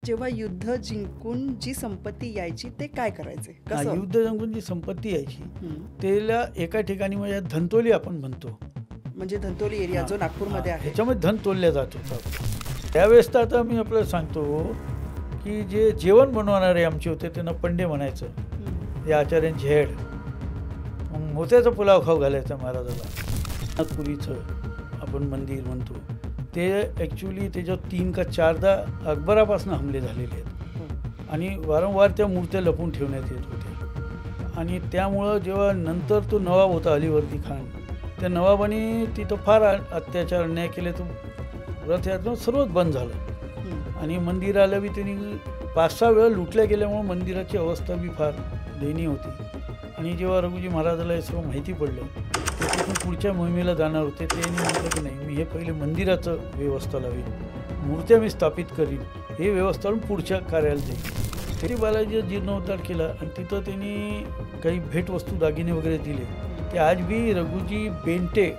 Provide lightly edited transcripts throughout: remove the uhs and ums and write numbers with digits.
जेव्हा युद्ध जिंकून जी संपत्ती यायची ते काय करायचे? कसं? युद्ध जिंकून जी संपत्ती यायची हं. त्याला एका ठिकाणी म्हणजे धनतोली आपण म्हणतो. म्हणजे धंतोली एरिया जो नागपूरमध्ये आहे. ह्याच्यामध्ये धन तोलल्या जात होतं. त्यावेळेस तर आता मी आपल्याला सांगतो की जे जेवण बनवणारे आमचे होते त्यांना पंडे म्हणायचं. हं. हे आचार्यांची हेड. मग मोत्याचा पुलाव खाऊ घालायचा महाराजाला. नागपुरीचं आपण मंदिर म्हणतो ते ॲक्च्युली त्याच्यात 3 का 4दा अकबरापासून हमले झालेले आहेत आणि वारंवार त्या मूर्त्या लपवून ठेवण्यात येत होत्या. आणि त्यामुळं जेव्हा नंतर तो नवाब होता अलीवर्दी खान, त्या नवाबाने तिथं फार अत्याचार अन्याय केले. तो रथयात्रा सर्वच बंद झालं हं. आणि मंदिराला बी त्यांनी 5-6 वेळा लुटल्या गेल्यामुळं मंदिराची अवस्था बी फार दयनीय होती. आणि जेव्हा रघुजी महाराजाला हे सर्व माहिती पडलं तर तिथून पुढच्या मोहिमेला जाणार होते. त्यांनी म्हटलं की नाही, मी हे पहिले मंदिराचं व्यवस्था लावीन, मूर्त्या मी स्थापित करीन, हे व्यवस्था पुढच्या कार्याला जाईल. तरी बालाजी जीर्णोद्धार केला आणि तिथं त्यांनी काही भेटवस्तू दागिने वगैरे दिले. ते आज बी रघुजी बेंटे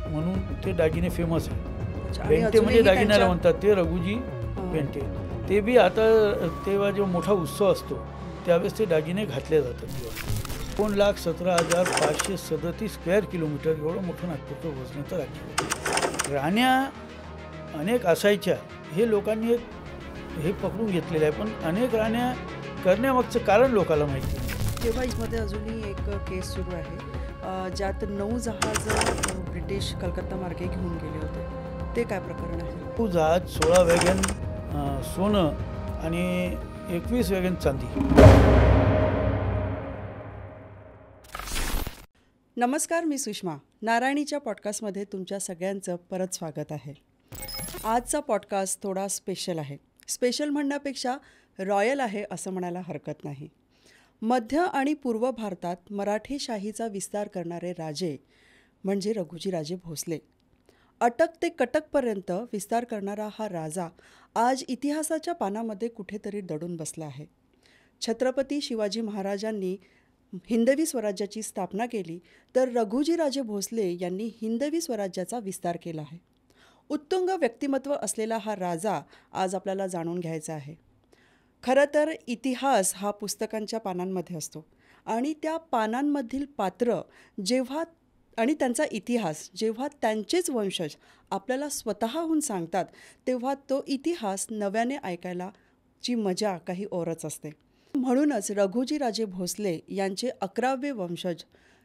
म्हणून ते दागिने फेमस आहे. अच्छा. आणि बेंटे म्हणजे अजूनही दागिन्याला त्यांच्या- म्हणतात ते रघुजी बेंटे. ते बी आता तेव्हा जेव्हा मोठा उत्सव असतो त्यावेळेस ते दागिने घातले जातात. 2,17,537 स्क्वेअर किलोमीटर एवढं मोठं नागपूरचं वजनाचं राज्य होतं. राण्या अनेक असायच्या, हे लोकांनी हे पकडून घेतलेलं आहे. पण अनेक राण्या करण्यामागचं कारण लोकांना माहिती नाही. तेव्हा इसमध्ये अजूनही एक केस सुरू आहे ज्यात 9 जहाज ब्रिटिश कलकत्ता मार्गे घेऊन गेले होते. ते काय प्रकरण आहे? तो जहाज 16 वॅगन सोनं आणि 21 वॅगन चांदी. नमस्कार, मी सुषमा. नारायणीच्या पॉडकास्टमध्ये तुमच्या सगळ्यांचं परत स्वागत आहे. आजचा पॉडकास्ट थोडा स्पेशल आहे. स्पेशल म्हणण्यापेक्षा रॉयल आहे असं म्हणायला हरकत नाही. मध्य आणि पूर्व भारतात मराठी शाहीचा विस्तार करणारे राजे म्हणजे रघुजीराजे भोसले. अटक ते कटकपर्यंत विस्तार करणारा हा राजा आज इतिहासाच्या पानामध्ये कुठेतरी दडून बसला आहे. छत्रपती शिवाजी महाराजांनी हिंदवी स्वराज्याची स्थापना केली तर रघुजीराजे भोसले यांनी हिंदवी स्वराज्याचा विस्तार केला आहे. उत्तुंग व्यक्तिमत्व असलेला हा राजा आज आपल्याला जाणून घ्यायचा आहे. खरं तर इतिहास हा पुस्तकांच्या पानांमध्ये असतो आणि त्या पानांमधील पात्र जेव्हा आणि त्यांचा इतिहास जेव्हा त्यांचेच वंशज आपल्याला स्वतःहून सांगतात तेव्हा तो इतिहास नव्याने ऐकायला ची मजा काही औरच असते. म्हणूनच रघुजीराजे भोसले यांचे 11वे वंशज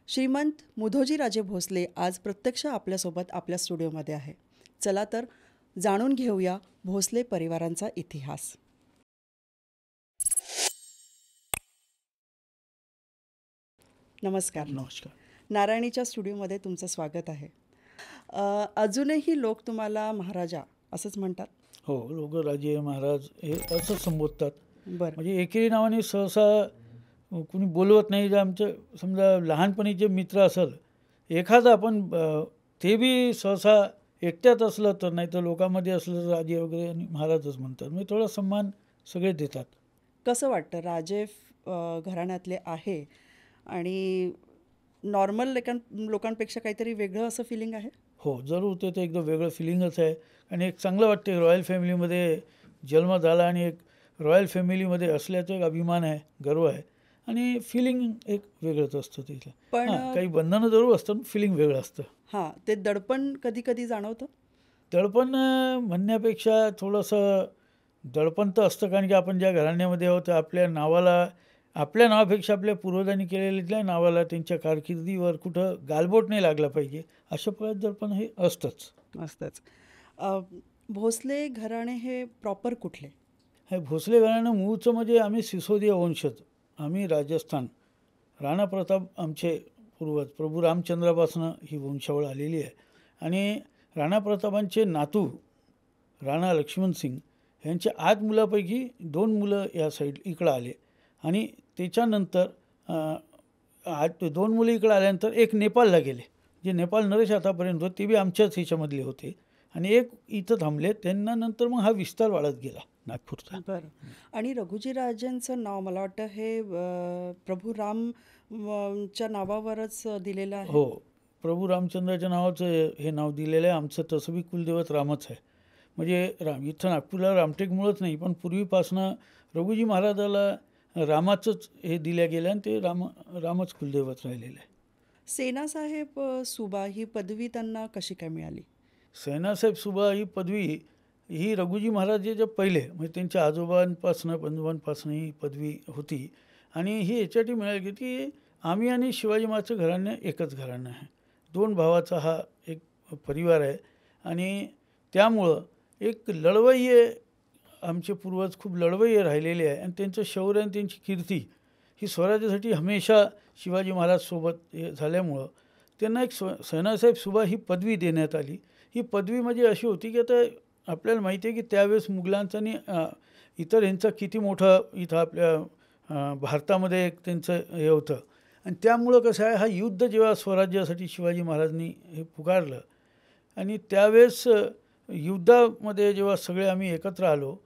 श्रीमंत मुधोजीराजे भोसले आज प्रत्यक्ष आपल्यासोबत आपल्या स्टुडिओमध्ये आहे. चला तर जाणून घेऊया भोसले परिवारांचा इतिहास. नमस्कार. नमस्कार. नारायणीच्या स्टुडिओमध्ये तुमचं स्वागत आहे. अजूनही लोक तुम्हाला महाराजा असंच म्हणतात? हो, लोक राजे महाराज हे असं संबोधतात. बरं. म्हणजे एकेरी नावाने सहसा कुणी बोलवत नाही. जे आमचं समजा लहानपणीचे मित्र असेल एखादा आपण ते बी सहसा एकट्यात असलं तर, नाही तर लोकांमध्ये असलं तर राजे वगैरे आणि महाराजच म्हणतात. म्हणजे थोडा सन्मान सगळे देतात. कसं वाटतं राजे घराण्यातले आहे आणि नॉर्मल लोकांपेक्षा काहीतरी वेगळं असं फिलिंग आहे? हो, जरूर ते एकदम वेगळं फिलिंगच आहे. आणि एक चांगलं वाटते रॉयल फॅमिलीमध्ये जन्म झाला आणि एक रॉयल फॅमिलीमध्ये असल्याचा एक अभिमान आहे, गर्व आहे. आणि फिलिंग एक वेगळंच असतं तिथलं. पण काही बंधनं जरूर असतं, फिलिंग वेगळं असतं. हां, ते दडपण कधी कधी जाणवतं? दडपण म्हणण्यापेक्षा थोडंसं दडपण तर असतं, कारण की आपण ज्या घराण्यामध्ये आहोत आपल्या नावापेक्षा आपल्या पूर्वजांनी केलेल्या नावाला, त्यांच्या कारकिर्दीवर कुठं गालबोट नाही लागला पाहिजे अशा प्रकारे दडपण हे असतंच. असतंच. भोसले घराणे हे प्रॉपर कुठले? हे भोसले घराणं मूळचं म्हणजे आम्ही सिसोदिया वंशज. आम्ही राजस्थान, राणा प्रताप आमचे पूर्वज प्रभू रामचंद्रापासून ही वंशावळ आलेली आहे. आणि राणा प्रतापांचे नातू राणा लक्ष्मणसिंग यांच्या 8 मुलापैकी 2 मुलं या साईड इकडं आले. आणि त्याच्यानंतर 2 मुलं इकडं आल्यानंतर एक नेपाळला गेले. जे नेपाळ नरेश आतापर्यंत होते ते बी आमच्याच ह्याच्यामधले होते. आणि एक इथं थांबले. त्यांना नंतर मग हा विस्तार वाढत गेला नागपूरचा. बरं. आणि रघुजीराजांचं नाव मला वाटतं हे प्रभू राम च्या नावावरच दिलेलं आहे. हो, प्रभू रामचंद्राच्या नावाचं हे नाव दिलेलं आहे. आमचं तसं बी कुलदैवत रामच आहे. म्हणजे इथं नागपूरला रामटेकमुळंच नाही, पण पूर्वीपासनं रघुजी महाराजाला रामाचंच हे दिल्या गेलं आणि ते रामच कुलदैवत राहिलेलं आहे. सेनासाहेब सुबा ही पदवी त्यांना कशी काय मिळाली? सेनासाहेब सुबा ही पदवी ही रघुजी महाराजाच्या पहिले म्हणजे त्यांच्या आजोबांपासनं बंधूंपासनं ही पदवी होती. आणि ही याच्यासाठी मिळाली की आम्ही आणि शिवाजी महाराजचं घराणं एकच घराणं आहे. 2 भावाचा हा एक परिवार आहे आणि त्यामुळं एक लढवय्ये आमचे पूर्वज खूप लढवय्ये राहिलेले आहे आणि त्यांचं शौर्य आणि त्यांची कीर्ती ही स्वराज्यासाठी हमेशा शिवाजी महाराज सोबत हे झाल्यामुळं त्यांना एक सेनासाहेब सुबा ही पदवी देण्यात आली. ही पदवी म्हणजे अशी होती की आता आपल्याला माहिती आहे की त्यावेळेस मुघलांचं आणि इतर यांचं किती मोठं इथं आपल्या भारतामध्ये एक त्यांचं हे होतं आणि त्यामुळं कसं आहे हा युद्ध जेव्हा स्वराज्यासाठी शिवाजी महाराजांनी हे पुकारलं आणि त्यावेळेस युद्धामध्ये जेव्हा सगळे आम्ही एकत्र आलो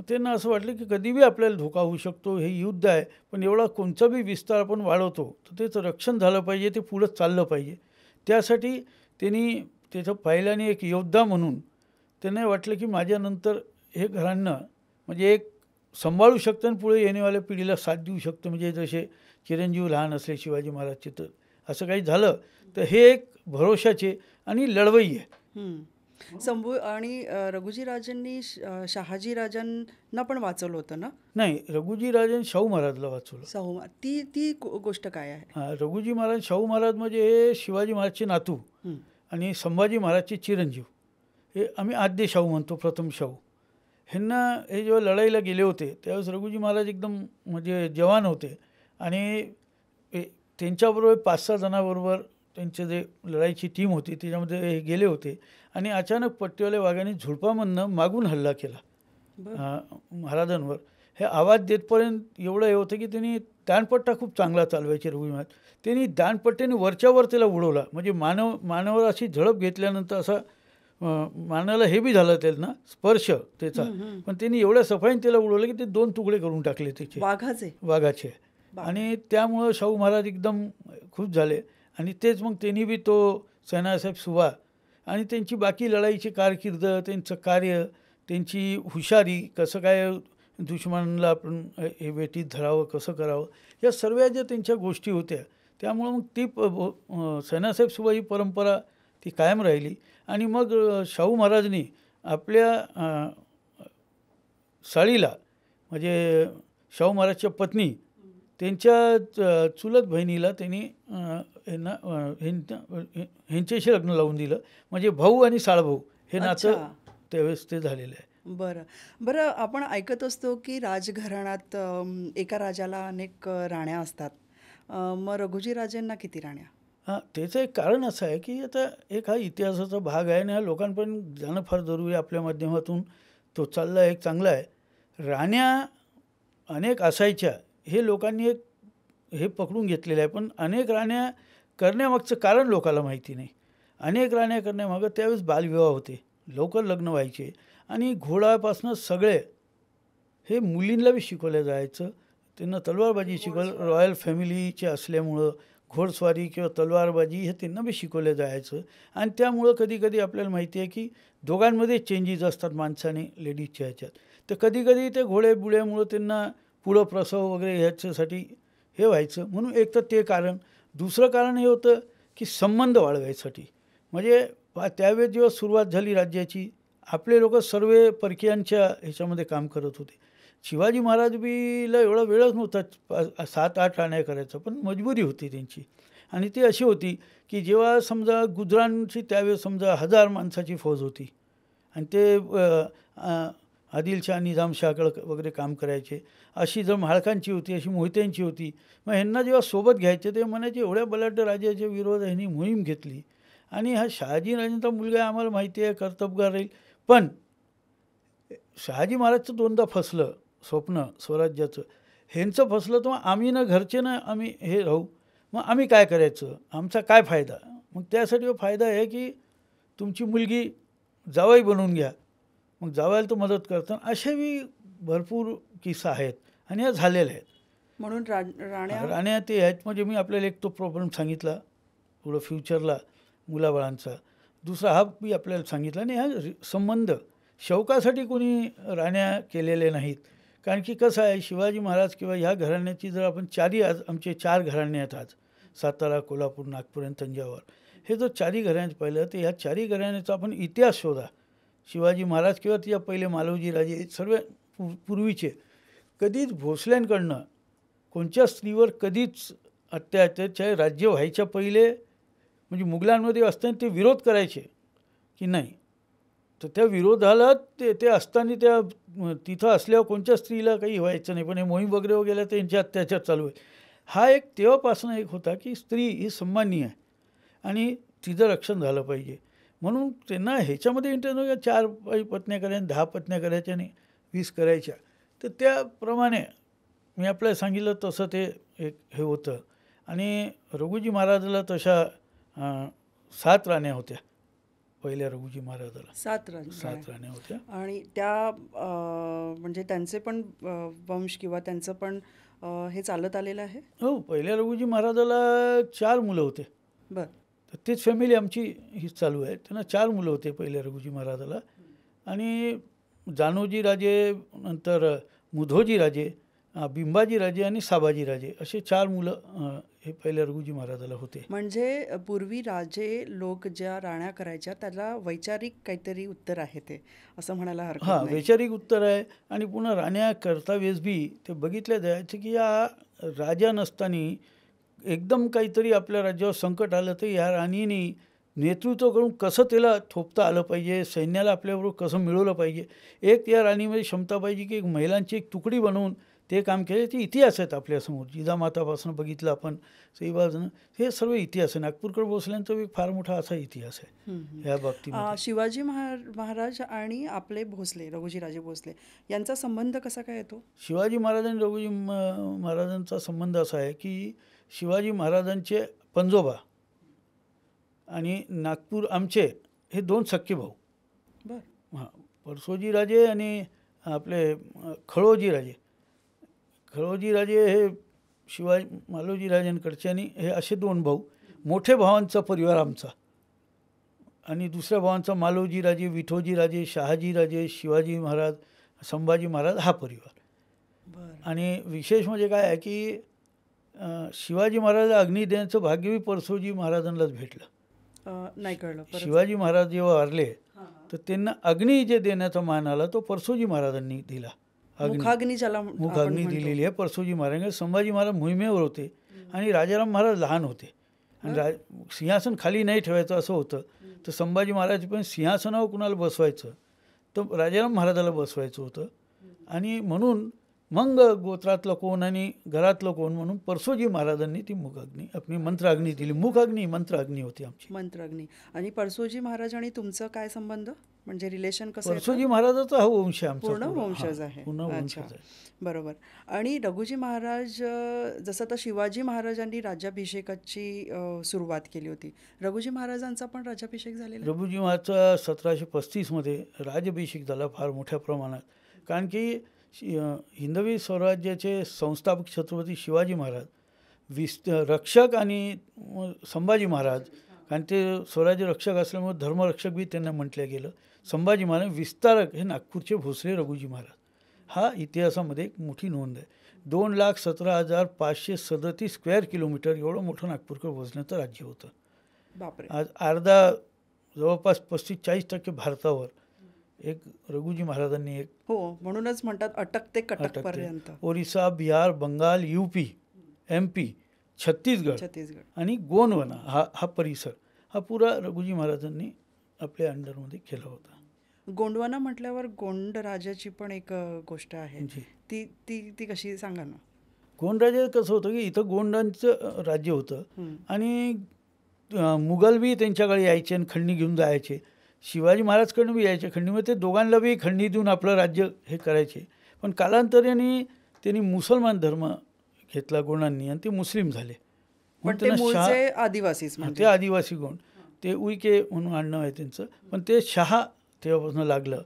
त्यांना असं वाटलं की कधी बी आपल्याला धोका होऊ शकतो, हे युद्ध आहे, पण एवढा कोणचा बी विस्तार आपण वाढवतो तर त्याचं रक्षण झालं पाहिजे, ते पुढं चाललं पाहिजे. त्यासाठी त्यांनी त्याचं पहिल्याने एक योद्धा म्हणून त्यांना वाटलं की माझ्यानंतर हे घराणं म्हणजे एक सांभाळू शकतं आणि पुढे येण्यावाल्या पिढीला साथ देऊ शकतं. म्हणजे जसे चिरंजीव लहान असले शिवाजी महाराजचे तर असं काही झालं तर हे एक भरोशाचे आणि लढवय्ये संभू आणि रघुजी राजांनी शहाजी राजांना पण वाचवलं होतं ना? नाही, रघुजी राजांनी शाहू महाराजला वाचवलं. ती ती गोष्ट काय आहे? रघुजी महाराज शाहू महाराज म्हणजे हे शिवाजी महाराजचे नातू आणि संभाजी महाराजचे चिरंजीव. हे आम्ही आद्य शाहू म्हणतो, प्रथम शाहू. ह्यांना हे जेव्हा लढाईला गेले होते त्यावेळेस रघुजी महाराज एकदम म्हणजे जवान होते आणि त्यांच्याबरोबर 5-6 जणांबरोबर त्यांचे जे लढाईची टीम होती त्याच्यामध्ये हे गेले होते आणि अचानक पट्टीवाल्या वाघाने झुडपामधनं मागून हल्ला केला महाराजांवर. हे आवाज देतपर्यंत एवढं हे होतं की त्यांनी दानपट्टा खूप चांगला चालवायचे रघुजी महाराज. त्यांनी दानपट्ट्याने वरच्यावर त्याला उडवला. म्हणजे मानवावर अशी झडप घेतल्यानंतर असा मानाला हे बी झालं त्यांना स्पर्श त्याचा, पण त्यांनी एवढ्या सफाईने त्याला उडवलं की ते 2 तुकडे करून टाकले त्याचे वाघाचे. आणि त्यामुळं शाहू महाराज एकदम खुश झाले आणि तेच मग त्यांनी बी तो सेनासाहेब सुबा आणि त्यांची बाकी लढाईची कारकीर्द, त्यांचं कार्य, त्यांची हुशारी, कसं काय दुश्मनाला आपण हे वेटीत धरावं, कसं करावं, या सर्व ज्या त्यांच्या गोष्टी होत्या त्यामुळं मग ती सेनासाहेब सुबा ही परंपरा ती कायम राहिली. आणि मग शाहू महाराजांनी आपल्या साळीला म्हणजे शाहू महाराजच्या पत्नी त्यांच्या चुलत बहिणीला त्यांनी ह्यांच्याशी लग्न लावून दिलं. म्हणजे भाऊ आणि साळभाऊ हे नातं त्यावेळेस ते झालेलं आहे. बरं आपण ऐकत असतो की राजघराण्यात एका राजाला अनेक राण्या असतात. मग रघुजी राजांना किती राण्या? त्याचं एक कारण असं आहे की आता एक हा इतिहासाचा भाग आहे आणि हा लोकांपर्यंत जाणं फार जरुरी आहे. आपल्या माध्यमातून तो चालला एक चांगला आहे. राण्या अनेक असायच्या हे लोकांनी एक हे पकडून घेतलेलं आहे, पण अनेक राण्या करण्यामागचं कारण लोकाला माहिती नाही. अनेक राण्या करण्यामागं त्यावेळेस बालविवाह होते, लवकर लग्न व्हायचे आणि घोडापासनं सगळे हे मुलींना बी शिकवलं जायचं. त्यांना तलवारबाजी शिकवलं, रॉयल फॅमिलीचे असल्यामुळं घोडस्वारी किंवा तलवारबाजी हे त्यांना बी शिकवलं जायचं. आणि त्यामुळं कधीकधी आपल्याला माहिती आहे की दोघांमध्ये चेंजेस असतात माणसाने लेडीजच्या ह्याच्यात. तर कधीकधी ते घोड्यामुळं त्यांना पुढं प्रसव वगैरे ह्याच्यासाठी हे व्हायचं. म्हणून एक तर ते कारण. दुसरं कारण हे होतं की संबंध वाढवायसाठी. म्हणजे त्यावेळेस जेव्हा सुरुवात झाली राज्याची आपले लोक सर्व परकीयांच्या ह्याच्यामध्ये काम करत होते. शिवाजी महाराज बीला एवढा वेळच नव्हता 7-8 राण्या करायचा, पण मजबुरी होती त्यांची. आणि ती अशी होती की जेव्हा समजा गुजरांची त्यावेळेस समजा 1000 माणसाची फौज होती आणि ते आदिलशाह निजामशाहकडं वगैरे काम करायचे. अशी जर म्हाळकांची होती, अशी मोहित्यांची होती. मग ह्यांना जेव्हा सोबत घ्यायचे ते म्हणायचे एवढ्या बलाढ्य राजाच्या विरोधात ह्यांनी मोहीम घेतली आणि हा शहाजी राजांचा मुलगा आम्हाला माहिती आहे कर्तबगार राहील. पण शहाजी महाराजचं 2दा फसलं स्वप्न स्वराज्याचं, ह्यांचं फसलं तर मग आम्ही ना घरचे ना आम्ही हे राहू, मग आम्ही काय करायचं, आमचा काय फायदा. मग त्यासाठी फायदा आहे की तुमची मुलगी जावई बनवून घ्या, मग जावयाला तो मदत करतात. असेही भरपूर किस्सा आहेत आणि ह्या झालेल्या आहेत. म्हणून राण्या ते आहेत. म्हणजे मी आपल्याला एक तो प्रॉब्लेम सांगितला पुढं फ्युचरला मुलाबाळांचा. दुसरा हा मी आपल्याला सांगितला. आणि हा संबंध शौकासाठी कोणी राण्या केलेल्या नाहीत. कारण की कसं आहे, शिवाजी महाराज किंवा ह्या घराण्याची जर आपण आज आमचे 4 घराणे आहेत आज, सातारा, कोल्हापूर, नागपूर आणि तंजावर. हे जर 4ही घराण्याचं पाहिलं तर ह्या 4ही घराण्याचा आपण इतिहास शोधा. शिवाजी महाराज किंवा तिच्या पहिले मालवजी राजे सर्व पूर्वीचे कधीच भोसल्यांकडनं कोणत्या स्त्रीवर कधीच अत्याचार, राज्य व्हायच्या पहिले म्हणजे मुघलांमध्ये असताना ते विरोध करायचे की नाही. तर त्या विरोधाला ते असताना तिथं असल्यावर कोणत्या स्त्रीला काही व्हायचं नाही. पण हे मोहीम वगैरे गेल्या तर यांचे अत्याचार चालू आहे. हा एक तेव्हापासून एक होता की स्त्री ही सन्माननीय आहे आणि तिचं रक्षण झालं पाहिजे. म्हणून त्यांना ह्याच्यामध्ये इंटरेस्ट 4 पत्न्या करायच्या, 10 पत्न्या करायच्या आणि 20 करायच्या. तर त्याप्रमाणे मी आपल्याला सांगितलं तसं ते एक हे होतं. आणि रघुजी महाराजाला तशा 7 राण्या होत्या. पहिल्या रघुजी महाराजाला 7 राण्या होत्या. आणि त्या म्हणजे त्यांचे पण वंश किंवा त्यांचं पण हे चालत आलेलं आहे. हो, पहिल्या रघुजी महाराजाला 4 मुलं होते. बरं. तर तीच फॅमिली आमची ही चालू आहे. त्यांना 4 मुलं होते पहिल्या रघुजी महाराजाला. आणि जानोजी राजे, नंतर मुधोजी राजे, बिंबाजी राजे आणि साबाजी राजे असे 4 मुलं हे पहिल्या रघुजी महाराजाला होते. म्हणजे पूर्वी राजे लोक ज्या राण्या करायच्या त्याला वैचारिक काहीतरी उत्तर आहे ते, असं म्हणायला हरकत हां, नाही. वैचारिक उत्तर आहे. आणि पुन्हा राण्या करतावेळेस बी ते बघितल्या जायचं की या राजा नसताना एकदम काहीतरी आपल्या राज्यावर संकट आलं तर या राणीने नेतृत्व करून कसं त्याला थोपता आलं पाहिजे, सैन्याला आपल्याबरोबर कसं मिळवलं पाहिजे. एक या राणीमध्ये क्षमता पाहिजे की एक महिलांची एक तुकडी बनवून ते काम केले. ते इतिहास आहेत आपल्यासमोर. जिजामातापासून बघितलं आपण, सईबाजनं, हे सर्व इतिहास आहे. नागपूरकर भोसल्यांचा एक फार मोठा असा इतिहास आहे ह्या बाबतीमध्ये. शिवाजी महाराज आणि आपले भोसले, रघुजीराजे भोसले यांचा संबंध कसा काय येतो? शिवाजी महाराज आणि रघुजी महाराजांचा संबंध असा आहे की शिवाजी महाराजांचे पंजोबा आणि नागपूर आमचे हे 2 सख्खे भाऊ. बरं. हां, परसोजी राजे आणि आपले खळोजी राजे. खळोजी राजे हे मालोजी राजांकडचे आणि हे असे 2 भाऊ. मोठे भावांचा परिवार आमचा आणि दुसऱ्या भावांचा मालोजी राजे, विठोजी राजे, शहाजी राजे, शिवाजी महाराज, संभाजी महाराज हा परिवार. बरं. आणि विशेष म्हणजे काय आहे की शिवाजी महाराज अग्नी देण्याचं भाग्यही परसोजी महाराजांनाच भेटलं. नाही कळलं. शिवाजी महाराज जेव्हा वारले तर त्यांना अग्नी जे देण्याचा मान आला तो परसोजी महाराजांनी दिला. मुखाग्नी ज्याला मुखाग्नी दिलेली आहे परसोजी महाराज. संभाजी महाराज मोहिमेवर होते आणि राजाराम महाराज लहान होते आणि सिंहासन खाली नाही ठेवायचं असं होतं. तर संभाजी महाराज पण सिंहासनावर कुणाला बसवायचं तर राजाराम महाराजाला बसवायचं होतं. आणि म्हणून मग गोत्रातलं कोण आणि घरातलं कोण म्हणून परसोजी महाराजांनी ती मुखाग्नी आपली मंत्राग्नी दिली. मुखाग्नी मंत्राग्नी होती आमची. मंत्राग्नी. आणि परसोजी महाराज आणि तुमचं काय संबंध, म्हणजे रिलेशन कसं? परसोजी महाराजाचा हा वंश आहे आमचा. पूर्ण वंशज आहे. पूर्ण वंशज आहे. बरोबर. आणि रघुजी महाराज जसं आता शिवाजी महाराजांनी राज्याभिषेकाची सुरुवात केली होती, रघुजी महाराजांचा पण राज्याभिषेक झालेला? रघुजी महाराजचा 1735मध्ये राज्याभिषेक झाला फार मोठ्या प्रमाणात. कारण की हिंदवी स्वराज्याचे संस्थापक छत्रपती शिवाजी महाराज रक्षक आणि संभाजी महाराज, कारण ते स्वराज्य रक्षक असल्यामुळे धर्मरक्षक बी त्यांना म्हटलं गेलं. संभाजी महाराज विस्तारक हे नागपूरचे भोसले रघुजी महाराज. हा इतिहासामध्ये एक मोठी नोंद आहे. 2,17,537 स्क्वेअर किलोमीटर एवढं मोठं नागपूरकर भोसल्यांचं राज्य होतं. बापरे. आज अर्धा जवळपास 35-40% भारतावर एक रघुजी महाराजांनी एक. हो, म्हणूनच म्हणतात अटक ते कटक पर्यंत. ओरिसा, बिहार, बंगाल, UP, MP, छत्तीसगड आणि गोंडवाना हा परिसर हा पुरा रघुजी महाराजांनी आपल्या अंडरमध्ये केला होता. गोंडवाना म्हटल्यावर गोंड राजाची पण एक गोष्ट आहे. ती ती ती कशी, सांगा ना. गोंड राजा कसं होतं की इथं गोंडांचं राज्य होतं आणि मुघल बी त्यांच्याकडे यायचे आणि खंडणी घेऊन जायचे. शिवाजी महाराजकडनं बी यायचे खंडणीमध्ये. ते दोघांना बी खंडणी देऊन आपलं राज्य हे करायचे. पण कालांतराने त्यांनी मुसलमान धर्म घेतला गोंडांनी आणि ते मुस्लिम झाले. पण ते मूळचे आदिवासीच, ते आदिवासी गोंड, ते उईके म्हणून आडनाव आहे त्यांचं. पण ते शहा तेव्हापासून लागलं.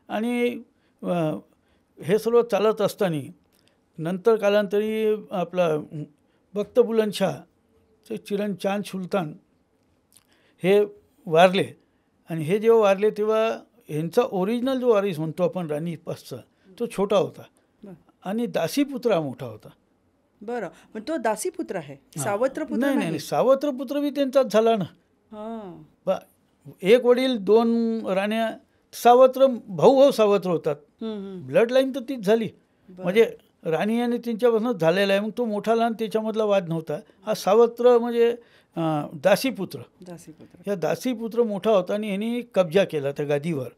आणि हे सर्व चालत असताना नंतर कालांतरी आपला बख्त बुलंदशाह ते चांद सुलतान हे वारले. आणि हे जेव्हा वारले तेव्हा ह्यांचा ओरिजिनल जो वारीस म्हणतो आपण राणीपासचा तो छोटा होता बरं. आणि दासीपुत्र हा मोठा होता. बरं, पण तो दासीपुत्र आहे, सावत्र पुत्र नाही नाही. नाही, सावत्र पुत्र बी त्यांचाच झाला ना. हां, एक वडील 2 राण्या, सावत्र भाऊ सावत्र होतात. ब्लड लाईन तर तीच झाली. म्हणजे राणी आणि त्यांच्यापासूनच झालेला आहे. मग तो मोठा लहान त्याच्यामधला वाद नव्हता. हा सावत्र म्हणजे दासीपुत्र. दासीपुत्र. या दासीपुत्र मोठा होता आणि ह्यांनी कब्जा केला त्या गादीवर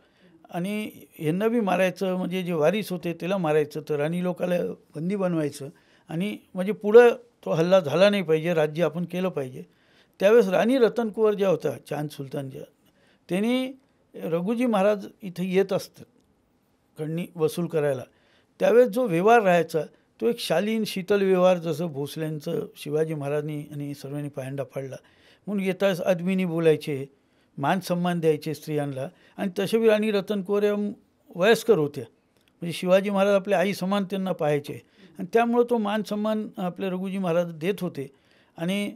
आणि ह्यांना बी मारायचं, म्हणजे जे वारीस होते त्याला मारायचं, तर राणी लोकाला बंदी बनवायचं आणि म्हणजे पुढं तो हल्ला झाला नाही पाहिजे, राज्य आपण केलं पाहिजे. त्यावेळेस राणी रतनकुवर ज्या होत्या चांद सुलतानच्या, त्यांनी रघुजी महाराज इथे येत असतात कडनी वसूल करायला. त्यावेळेस जो व्यवहार राहायचा तो एक शालीन शीतल व्यवहार, जसं भोसल्यांचं शिवाजी महाराजांनी आणि सर्वांनी पायंडा पाडला म्हणून येताच आदमीनी बोलायचे, मान सन्मान द्यायचे स्त्रियांना. आणि तसे बी राणी रतनकुवर या वयस्कर होत्या, म्हणजे शिवाजी महाराज आपल्या आई समान त्यांना पाहायचे आणि त्यामुळं तो मान सन्मान आपले रघुजी महाराज देत होते. आणि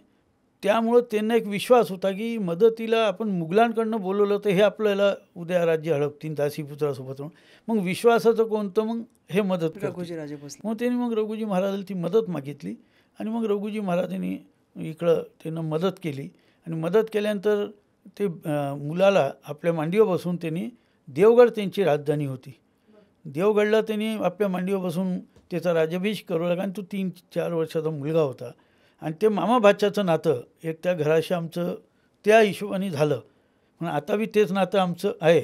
त्यामुळं त्यांना एक विश्वास होता की मदतीला आपण मुघलांकडनं बोलवलं तर हे आपल्याला उद्या राज्य हडपतील दासीपुत्रासोबत. मग विश्वासाचं कोणतं, मग हे मदत करतील. रघुजीराजे भोसले. मग त्यांनी मग रघुजी महाराजाला ती मदत मागितली आणि मग रघुजी महाराजांनी इकडं त्यांना मदत केली. आणि मदत केल्यानंतर ते मुलाला आपल्या मांडीवर बसून त्यांनी, देवगड त्यांची राजधानी होती, देवगडला त्यांनी आपल्या मांडीवर बसून त्याचा राज्याभिषेक करू लागला. आणि तो 3-4 वर्षाचा मुलगा होता आणि ते मामा भाच्याचं नातं एक त्या घराशी आमचं त्या हिशोबाने झालं. म्हणून आता बी तेच नातं आमचं आहे.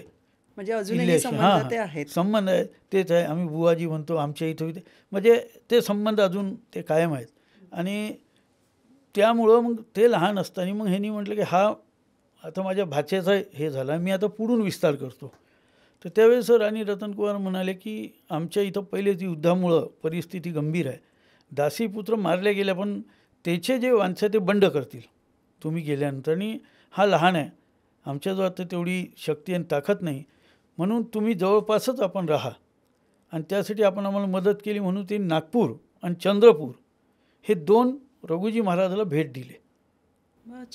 म्हणजे अजूनही संबंध ते आहेत. संबंध आहे तेच आहे. आम्ही बुवाजी म्हणतो आमच्या इथं, म्हणजे ते संबंध अजून ते कायम आहेत. आणि त्यामुळं मग ते लहान असताना मग ह्यांनी म्हटलं की हा आता माझ्या भाच्याचा हे झाला, मी आता पुढून विस्तार करतो. तर त्यावेळेस राणी रतनकुवर म्हणाले की आमच्या इथं पहिलेच युद्धामुळं परिस्थिती गंभीर आहे, दासीपुत्र मारले गेले, पण त्याचे जे माणसं ते बंड करतील तुम्ही गेल्यानंतर, आणि हा लहान आहे, आमच्याजवळ आता तेवढी शक्ती आणि ताकद नाही, म्हणून तुम्ही जवळपासच आपण राहा. आणि त्यासाठी आपण आम्हाला मदत केली म्हणून ते नागपूर आणि चंद्रपूर हे 2 रघुजी महाराजाला भेट दिले.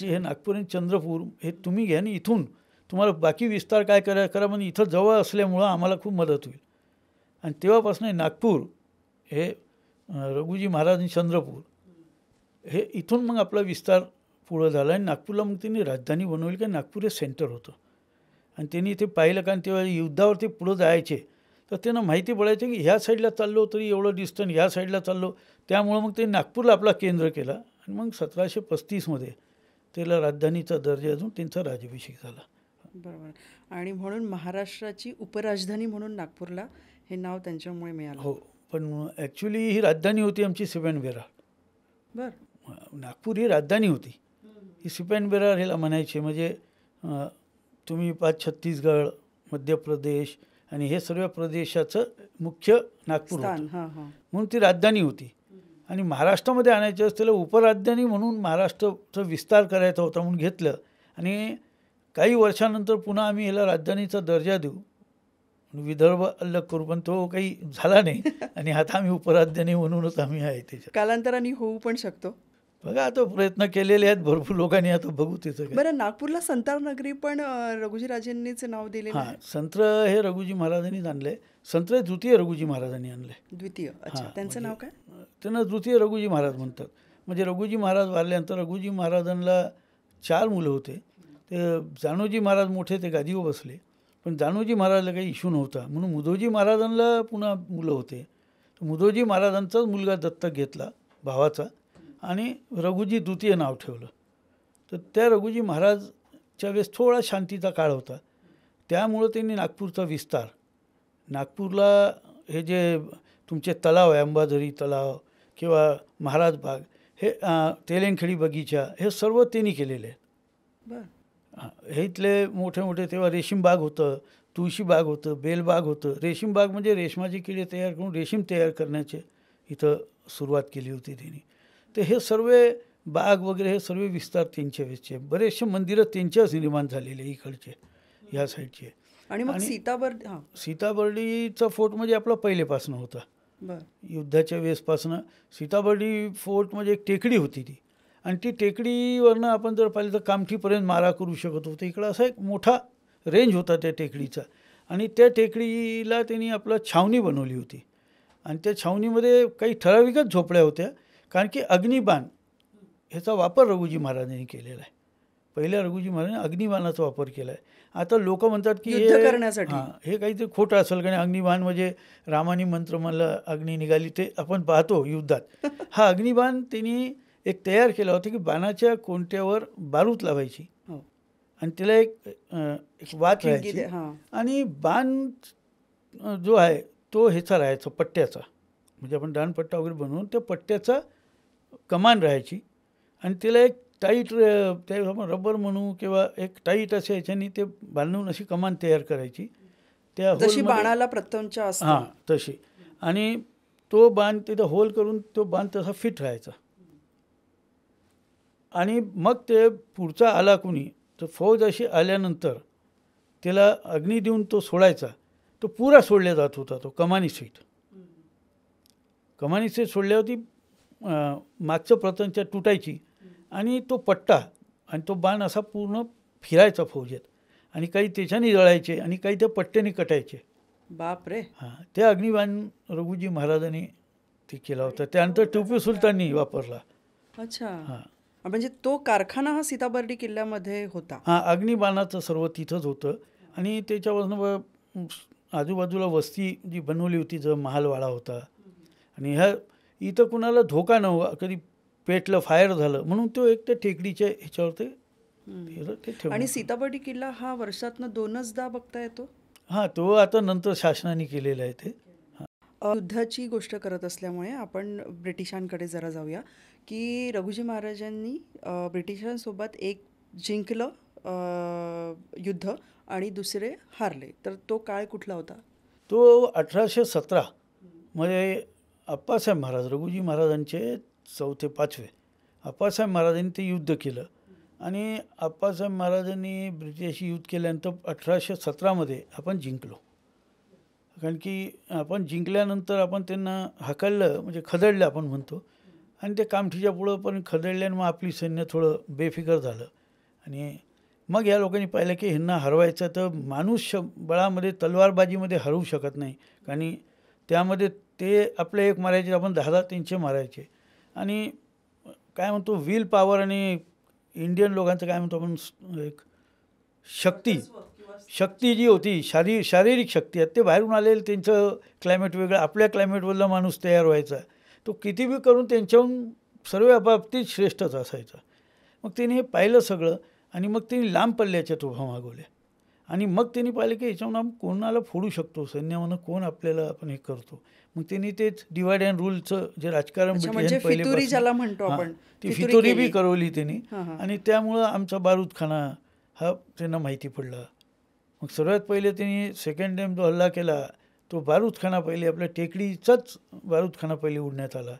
हे नागपूर आणि चंद्रपूर हे तुम्ही घ्या आणि इथून तुम्हाला बाकी विस्तार काय करा म्हणजे इथं जवळ असल्यामुळं आम्हाला खूप मदत होईल. आणि तेव्हापासून नागपूर हे रघुजी महाराज आणि चंद्रपूर हे इथून मग आपला विस्तार पुढं झाला. आणि नागपूरला मग त्यांनी राजधानी बनवली, की नागपूर हे सेंटर होतं. आणि त्यांनी ते पाहिलं, कारण तेव्हा युद्धावर ते पुढं जायचे तर त्यांना माहिती पडायचं की ह्या साईडला चाललो तरी एवढं डिस्टन्स, ह्या साईडला चाललो, त्यामुळं मग ते नागपूरला आपला केंद्र केला. आणि मग 1735 त्याला राजधानीचा दर्जा अजून त्यांचा राज्याभिषेक झाला. बरोबर. आणि म्हणून महाराष्ट्राची उपराजधानी म्हणून नागपूरला हे नाव त्यांच्यामुळे मिळालं. हो, पण ॲक्च्युली ही राजधानी होती आमची सिपेन बेरार. बरं. नागपूर ही राजधानी होती, ही सिपेन बेरार ह्याला म्हणायचे. म्हणजे तुम्ही छत्तीसगड, मध्य प्रदेश आणि हे सर्व प्रदेशाचं मुख्य नागपूर होतं, म्हणून ती राजधानी होती. आणि महाराष्ट्रामध्ये आणायचं असं त्याला उपराजधानी म्हणून महाराष्ट्राचा विस्तार करायचा होता म्हणून घेतलं. आणि काही वर्षानंतर पुन्हा आम्ही ह्याला राजधानीचा दर्जा देऊ, विदर्भ अलग करू, पण तो काही झाला नाही. आणि आता आम्ही उपराजधानी म्हणूनच आम्ही आहे त्याच्यात. कालांतराने होऊ पण शकतो. बघा आता प्रयत्न केलेले आहेत भरपूर लोकांनी, आता बघू त्याचं. बरं, नागपूरला संतार नगरी पण रघुजीराजेंनीच नाव दिले. हां, संत्र हे रघुजी महाराजांनीच आणले. संत्र द्वितीय रघुजी महाराजांनी आणले. द्वितीय. अच्छा, त्यांचं नाव काय? त्यांना द्वितीय रघुजी महाराज म्हणतात. म्हणजे रघुजी महाराज वारल्यानंतर रघुजी महाराजांना 4 मुलं होते. ते जानोजी महाराज मोठे ते गादीवर बसले, पण जानोजी महाराजला काही इश्यू नव्हता म्हणून मुधोजी महाराजांना पुन्हा मुलं होते. मुधोजी महाराजांचाच मुलगा दत्तक घेतला भावाचा आणि रघुजी द्वितीय नाव ठेवलं. तर त्या रघुजी महाराजच्या वेळेस थोडा शांतीचा काळ होता, त्यामुळं त्यांनी नागपूरचा विस्तार, नागपूरला हे जे तुमचे तलाव आहे, अंबाझरी तलाव किंवा महाराज बाग, हे तेलेंखेडी बगीचा, हे सर्व त्यांनी केलेले आहेत. बरं. हे इथले मोठे मोठे, तेव्हा रेशीम बाग होतं, तुळशी बाग होतं, बेलबाग होतं. रेशीम बाग म्हणजे रेशमाचे किडे तयार करून रेशीम तयार करण्याचे इथं सुरुवात केली होती त्यांनी. तर हे सर्व बाग वगैरे हे सर्व विस्तार त्यांच्या वेळेचे. बरेचसे मंदिरं त्यांच्याच निर्माण झालेले इकडचे, ह्या साईडचे. आणि मग सीताबर्डीचा फोर्ट म्हणजे आपला पहिलेपासून होता. युद्धाच्या वेळेसपासून सीताबर्डी फोर्ट म्हणजे एक टेकडी होती ती, आणि ती टेकडीवरनं आपण जर पाहिलं तर कामठीपर्यंत मारा करू शकत होतं. इकडं असा एक मोठा रेंज होता त्या टेकडीचा. आणि त्या टेकडीला त्यांनी आपलं छावणी बनवली होती आणि त्या छावणीमध्ये काही ठराविकच झोपड्या होत्या, कारण की अग्निबाण ह्याचा वापर रघुजी महाराजांनी केलेला आहे. पहिल्या रघुजी महाराजांनी अग्निबाणाचा वापर केला आहे. आता लोक म्हणतात की युद्ध करण्यासाठी. हे काहीतरी खोटं असेल, कारण अग्निबाण म्हणजे रामानी मंत्र म्हणलं अग्नी निघाली, ते आपण पाहतो युद्धात. हा अग्निबाण त्यांनी एक तयार केला होता की बाणाच्या कोणत्यावर बारूद लावायची हो. आणि त्याला एक वात राहायची आणि बाण जो आहे तो ह्याचा राहायचा पट्ट्याचा, म्हणजे आपण दाणपट्टा वगैरे बनवून त्या पट्ट्याचा कमान राहायची आणि त्याला एक टाईट ते आपण रबर म्हणू किंवा एक टाईट असे ह्याच्यानी ते बांधून अशी कमान तयार करायची त्या जशी बाणाला प्रत्यंचा असतो. हां तशी, आणि तो बाण तिथं होल करून तो बाण तसा फिट राहायचा. आणि मग ते पुढचा आला कुणी तर फौज अशी आल्यानंतर त्याला अग्नी देऊन तो सोडायचा, तो पुरा सोडला जात होता तो कमानी सीट. कमानी सीट सोडल्यावरती मागचं प्रतंचा तुटायची आणि तो पट्टा आणि तो बाण असा पूर्ण फिरायचा फौजेत आणि काही त्याच्याने जळायचे आणि काही त्या पट्ट्याने कटायचे. बाप रे. हां, ते अग्निबाण रघुजी महाराजांनी ते केला होता. त्यानंतर टिपू सुलताननी वापरला. अच्छा. हां, म्हणजे तो कारखाना हा सीताबर्डी किल्ल्यामध्ये होता. हां, अग्निबाणाचं सर्व तिथंच होतं आणि त्याच्यापासून आजूबाजूला वस्ती जी बनवली होती, जो महालवाडा होता आणि ह्या इथं कुणाला धोका नव्हता, कधी पेटलं फायर झालं म्हणून तो एक त्या टेकडीच्या ह्याच्यावर ते ठेवलं. आणि सीताबर्डी किल्ला हा वर्षातनं 2दा बघता येतो. हां, तो आता नंतर शासनाने केलेला आहे ते. युद्धाची गोष्ट करत असल्यामुळे आपण ब्रिटिशांकडे जरा जाऊया की रघुजी महाराजांनी ब्रिटिशांसोबत एक जिंकलं युद्ध आणि दुसरे हारले, तर तो काळ कुठला होता? तो 1817 मध्ये अप्पासाहेब महाराज, रघुजी महाराजांचे चौथे पाचवे अप्पासाहेब महाराजांनी ते युद्ध केलं आणि अप्पासाहेब महाराजांनी ब्रिटिशशी युद्ध केल्यानंतर 1817 मध्ये आपण जिंकलो. कारण की आपण जिंकल्यानंतर आपण त्यांना हकललं, म्हणजे खदडलं आपण म्हणतो, आणि ते कामठीच्या पुढं पण खदडल्यानं मग आपली सैन्य थोडं बेफिकर झालं. आणि मग या लोकांनी पाहिलं की ह्यांना हरवायचं तर माणूस बळामध्ये तलवारबाजीमध्ये हरवू शकत नाही, कारण त्यामध्ये ते आपले एक मारायचे, आपण 10 त्यांचे मारायचे. आणि काय म्हणतो विल पॉवर आणि इंडियन लोकांचं काय म्हणतो आपण एक शक्ती जी होती, शारीरिक शक्ती आहे, ते बाहेरून आलेलं त्यांचं क्लायमेट वेगळं, आपल्या क्लायमेटमधला माणूस तयार व्हायचा, तो किती बी करून त्यांच्याहून सर्व बाबतीत श्रेष्ठच असायचा. मग त्यांनी हे पाहिलं सगळं आणि मग त्यांनी लांब पल्ल्याच्या तोफा मागवल्या आणि मग त्यांनी पाहिलं की याच्याहून आपण कोणाला फोडू शकतो, सैन्यामध्ये कोण आपल्याला आपण हे करतो. मग त्यांनी तेच डिवाइड अँड रूलचं जे राजकारण म्हणजे फितुरी ज्याला म्हणतो आपण, ती फितुरी बी करवली त्यांनी आणि त्यामुळं आमचा बारूदखाना हा त्यांना माहिती पडला. मग सर्वात पहिले त्यांनी सेकंड टाईम जो हल्ला केला तो बारूदखाना पहिले, आपल्या टेकडीचाच बारूदखाना पहिले उडण्यात आला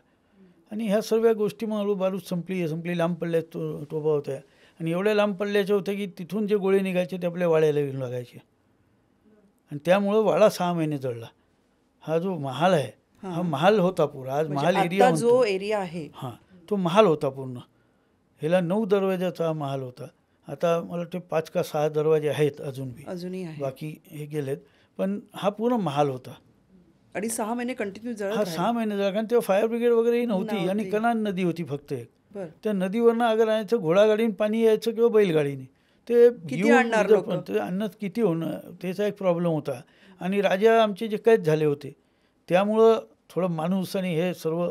आणि ह्या सर्व गोष्टी मग हळू बारूद संपली लांब पडल्यात तोफा होत्या आणि एवढ्या लांब पडल्याच्या होत्या की तिथून जे गोळे निघायचे ते आपल्या वाड्याला येऊन लागायचे आणि त्यामुळं वाडा 6 महिने जळला. हा जो महाल आहे हा महाल होता पुरा, आज महाल एरिया जो एरिया आहे हां, तो महाल होता पूर्ण. ह्याला 9 दरवाजाचा महाल होता. आता मला वाटते 5 का 6 दरवाजे आहेत अजूनही आहे, बाकी हे गेलेत, पण हा पूर्ण महाल होता. आणि 6 महिने कंटिन्यू जळत. हा 6 महिने जळला, कारण तेव्हा फायर ब्रिगेड वगैरेही नव्हती आणि कनान नदी होती फक्त एक. त्या नदीवरनं अगर यायचं घोडागाडीने पाणी यायचं किंवा बैलगाडीने, ते आणणं किती होणं त्याचा एक प्रॉब्लेम होता. आणि राजा आमचे जे कैद झाले होते त्यामुळं थोडं माणूस आणि हे सर्व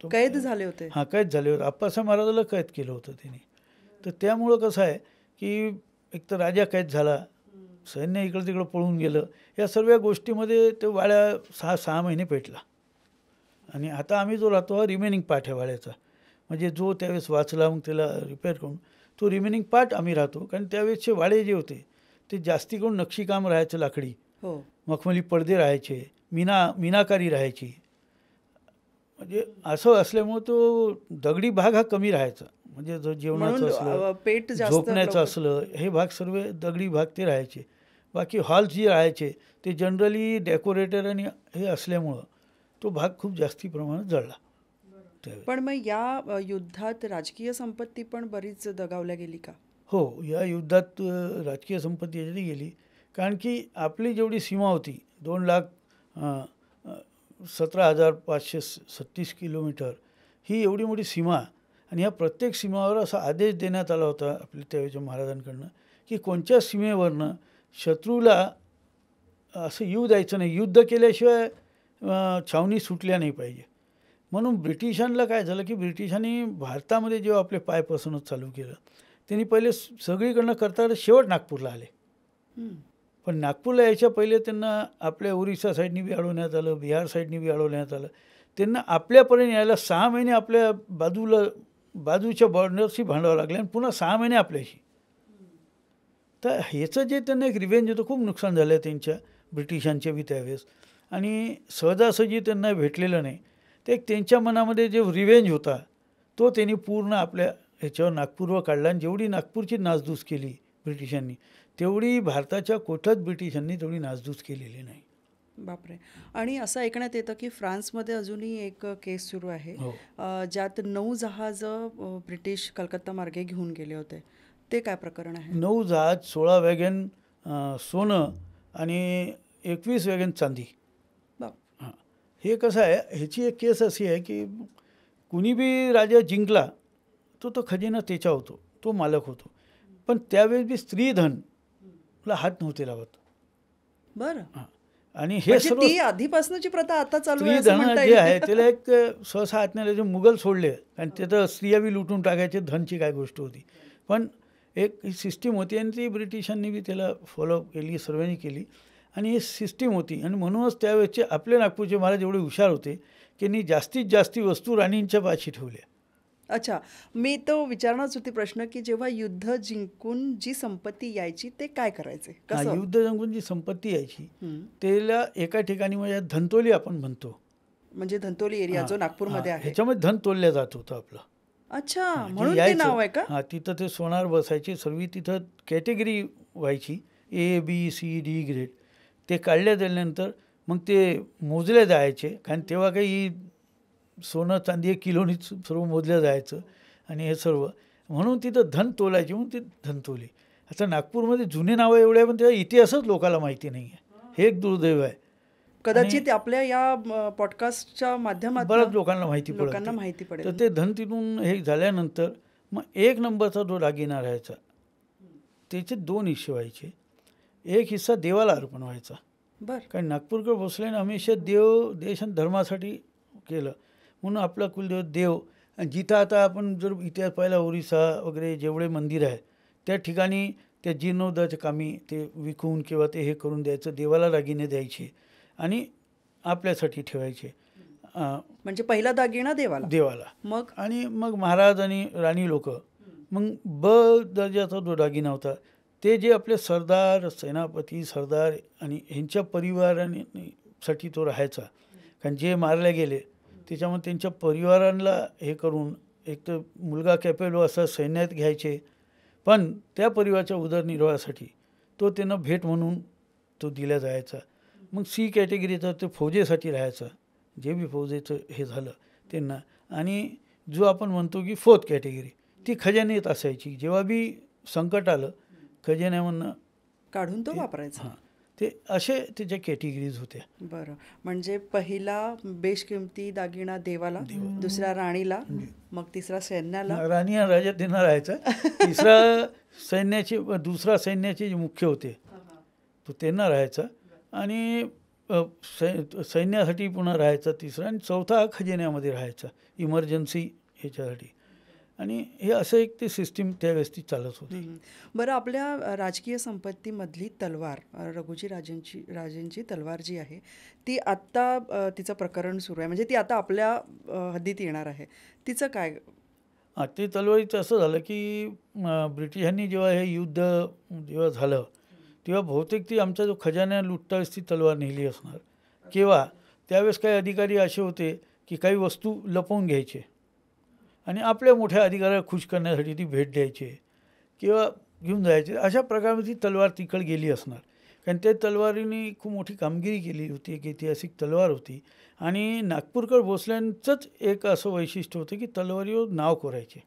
कैद झाले होते. हां, कैद झाले होते. अप्पासाहेब महाराजाला कैद केलं होतं त्यांनी. तर त्यामुळं कसं आहे की एक तर राजा कैद झाला, सैन्य इकडं तिकडं पळून गेलं, या सर्व गोष्टीमध्ये ते वाड्या 6 महिने पेटला. आणि आता आम्ही जो राहतो हा रिमेनिंग पार्ट आहे वाड्याचा, म्हणजे जो त्यावेळेस वाचला मग त्याला रिपेअर करून तो रिमेनिंग पार्ट आम्ही राहतो. कारण त्यावेळेसचे वाडे जे होते ते जास्ती करून नक्षीकाम राहायचं, लाकडी मखमली पडदे राहायचे, मीनाकारी राहायची. म्हणजे असं असल्यामुळं तो दगडी भाग हा कमी राहायचा, म्हणजे जो जेवणाचं असलं, पेट झोपण्याचं असलं, हे भाग सर्व दगडी भाग ते राहायचे. बाकी हॉल्स जे राहायचे ते जनरली डेकोरेटर आणि हे असल्यामुळं तो भाग खूप जास्ती प्रमाणात जळला. पण मग या युद्धात राजकीय संपत्ती पण बरीच दगावल्या गेली का? हो, या युद्धात राजकीय संपत्ती याच्यात गेली, कारण की आपली जेवढी सीमा होती 2,17,536 किलोमीटर, ही एवढी मोठी सीमा, आणि या प्रत्येक सीमावर असा आदेश देण्यात आला होता आपल्या त्यावेळेच्या महाराजांकडनं की कोणत्या सीमेवरनं शत्रूला असं येऊ द्यायचं नाही, युद्ध केल्याशिवाय छावणी सुटल्या नाही पाहिजे. म्हणून ब्रिटिशांना काय झालं की ब्रिटिशांनी भारतामध्ये जेव्हा आपले पाय पसरणं चालू केलं, त्यांनी पहिले सगळीकडनं करता शेवट नागपूरला आले. पण नागपूरला यायच्या पहिले त्यांना आपल्या ओरिसा साईडनी बी अडवण्यात आलं, बिहार साईडनी बी अडवण्यात आलं. त्यांना आपल्यापर्यंत यायला 6 महिने आपल्या बाजूच्या बॉर्डरशी भांडावं लागले आणि पुन्हा 6 महिने आपल्याशी. तर ह्याचं जे त्यांना एक रिव्हेंज होतं, खूप नुकसान झालं त्यांच्या ब्रिटिशांच्या बी त्यावेळेस, आणि सहजासहजी त्यांना भेटलेलं नाही. ते एक त्यांच्या मनामध्ये जे रिव्हेंज होता तो त्यांनी पूर्ण आपल्या ह्याच्यावर नागपूरवर काढला. आणि जेवढी नागपूरची नासधूस केली ब्रिटिशांनी, तेवढी भारताच्या कुठल्याच ब्रिटिशांनी तेवढी नासधूस केलेली नाही. बापरे. आणि असं ऐकण्यात येतं की फ्रान्समध्ये अजूनही एक केस सुरू आहे, ज्यात 9 जहाजं ब्रिटिश कलकत्ता मार्गे घेऊन गेले होते. ते काय प्रकरण आहे? 9 जहाज, 16 वॅगन सोनं आणि 21 वॅगन चांदी. हां, हे कसं आहे, ह्याची एक केस अशी आहे की कुणी बी राजा जिंकला तो खजिना त्याचा होतो, तो मालक होतो. पण त्यावेळेस बी स्त्रीधनला हात नव्हते लावत. बरं. हां, आणि हे सर्व ती आधीपासूनची प्रथा आता चालू आहे असं स्त्रीधन म्हणता जे येईल. आहे त्याला एक सहसा हातण्याला जे मुघल सोडले, आणि ते तर स्त्रिया बी लुटून टाकायचे, धनची काय गोष्ट होती. पण एक सिस्टीम होती आणि ती ब्रिटिशांनी बी त्याला फॉलो केली, सर्वांनी केली, आणि ही सिस्टीम होती. आणि म्हणूनच त्यावेळेचे आपले नागपूरचे महाराज एवढे हुशार होते की त्यांनी जास्तीत जास्त वस्तू राणींच्या पाशी ठेवल्या. अच्छा, मी तो विचारणारच होती प्रश्न की जेव्हा युद्ध जिंकून जी संपत्ती यायची ते काय करायचे, कसं? युद्ध जिंकून जी संपत्ती यायची त्याला एका ठिकाणी म्हणजे धनतोली आपण म्हणतो, म्हणजे धंतोली एरिया जो नागपूरमध्ये आहे, ह्याच्यामध्ये धन तोलल्या जात होतं आपलं. अच्छा, म्हणून ते नाव आहे का? हां, तिथं ते सोनार बसायचे. सर्व तिथं कॅटेगरी व्हायची, A B C D grade. ते काढल्या गेल्यानंतर मग ते मोजले जायचे, कारण तेव्हा काही सोनं चांदी 1 किलोनीच सर्व मोजलं जायचं. आणि हे सर्व म्हणून तिथं धन तोलायचे, म्हणून ते धनतोली. आता नागपूरमध्ये जुने नावं एवढे आहे, पण तेव्हा इतिहासच लोकांना माहिती नाही आहे. हे एक दुर्दैव आहे. कदाचित आपल्या या पॉडकास्टच्या माध्यमातून बऱ्याच लोकांना माहिती पडेल. तर ते धन तिथून हे झाल्यानंतर मग 1 नंबरचा जो दागिना राहायचा त्याचे 2 हिस्से व्हायचे. एक हिस्सा देवाला अर्पण व्हायचा. बरं. कारण नागपूरकर भोसलेने हमेशा देश आणि धर्मासाठी केलं, म्हणून आपला कुलदेव देव. आणि जिथं आता आपण जर इतिहास पाहिला, ओरिसा वगैरे जेवढे मंदिर आहे त्या ठिकाणी त्या जीर्णोद्धाराच्या कामी ते विकून किंवा ते हे करून द्यायचं, देवाला दागिने द्यायचे आणि आपल्यासाठी ठेवायचे. म्हणजे पहिला दागिना देवाला, मग आणि मग महाराज आणि राणी लोक मग दर्जाचा जो दागिना होता ते जे आपले सरदार, सेनापती, सरदार आणि ह्यांच्या परिवारांसाठी तो राहायचा. कारण जे मारले गेले त्याच्यामुळे त्यांच्या परिवारांना हे करून एक तर मुलगा कॅपेबल असा सैन्यात घ्यायचे, पण त्या परिवाराच्या उदरनिर्वाहासाठी तो त्यांना भेट म्हणून तो दिला जायचा. मग C कॅटेगरीचा ते फौजेसाठी राहायचा, जे बी फौजेचं हे झालं त्यांना. आणि जो आपण म्हणतो की 4th कॅटेगरी ती खजानेत असायची. जेव्हा बी संकट आलं खजान्यामधनं काढून तो वापरायचा. हां, ते असे त्याच्या कॅटेगरीज होत्या. बरं. म्हणजे पहिला बेशकिमती दागिना देवाला, दुसरा राणीला, मग तिसरा सैन्याला. राणी आणि राजा त्यांना राहायचा. तिसरा दुसरा सैन्याचे जे मुख्य होते तो त्यांना राहायचा. आणि सैन्यासाठी पुन्हा राहायचा तिसरा. आणि चौथा खजिन्यामध्ये राहायचा इमर्जन्सी ह्याच्यासाठी. आणि हे असं एक ते सिस्टीम त्यावेळेस ती चालत होती. बरं, आपल्या राजकीय संपत्तीमधली तलवार, रघुजी राजेंची तलवार जी आहे ती आत्ता तिचं प्रकरण सुरू आहे, म्हणजे ती आता आपल्या हद्दीत येणार आहे, तिचं काय? ते तलवारीचं असं झालं की ब्रिटिशांनी जेव्हा हे युद्ध जेव्हा झालं तेव्हा बहुतेक ती आमचा जो खजाना लुटताच ती तलवार नेली असणार. किंवा त्यावेळेस काही अधिकारी असे होते की काही वस्तू लपवून घ्यायचे आणि आपल्या मोठ्या अधिकाऱ्याला खुश करण्यासाठी ती भेट द्यायचे किंवा घेऊन जायचे. अशा प्रकारे ती तलवार तिकडे गेली असणार. कारण त्या तलवारीने खूप मोठी कामगिरी केली होती, एक ऐतिहासिक तलवार होती. आणि नागपूरकर भोसल्यांचंच एक असं वैशिष्ट्य होतं की तलवारीवर नाव कोरायचे.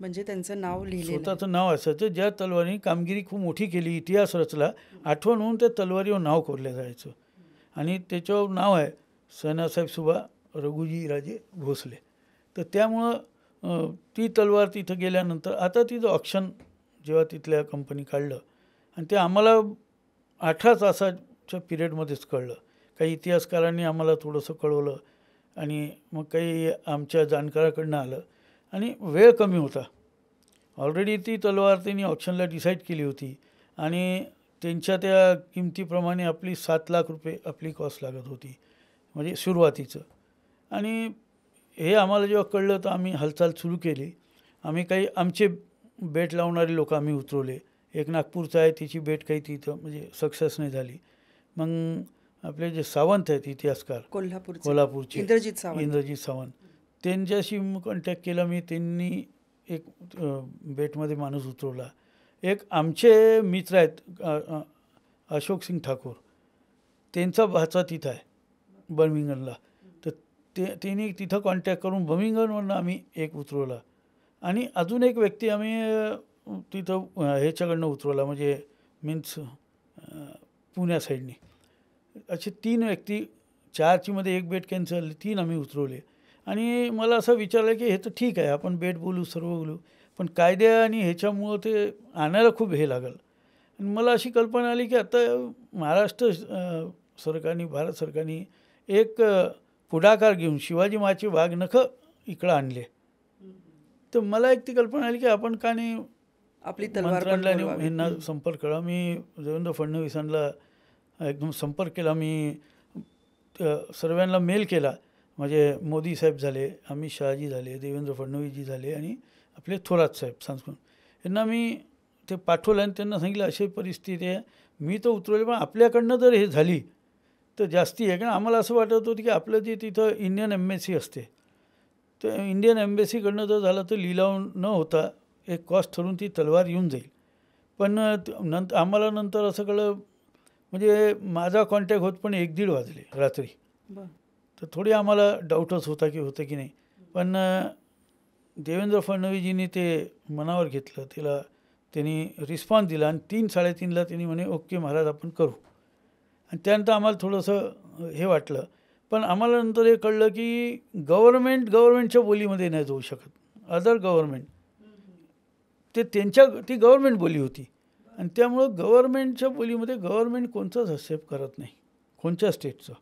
म्हणजे त्यांचं नाव लिहिलेलं आहे. स्वतःचं नाव असायचं. ज्या तलवारीने कामगिरी खूप मोठी केली, इतिहास रचला, आठवण म्हणून त्या तलवारीवर नाव कोरलं जायचं. आणि त्याच्यावर नाव आहे सनासाहेब सुभा रघुजी राजे भोसले. तर त्यामुळं ती तलवार तिथं गेल्यानंतर आता तिथं ऑक्शन जेव्हा तिथल्या कंपनी काढलं आणि ते आम्हाला 18 तासाच्या पिरियडमध्येच कळलं. काही इतिहासकारांनी आम्हाला थोडंसं कळवलं आणि मग काही आमच्या जाणकाराकडनं आलं आणि वेळ कमी होता. ऑलरेडी ती तलवार त्यांनी ऑक्शनला डिसाईड केली होती आणि त्यांच्या त्या किमतीप्रमाणे आपली 7 लाख रुपये आपली कॉस्ट लागत होती म्हणजे सुरुवातीचं. आणि हे आम्हाला जेव्हा कळलं तर आम्ही हालचाल सुरू केली. आम्ही काही आमचे बेट लावणारे लोक आम्ही उतरवले. एक नागपूरचा आहे, तिची बेट काही तिथं म्हणजे सक्सेस नाही झाली. मग आपले जे सावंत आहेत इतिहासकार कोल्हापूरचे इंद्रजित सावंत, त्यांच्याशी कॉन्टॅक्ट केला मी. त्यांनी एक बेटमध्ये माणूस उतरवला. एक आमचे मित्र आहेत अशोक सिंग ठाकूर, त्यांचा भाचा तिथं आहे बर्मिंगमला. तर त्यांनी तिथं कॉन्टॅक्ट करून बर्मिंगमवरून आम्ही एक उतरवला. आणि अजून एक व्यक्ती आम्ही तिथं ह्याच्याकडनं उतरवला म्हणजे मीन्स पुण्या साईडने. असे 3 व्यक्ती, 4ची मध्ये एक बेट कॅन्सल, 3 आम्ही उतरवले. आणि मला असं विचारलं की हे तर ठीक आहे, आपण बेट बोलू, सर्व बोलू, पण कायद्या आणि ह्याच्यामुळं ते आणायला खूप हे लागलं. आणि मला अशी कल्पना आली की आता महाराष्ट्र सरकारने, भारत सरकारने एक पुढाकार घेऊन शिवाजी महाराजचे वाघनखं इकडं आणले. तर मला एक ती कल्पना आली की आपण का नाही आपली तलवार ह्यांना संपर्क करा. मी देवेंद्र फडणवीसांना एकदम संपर्क केला. मी सर्वांना मेल केला. म्हणजे मोदी साहेब झाले, अमित शहाजी झाले, देवेंद्र फडणवीसजी झाले आणि आपले थोरात साहेब सांस्कृत, यांना मी ते पाठवलं आणि त्यांना सांगितलं अशी परिस्थिती आहे, मी तर उतरवले पण आपल्याकडनं जर हे झाली तर जास्ती आहे. कारण आम्हाला असं वाटत होतं की आपलं जे तिथं इंडियन एम्बेसी असते, तर इंडियन एम्बेसीकडनं जर झालं तर लिलाव न होता एक कॉस्ट ठरून ती तलवार येऊन जाईल. पण आम्हाला नंतर असं कळलं, म्हणजे माझा कॉन्टॅक्ट होत पण 1-1:30 वाजले रात्री. तर थोडी आम्हाला डाऊटच होता की होतं की नाही. पण देवेंद्र फडणवीसजींनी ते मनावर घेतलं, त्यांनी रिस्पॉन्स दिला आणि 3-3:30ला त्यांनी म्हणे ओके महाराज आपण करू. आणि त्यानंतर आम्हाला थोडंसं हे वाटलं. पण आम्हाला नंतर हे कळलं की गव्हर्नमेंटच्या बोलीमध्ये नाही जाऊ शकत. अदर गव्हर्नमेंट ती गव्हर्नमेंट बोली होती आणि त्यामुळं गव्हर्नमेंटच्या बोलीमध्ये गव्हर्नमेंट कोणताच हस्तक्षेप करत नाही कोणत्या स्टेटचं.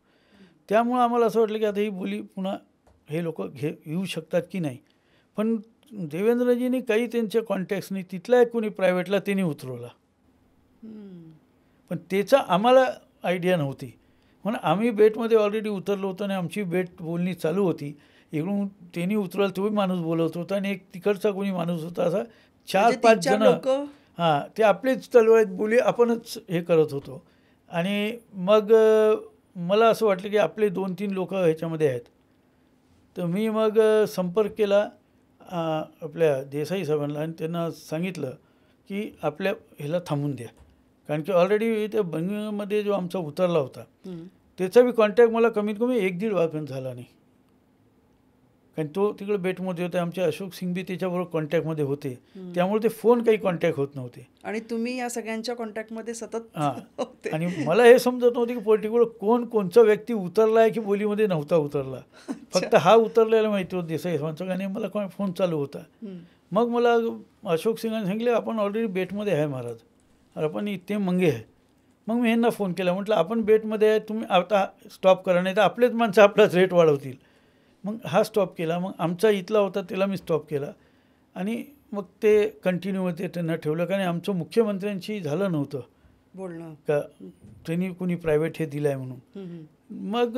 त्यामुळं आम्हाला असं वाटलं की आता ही बोली पुन्हा हे लोक येऊ शकतात की नाही. पण देवेंद्रजींनी काही त्यांच्या कॉन्टॅक्ट्सनी तिथला एक कोणी प्रायव्हेटला त्यांनी उतरवला, पण त्याचा आम्हाला आयडिया नव्हती. म्हणून आम्ही बेटमध्ये ऑलरेडी उतरलो होतो आणि आमची बेट बोलणी चालू होती. इकडून त्यांनी उतरवलं तोही माणूस बोलत होता आणि एक तिकडचा कोणी माणूस होता. असा 4-5 जण हां ते आपलेच तलवारीत बोली आपणच हे करत होतो. आणि मग मला असं वाटलं की आपले 2-3 लोक ह्याच्यामध्ये आहेत. तर मी मग संपर्क केला आपल्या देसाई साहेबांना आणि त्यांना सांगितलं की आपल्या ह्याला थांबून द्या. कारण की ऑलरेडी त्या बंगमध्ये जो आमचा उतरला होता त्याचा बी कॉन्टॅक्ट मला कमीत कमी 1-1:30 वाजेपर्यंत झाला नाही. कारण तो तिकडे बेटमध्ये होते. आमचे अशोक सिंग बी त्याच्याबरोबर कॉन्टॅक्टमध्ये होते. त्यामुळे ते फोन काही कॉन्टॅक्ट होत नव्हते. आणि तुम्ही या सगळ्यांच्या कॉन्टॅक्टमध्ये सतत हां. आणि मला हे समजत नव्हते की पर्टिक्युलर कोणचा व्यक्ती उतरला आहे की बोलीमध्ये नव्हता उतरला. फक्त हा उतरलेला माहिती होतं देसाई साहेबांचा. आणि मला फोन चालू होता. मग मला अशोक सिंगांनी सांगितले आपण ऑलरेडी बेटमध्ये आहे महाराज, आपण इथे मंगे आहे. मग मी ह्यांना फोन केला, म्हटलं आपण बेटमध्ये आहे, तुम्ही आता स्टॉप करा नाही तर आपलेच माणसं आपलाच रेट वाढवतील. मग हा स्टॉप केला. मग आमचा इथला होता त्याला मी स्टॉप केला आणि मग ते कंटिन्यूमध्ये त्यांना ठेवलं. कारण आमचं मुख्यमंत्र्यांशी झालं नव्हतं बोलणं का त्यांनी कुणी प्रायव्हेट हे दिलं आहे म्हणून. मग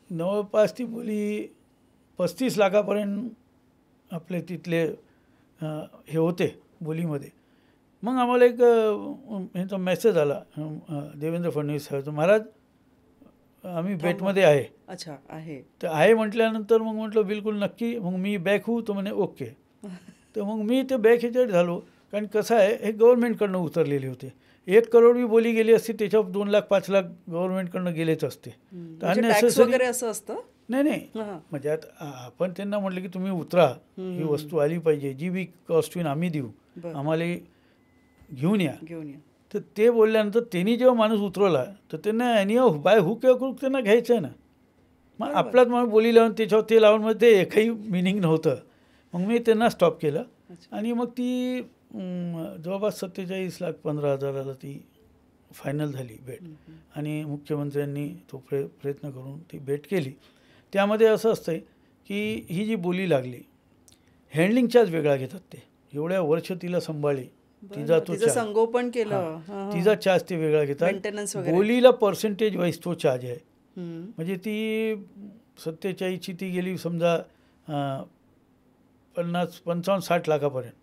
जवळपास ती बोली 35 लाखापर्यंत आपले तिथले हे होते बोलीमध्ये. मग आम्हाला एक ह्याचा मेसेज आला देवेंद्र फडणवीस साहेबांचा, महाराज आम्ही बेटमध्ये आहे. अच्छा आहे तर आहे म्हटल्यानंतर मग म्हटलं बिलकुल नक्की. मग मी बॅक होऊ तर म्हणे ओके. तर मग मी ते बॅक ह्याच्यात झालो. कारण कसं आहे हे गव्हर्नमेंटकडनं उतरलेले होते. 1 करोड बी बोली गेली असती त्याच्यावर 2 लाख 5 लाख गव्हर्नमेंटकडनं गेलेच असते. वगैरे असं असतं नाही नाही हां. म्हणजे आता आपण त्यांना म्हटलं की तुम्ही उतरा, ही वस्तू आली पाहिजे, जी बी कॉस्ट होईल आम्ही देऊ, बरं. आम्हाला घेऊन या. घेऊन या. तर ते बोलल्यानंतर त्यांनी जेव्हा माणूस उतरवला तर त्यांना एनी बाय हुक किंवा क्रूक त्यांना घ्यायचं आहे ना. मग बरोबर. आपलाच माणूस बोली लावून त्याच्यावर ते लावून मग ते एकही मिनिंग नव्हतं. मग मी त्यांना स्टॉप केलं अच्छा. आणि मग ती जवळपास 47,15,000 ती फायनल झाली बेट. आणि मुख्यमंत्र्यांनी तो प्रयत्न करून ती बेट केली. त्यामध्ये असं असतं की ही जी बोली लागली, हँडलिंग चार्ज वेगळा घेतात ते. एवढ्या वर्ष तिला सांभाळली, तिचा तो तिचं चार्ज, संगोपन केलं, हां, तिचा चार्ज ते वेगळा घेतात. मेंटेनन्स वगैरे. बोलीला पर्सेंटेज वाईज तो चार्ज आहे. हम्म. म्हणजे ती 47ची ती गेली समजा 50-55-60 लाखापर्यंत.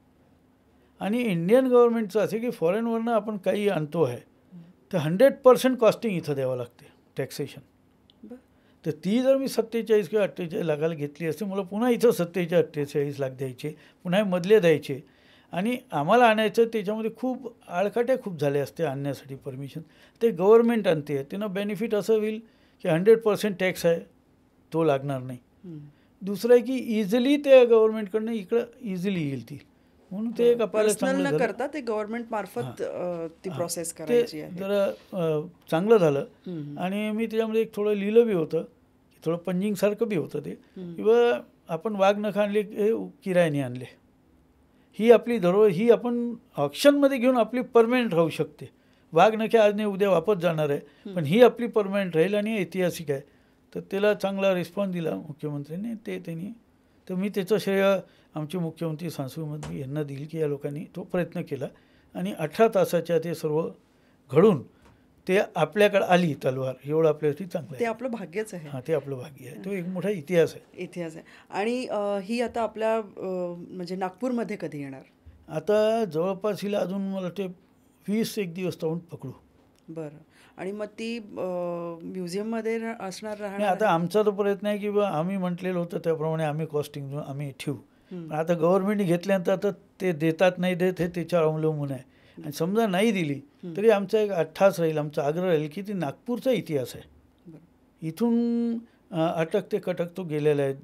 आणि इंडियन गव्हर्नमेंटचं असं की फॉरेनवरनं आपण काही आणतो आहे तर 100% कॉस्टिंग इथं द्यावं लागते, टॅक्सेशन. बरं. तर ती जर मी 47 किंवा 48 लाखाला घेतली असते, मला पुन्हा इथं 47-48 लाख द्यायचे, पुन्हा मधले द्यायचे. आणि आम्हाला आणायचं त्याच्यामध्ये खूप आळकाट्या खूप झाल्या असते आणण्यासाठी परमिशन. ते गव्हर्नमेंट आणते, त्यांना बेनिफिट असं होईल की 100% टॅक्स आहे तो लागणार नाही. दुसरं आहे की इझिली त्या गव्हर्नमेंटकडनं इकडं इझिली येईल ती, म्हणून ते एक आपल्याला पर्सनल चांगलं न झालं. करता ते गव्हर्नमेंट मार्फत ती प्रोसेस ते करायची आहे. जरा चांगलं झालं. आणि मी त्याच्यामध्ये एक थोडं लिहिलं बी होतं, थोडं पंजिंगसारखं बी होतं ते, किंवा आपण वाघ नख आणले हे किरायाने आणले, ही आपली धरोहर, ही आपण ऑप्शनमध्ये घेऊन आपली परमनंट राहू शकते. वाघ नखे आज नाही उद्या वापस जाणार आहे, पण ही आपली परमनंट राहील आणि ऐतिहासिक आहे. तर त्याला चांगला रिस्पॉन्स दिला मुख्यमंत्र्यांनी, त्यांनी. तर मी त्याचं श्रेय आमचे मुख्यमंत्री सांस्कृतिक मंत्री यांना देईल की या लोकांनी तो प्रयत्न केला आणि 18 तासाच्या ते सर्व घडून ते आपल्याकडे आली तलवार, एवढं आपल्यासाठी चांगलं आहे. ते आपलं भाग्यच आहे. हां, ते आपलं भाग्य आहे. तो एक मोठा इतिहास आहे. इतिहास आहे. आणि ही आता आपल्या म्हणजे नागपूरमध्ये कधी येणार? आता जवळपास हिला अजून मला वाटते 20-1 दिवस जाऊन पकडू. बरं. आणि मग ती म्युझियममध्ये असणार, नाही, राहणार? आता आमचा तो प्रयत्न आहे की बा आम्ही म्हटलेलं होतं त्याप्रमाणे आम्ही कॉस्टिंग आम्ही ठेवू. पण आता गव्हर्नमेंटने घेतल्यानंतर आता ते देतात नाही देत हे त्याच्यावर अवलंबून आहे. आणि समजा नाही दिली तरी आमचा एक अट्ठास राहील, आमचा आग्रह राहील की ती नागपूरचा इतिहास आहे. इथून अटक ते कटक तो गेलेला आहे.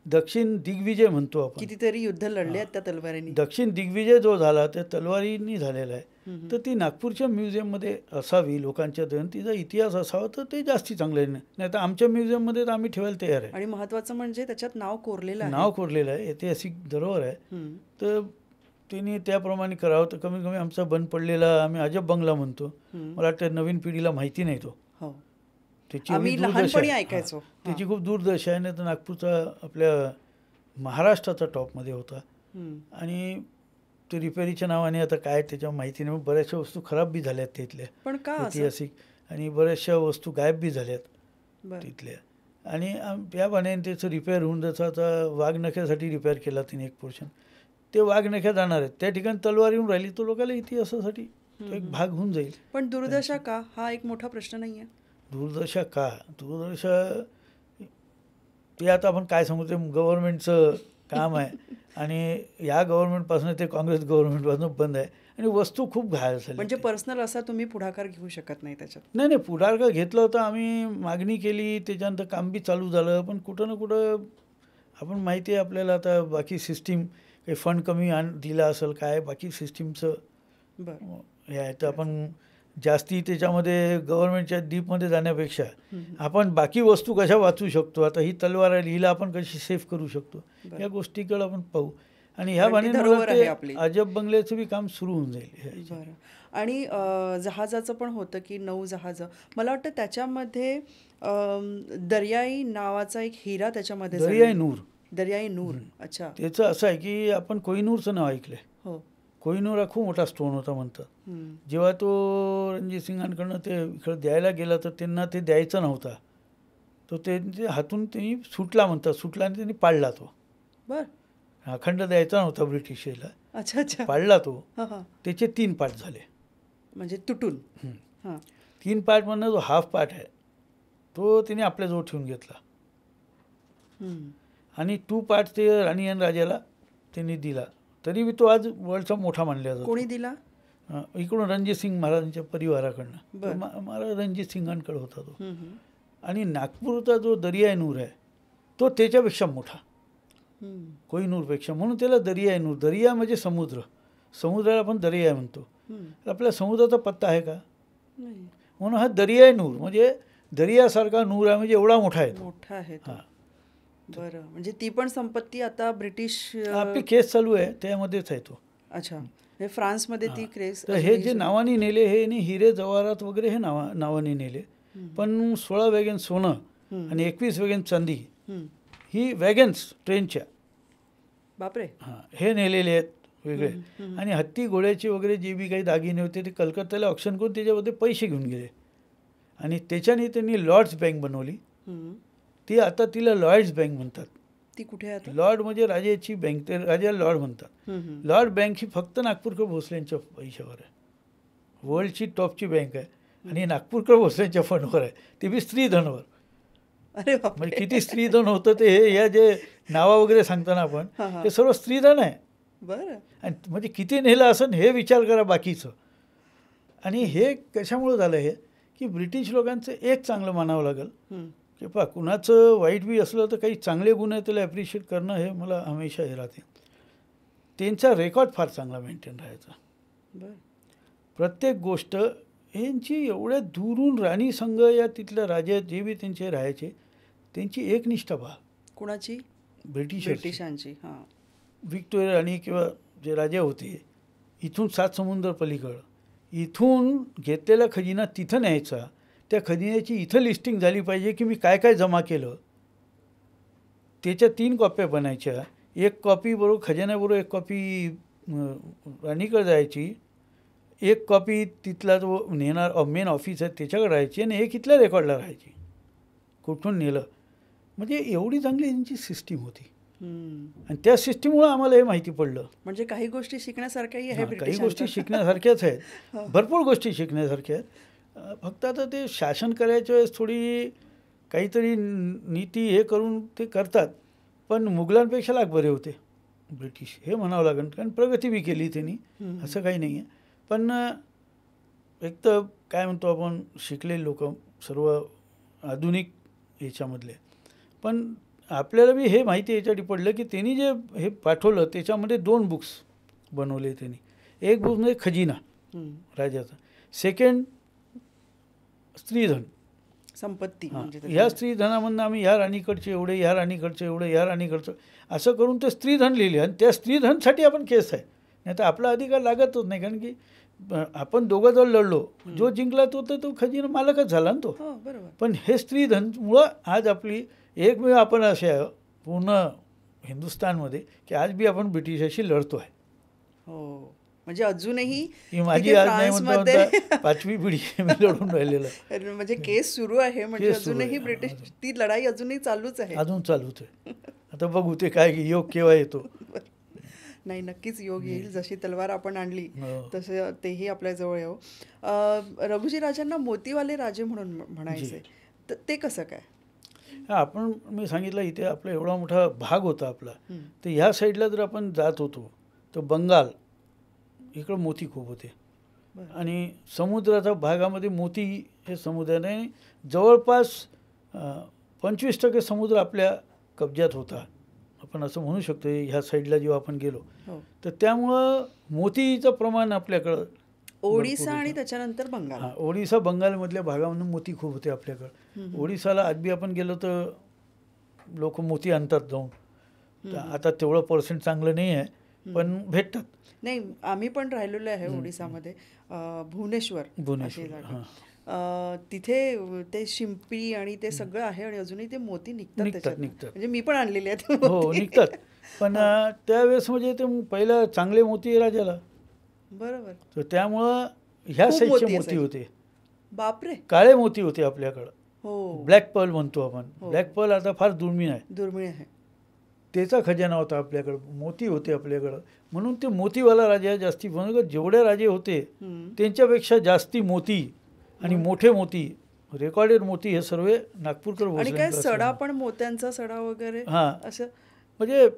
दक्षिण दिग्विजय म्हणतो आपण. कितीतरी युद्ध लढले आहेत त्या तलवारींनी. दक्षिण दिग्विजय जो झाला त्या तलवारींनी झालेला आहे. तर ती नागपूरच्या म्युझियममध्ये असावी, लोकांच्या दरम्यान तिचा इतिहास असावा, तर ते जास्ती चांगलं आहे. नाही तर आमच्या म्युझियममध्ये तर आम्ही ठेवायला तयार आहे. आणि महत्त्वाचं म्हणजे त्याच्यात नाव कोरलेलं आहे. नाव कोरलेलं आहे, ऐतिहासिक धरोहर आहे. तर त्यांनी त्याप्रमाणे करावं. तर कमीत कमी आमचा बंद पडलेला आम्ही अजब बंगला म्हणतो, मला वाटतं नवीन पिढीला माहिती नाही तो. त्याची आम्ही एवढी दुर्दशा लहानपणी आहे. ऐकायचो. त्याची खूप दुर्दशा आहे. नाही तर नागपूरचा आपल्या महाराष्ट्राचा टॉपमध्ये होता. आणि ते रिपेरीच्या नावाने आता काय त्याच्या माहिती नाही, बऱ्याचशा वस्तू खराब बी झाल्यात तिथल्या, पण का ऐतिहासिक, आणि बऱ्याचशा वस्तू गायब बी झाल्यात तिथल्या. आणि या बाण्याने त्याचं रिपेअर होऊन जसं आता वाघनख्यासाठी रिपेअर केला तिने एक पोर्शन, ते वाघनख्या जाणार आहेत त्या ठिकाणी तलवार येऊन राहिली, तो लोकांना इतिहासासाठी तो एक भाग होऊन जाईल. पण दुर्दशा का हा एक मोठा प्रश्न नाही आहे. दुर्दशा का? दुर्दशा ते आता आपण काय सांगू, ते गव्हर्नमेंटचं काम आहे. आणि या गव्हर्नमेंटपासून ते काँग्रेस गव्हर्नमेंटपासून बंद आहे. आणि वस्तू खूप घायल झाली. म्हणजे पर्सनल असा तुम्ही पुढाकार घेऊ शकत नाही त्याच्यात? नाही नाही, पुढाकार घेतलं होतं आम्ही, मागणी केली, त्याच्यानंतर काम बी चालू झालं. पण कुठं ना कुठं आपण माहिती आहे आपल्याला, आता बाकी सिस्टीम काही फंड कमी दिला असेल काय, बाकी सिस्टीमचं हे आहे. तर आपण जास्ती त्याच्यामध्ये गव्हर्नमेंटच्या डीपमध्ये जाण्यापेक्षा आपण बाकी वस्तू कशा वाचू शकतो, आता ही तलवार आहे हिला आपण कशी सेफ करू शकतो, या गोष्टीकडे आपण पाहू. आणि ह्या बाणे अजब बंगल्याचं बी काम सुरू होऊन जाईल. बरं. आणि जहाजाचं पण होतं की 9 जहाजं, मला वाटतं त्याच्यामध्ये दर्याई नावाचा एक हिरा त्याच्यामध्ये, दर्याई नूर. अच्छा. त्याचं असं आहे की आपण कोहिनूरचं नाव ऐकलंय. हो, कोहिनूर हा खूप मोठा स्टोन होता म्हणतात. जेव्हा तो रणजित सिंगांकडनं ते इकडं द्यायला गेला तर त्यांना ते द्यायचं नव्हता, तो त्यांच्या हातून त्यांनी सुटला म्हणतात, सुटला आणि त्यांनी पाडला तो. बरं. अखंड द्यायचा नव्हता ब्रिटिशला. अच्छा अच्छा. पाडला तो. त्याचे 3 पार्ट झाले, म्हणजे तुटून. 3 पार्टमधनं जो हाफ पार्ट आहे तो तिने आपल्याजवळ ठेवून घेतला. आणि 2 पार्ट ते राणी आणि राजाला त्यांनी दिला. तरी बी तो आज वर्ल्डचा मोठा मानला जातो. कोणी दिला? इकडून रणजित सिंग महाराजांच्या परिवाराकडनं. महाराज रणजित सिंगांकडे होता तो. आणि नागपूरचा जो दर्याई नूर आहे तो त्याच्यापेक्षा मोठा, हम्म. कोहिनूरपेक्षा. म्हणून त्याला दर्याई नूर. दर्या म्हणजे समुद्र, समुद्राला आपण दर्याई म्हणतो. हम्म. आपल्या समुद्राचा पत्ता आहे का? नाही. म्हणून हा दर्याई नूर म्हणजे दर्यासारखा नूर आहे, म्हणजे एवढा मोठा आहे तो. मोठा आहे तो. हां. बरं, म्हणजे ती पण संपत्ती आता ब्रिटिश आपली केस चालू आहे त्यामध्येच आहे तो. अच्छा, हे फ्रान्समध्ये ती क्रेज तर हे जे नावाने नेले हे हिरे जवाहरात वगैरे हे नावाने नेले. पण 16 वॅगन सोनं आणि 21 वॅगन चांदी ही वॅगन्स ट्रेनच्या बापरे. हां हे नेलेले आहेत वेगळे. आणि हत्ती घोड्याचे वगैरे जे बी काही दागिने होते ते कलकत्त्याला ऑक्शन करून त्याच्यामध्ये पैसे घेऊन गेले. आणि त्याच्याने त्यांनी लॉर्ड्स बँक बनवली. ती आता तिला लॉर्ड्स बँक म्हणतात. ती कुठे आहे आता? लॉर्ड म्हणजे राजाची बँक, ते राजाला लॉर्ड म्हणतात. लॉर्ड बँक ही फक्त नागपूरकर भोसलेंच्या पैशावर आहे. वर्ल्डची टॉपची बँक आहे आणि नागपूरकर भोसलेंच्या फंडवर आहे, ते बी स्त्रीधनवर. अरे बापरे. म्हणजे किती स्त्रीधन होतं ते हे या जे नावा वगैरे सांगताना आपण ते सर्व स्त्रीधन आहे. बरं. आणि म्हणजे किती नेलं असं हे विचार करा बाकीचं. आणि हे कशामुळं झालं हे की ब्रिटिश लोकांचं एक चांगलं मानावं लागेल की पहा कुणाचं वाईट बी असलं तर काही चांगले गुण आहे त्याला ॲप्रिशिएट करणं हे मला हमेशा हे राहते. त्यांचा रेकॉर्ड फार चांगला मेंटेन राहायचा. बरं. प्रत्येक गोष्ट यांची एवढ्या दूरून राणी संघ या तिथल्या राजा जे बी त्यांचे राहायचे त्यांची एकनिष्ठा पहा. कुणाची? ब्रिटिशांची. हां. व्हिक्टोरिया राणी किंवा जे राजा होते इथून 7 समुद्र पलीकडं इथून घेतलेला खजिना तिथं न्यायचा. त्या खजिन्याची इथं लिस्टिंग झाली पाहिजे की मी काय काय जमा केलं. त्याच्या 3 कॉप्या बनायच्या. एक कॉपी बरोबर खजिन्याबरोबर एक कॉपी राणीकडे जायची, एक कॉपी तिथला जो नेणार मेन ऑफिस आहे त्याच्याकडे राहायची आणि एक इथल्या रेकॉर्डला राहायची कुठून नेलं. म्हणजे एवढी चांगली त्यांची सिस्टीम होती. आणि त्या सिस्टीममुळं आम्हाला हे माहिती पडलं. म्हणजे काही गोष्टी शिकण्यासारख्याही आहे. काही गोष्टी शिकण्यासारख्याच आहेत, भरपूर गोष्टी शिकण्यासारख्या आहेत. फक्त आता ते शासन करायच्या वेळेस थोडी काहीतरी नीती हे करून ते करतात. पण मुघलांपेक्षा लाख बरे होते ब्रिटिश हे म्हणावं लागेल. कारण प्रगती बी केली त्यांनी, असं काही नाही आहे. पण एक तर काय म्हणतो आपण शिकलेले लोक सर्व आधुनिक याच्यामधले. पण आपल्याला बी हे माहिती याच्यासाठी पडलं की त्यांनी जे हे पाठवलं त्याच्यामध्ये 2 बुक्स बनवले त्यांनी. एक बुक म्हणजे खजिना राजाचा, सेकंड स्त्रीधन संपत्ती. ह्या स्त्रीधनामधनं आम्ही ह्या राणीकडचे एवढे, ह्या राणीकडचे एवढे, ह्या राणीकडचं असं करून ते स्त्रीधन लिहिले. आणि त्या स्त्रीधनसाठी आपण केस आहे, नाही तर आपला अधिकार लागतच नाही. कारण की आपण दोघं जर लढलो, जो जिंकला तो खजिना मालकच झाला ना तो. बरोबर. पण हे स्त्रीधनमुळं आज आपली एकमेव आपण असे आहे पूर्ण हिंदुस्थानमध्ये की आज बी आपण ब्रिटिशाशी लढतो आहे. हो, म्हणजे अजूनही ही माझी आज नाही म्हणता 5वी पिढी मी लढून राहिलेलं. म्हणजे केस सुरू आहे. म्हणजे अजूनही ब्रिटिश ती लढाई अजूनही चालूच आहे. अजून चालूच आहे. आता बघू ते काय योग केव्हा येतो. नाही, नक्कीच योग येईल. जशी तलवार आपण आणली तसं तेही आपल्या जवळ येऊ. रघुजी राजांना मोतीवाले राजे म्हणून म्हणायचे, तर ते कसं काय? आपण मी सांगितलं इथे आपला एवढा मोठा भाग होता आपला. तर ह्या साईडला जर आपण जात होतो तर बंगाल इकडं मोती खूप होते. आणि समुद्राच्या भागामध्ये मोती हे समुद्राने जवळपास 25% समुद्र आपल्या कब्जात होता, आपण असं म्हणू शकतो. ह्या साईडला जेव्हा आपण गेलो तर त्यामुळं मोतीचं प्रमाण आपल्याकडं ओडिसा आणि त्याच्यानंतर बंगाल. हां, ओडिसा बंगालमधल्या भागामधून मोती खूप होते आपल्याकडं. ओडिसाला आज बी आपण गेलो तर लोक मोती आणतात जाऊन. तर आता तेवढं पर्सेंट चांगलं नाही आहे, पण भेटतात. नाही, आम्ही पण राहिलेलो आहे ओडिसामध्ये, भुवनेश्वर. तिथे ते शिंपी आणि ते सगळं आहे आणि अजूनही ते मोती निघतात. म्हणजे मी पण आणलेले आहेत. हो, निघतात. पण त्यावेळेस म्हणजे ते पहिलं चांगले मोती राजाला. बरोबर. तर त्यामुळं ह्या साईडचे मोती होते. बापरे. काळे मोती होते आपल्याकडं. हो, ब्लॅक पर्ल म्हणतो आपण. ब्लॅक पर्ल आता फार दुर्मिळ आहे. त्याचा खजाना होता आपल्याकडं, मोती होते आपल्याकडं. म्हणून ते मोतीवाला राजा जास्ती. जेवढे राजे होते त्यांच्यापेक्षा जास्ती मोती आणि मोठे मोती, रेकॉर्डेड मोती हे सर्व नागपूरकर. आणि काय सडा पण, मोत्यांचा सडा वगैरे. हां, असं म्हणजे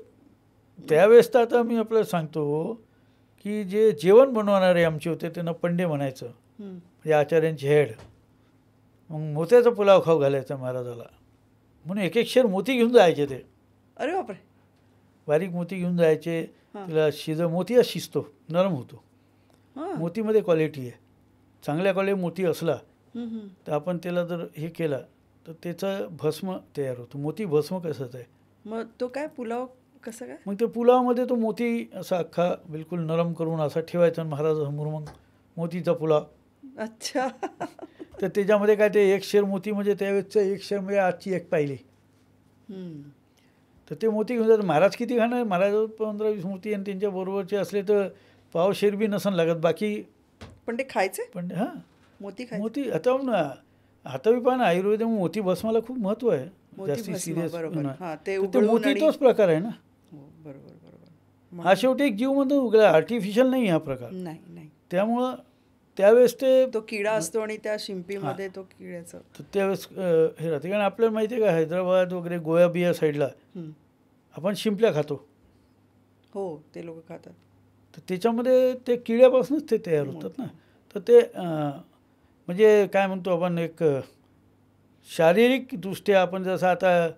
त्यावेळेस तर आता मी आपल्याला सांगतो की जे जेवण बनवणारे आमचे होते त्यांना पंडे म्हणायचं, म्हणजे आचार्यांचे हेड. मग मोत्याचा पुलाव खाऊ घालायचा महाराजाला. म्हणून एक एक शेर मोती घेऊन जायचे ते, अरे बापरे. बारीक मोती घेऊन जायचे. त्याला मोती शिजतो, नरम होतो. हां. मोतीमध्ये क्वालिटी आहे. चांगल्या क्वालिटी मोती असला हम्म. तर आपण त्याला जर हे केला तर त्याचं भस्म तयार होतं. मोती भस्म कसंच आहे. मग तो काय पुलाव कसं काय? मग ते पुलावामध्ये तो मोती असा अख्खा बिलकुल नरम करून असा ठेवायचा आणि महाराजासमोर मग मोतीचा पुलाव. अच्छा. तर त्याच्यामध्ये काय ते एक शेर मोती म्हणजे त्यावेळेसचं एक शेर म्हणजे आजची एक पायली. हम्म. तर ते मोती घेऊन जातात. महाराज किती खाणार, महाराज 15-20 मोती आणि त्यांच्या बरोबरचे असले तर पाव शेर बी नसन लागत. बाकी पण ते खायचे पण हां मोती खायचे. मोती आता बी पहा ना, आयुर्वेदामध्ये मोती भस्माला खूप महत्त्व आहे. मोती जास्ती भस्म, सिरियस बरोबर. हां, ते ते उघडून मोती आणि- तोच प्रकार आहे ना. हो, बरोबर बरोबर. हा शेवटी एक जीव म्हणतो उगला, आर्टिफिशियल नाही हा प्रकार. नाही नाही, त्यामुळं त्यावेळेस ते तो किडा असतो आणि त्या शिंपीमध्ये तो किड्याचं. तर त्यावेळेस हे राहते. कारण आपल्याला माहिती आहे का, हैदराबाद वगैरे गोवा बिया साईडला हम्म. आपण शिंपल्या खातो. हो, ते लोक खातात. तर त्याच्यामध्ये ते किड्यापासूनच ते तयार होतात ना. तर ते म्हणजे काय म्हणतो आपण, एक शारीरिकदृष्ट्या आपण जसं आता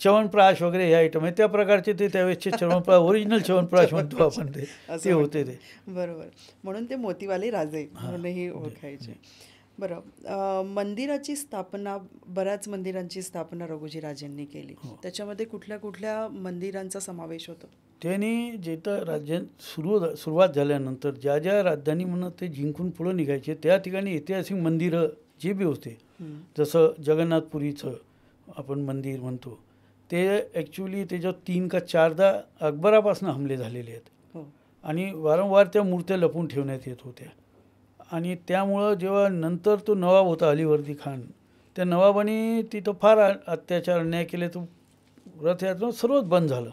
च्यवनप्राश वगैरे हे आयटम आहे त्या प्रकारचे ते त्यावेळेसचे च्यवनप्राश, ओरिजिनल च्यवनप्राश म्हणतो आपण ते असं ते होते ते. बरोबर. म्हणून ते मोतीवाले राजे म्हणूनही ओळखायचे. बरं, मंदिराची स्थापना, बऱ्याच मंदिरांची स्थापना रघुजी राजेंनी केली. त्याच्यामध्ये कुठल्या कुठल्या मंदिरांचा समावेश होतो? त्यांनी जिथं राज्य सुरुवात झाल्यानंतर ज्या ज्या राजधानी म्हणून ते जिंकून पुढं निघायचे त्या ठिकाणी ऐतिहासिक मंदिरं जे बी होते, जसं जगन्नाथपुरीचं आपण मंदिर म्हणतो, ते ॲक्च्युली त्याच्यात 3 का 4दा अकबरापासून हमले झालेले आहेत. हो. आणि वारंवार त्या मूर्त्या लपून ठेवण्यात येत होत्या. आणि त्यामुळं जेव्हा नंतर तो नवाब होता अलीवर्दी खान, त्या नवाबाने तिथं फार अत्याचार अन्याय केले. तो रथयात्रा सर्वच बंद झालं.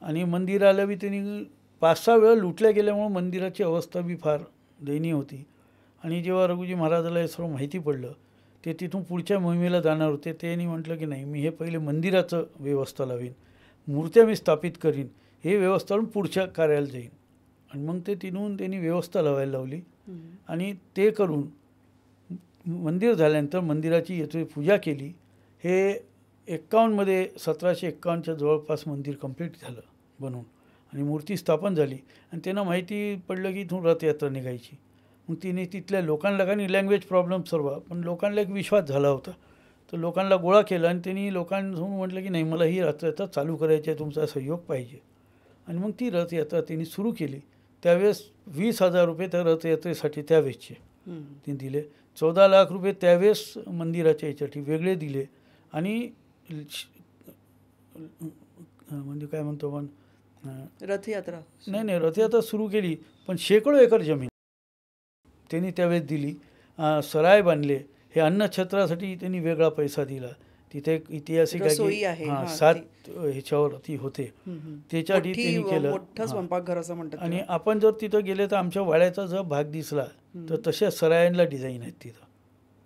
आणि मंदिराला बी त्यांनी 5-6 वेळा लुटल्या गेल्यामुळं मंदिराची अवस्था बी फार दयनीय होती. आणि जेव्हा रघुजी महाराजाला हे सर्व माहिती पडलं, ते तिथून पुढच्या मोहिमेला जाणार होते. त्यांनी म्हटलं की नाही, मी हे पहिले मंदिराचं व्यवस्था लावीन, मूर्त्या मी स्थापित करीन, हे व्यवस्था लावून पुढच्या कार्याला जाईन. आणि मग ते तिथून त्यांनी व्यवस्था लावायला लावली. आणि ते करून मंदिर झाल्यानंतर मंदिराची येथे पूजा केली. हे 51मध्ये 1751च्या जवळपास मंदिर कंप्लीट झालं बनवून आणि मूर्ती स्थापन झाली. आणि त्यांना माहिती पडलं की इथून रथयात्रा निघायची. मग तिने तिथल्या लोकांना, काही लँग्वेज प्रॉब्लेम सर्व, पण लोकांना एक विश्वास झाला होता. तर लोकांना गोळा केला आणि त्यांनी लोकांसमोर म्हटलं की नाही, मला ही रथयात्रा चालू करायची आहे, तुमचा सहयोग पाहिजे. आणि मग ती रथयात्रा त्यांनी सुरू केली. त्यावेळेस 20,000 रुपये त्या रथयात्रेसाठी त्यावेळेसचे ते दिले. 14 लाख रुपये त्यावेळेस मंदिराच्या याच्यासाठी वेगळे दिले. आणि म्हणजे काय म्हणतो आपण, रथयात्रा नाही रथयात्रा सुरू केली, पण शेकडो एकर जमीन त्यांनी त्यावेळेस दिली. सराय बांधले. हे अन्नछत्रासाठी त्यांनी वेगळा पैसा दिला. तिथे एक ऐतिहासिक आहे, 7 ह्याच्यावर ती होते, त्याच्यासाठी त्यांनी केलं. मोठं स्वयंपाकघर असं म्हणतात. आणि आपण जर तिथं गेले तर आमच्या वाड्याचा जर भाग दिसला तर तशा सरायांना डिझाईन आहेत तिथं,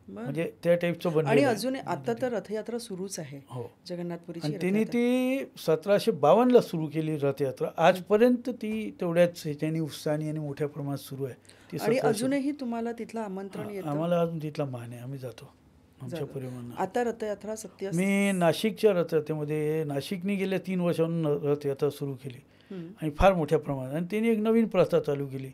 म्हणजे त्या टाईपचं बनलं. आणि अजून आता तर रथयात्रा सुरूच आहे. हो, जगन्नाथपुरीची. त्यांनी ती 1752ला सुरू केली रथयात्रा. आजपर्यंत ती तेवढ्याच ह्याच्यानी उत्साहाने आणि मोठ्या प्रमाणात सुरू आहे. आणि अजूनही तुम्हाला तिथलं आमंत्रण येतं? आम्हाला अजून तिथला मान आहे, आम्ही जातो आमच्या परिवारानं. आता रथयात्रा सत्य, मी नाशिकच्या रथयात्रेमध्ये, नाशिकने गेल्या 3 वर्षांहून रथयात्रा सुरू केली आणि फार मोठ्या प्रमाणात. आणि त्यांनी एक नवीन प्रथा चालू केली.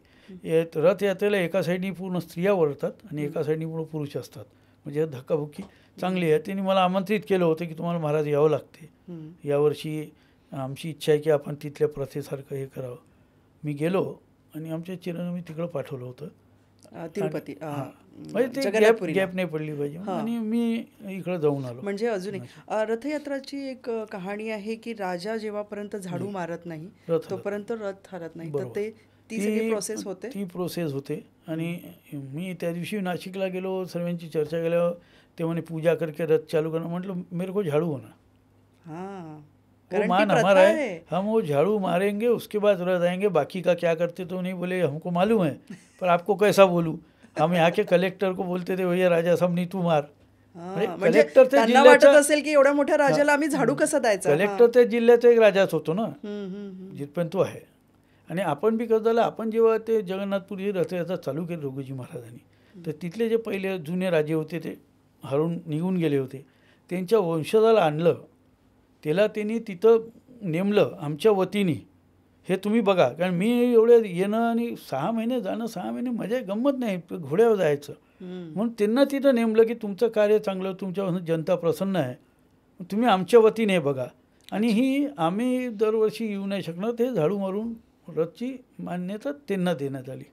रथयात्रेला एका साईडनी पूर्ण स्त्रिया वळतात आणि एका साईडनी पूर्ण पुरुष असतात, म्हणजे धक्काबुक्की चांगली आहे. त्यांनी मला आमंत्रित केलं होतं की तुम्हाला महाराज यावं लागते, यावर्षी आमची इच्छा आहे की आपण तिथल्या प्रथेसारखं हे करावं. मी गेलो आणि आमच्या चिरानं मी तिकडं पाठवलं होतं तिरुपती. म्हणजे ते गॅप नाही पडली पाहिजे, आणि मी इकडं जाऊन आलो. म्हणजे अजूनही रथयात्राची एक कहाणी आहे की राजा जेव्हापर्यंत झाडू मारत नाही तोपर्यंत रथ हलत नाही. तर ते ती सगळी प्रोसेस होते. ती प्रोसेस होते. आणि मी त्या दिवशी नाशिकला गेलो, सर्वांची चर्चा केल्यावर ते म्हणे पूजा करके रथ चालू करना. म्हटलं मेरे को झाड़ू होना, वो मान हमारा है, हम वो झाड़ू मारेंगे, उसके बाद रथ आएंगे, बाकी का क्या करते तो नहीं. बोले हमको मालूम है, पर आपको कैसा बोलूँ. हम यहाँ के कलेक्टर को बोलते थे, भैया राजा साहब नहीं तू मार. कलेक्टर त्यांना वाटत असेल की एवढ्या मोठ्या राजाला आम्ही झाडू कसा द्यायचा. कलेक्टर त्या जिल्ह्याचा एक राजाच होतो ना, जिथपर्यंत तो आहे. आणि आपण बी कसं झालं, आपण जेव्हा ते जगन्नाथपुरी रथयात्रा चालू केली रघुजी महाराजांनी, तर तिथले जे पहिले जुने राजे होते ते हरून निघून गेले होते. त्यांच्या वंशजाला आणलं, त्याला त्यांनी तिथं नेमलं आमच्या वतीने. हे तुम्ही बघा, कारण मी एवढं येणं आणि 6 महिने जाणं, 6 महिने मजा गंमत नाही, घोड्यावर जायचं. म्हणून त्यांना तिथं नेमलं की तुमचं कार्य चांगलं, तुमच्यापासून जनता प्रसन्न आहे, तुम्ही आमच्या वतीने बघा. आणि ही आम्ही दरवर्षी येऊ नाही शकणार, ते झाडू मारून रथची मान्यता त्यांना देण्यात आली.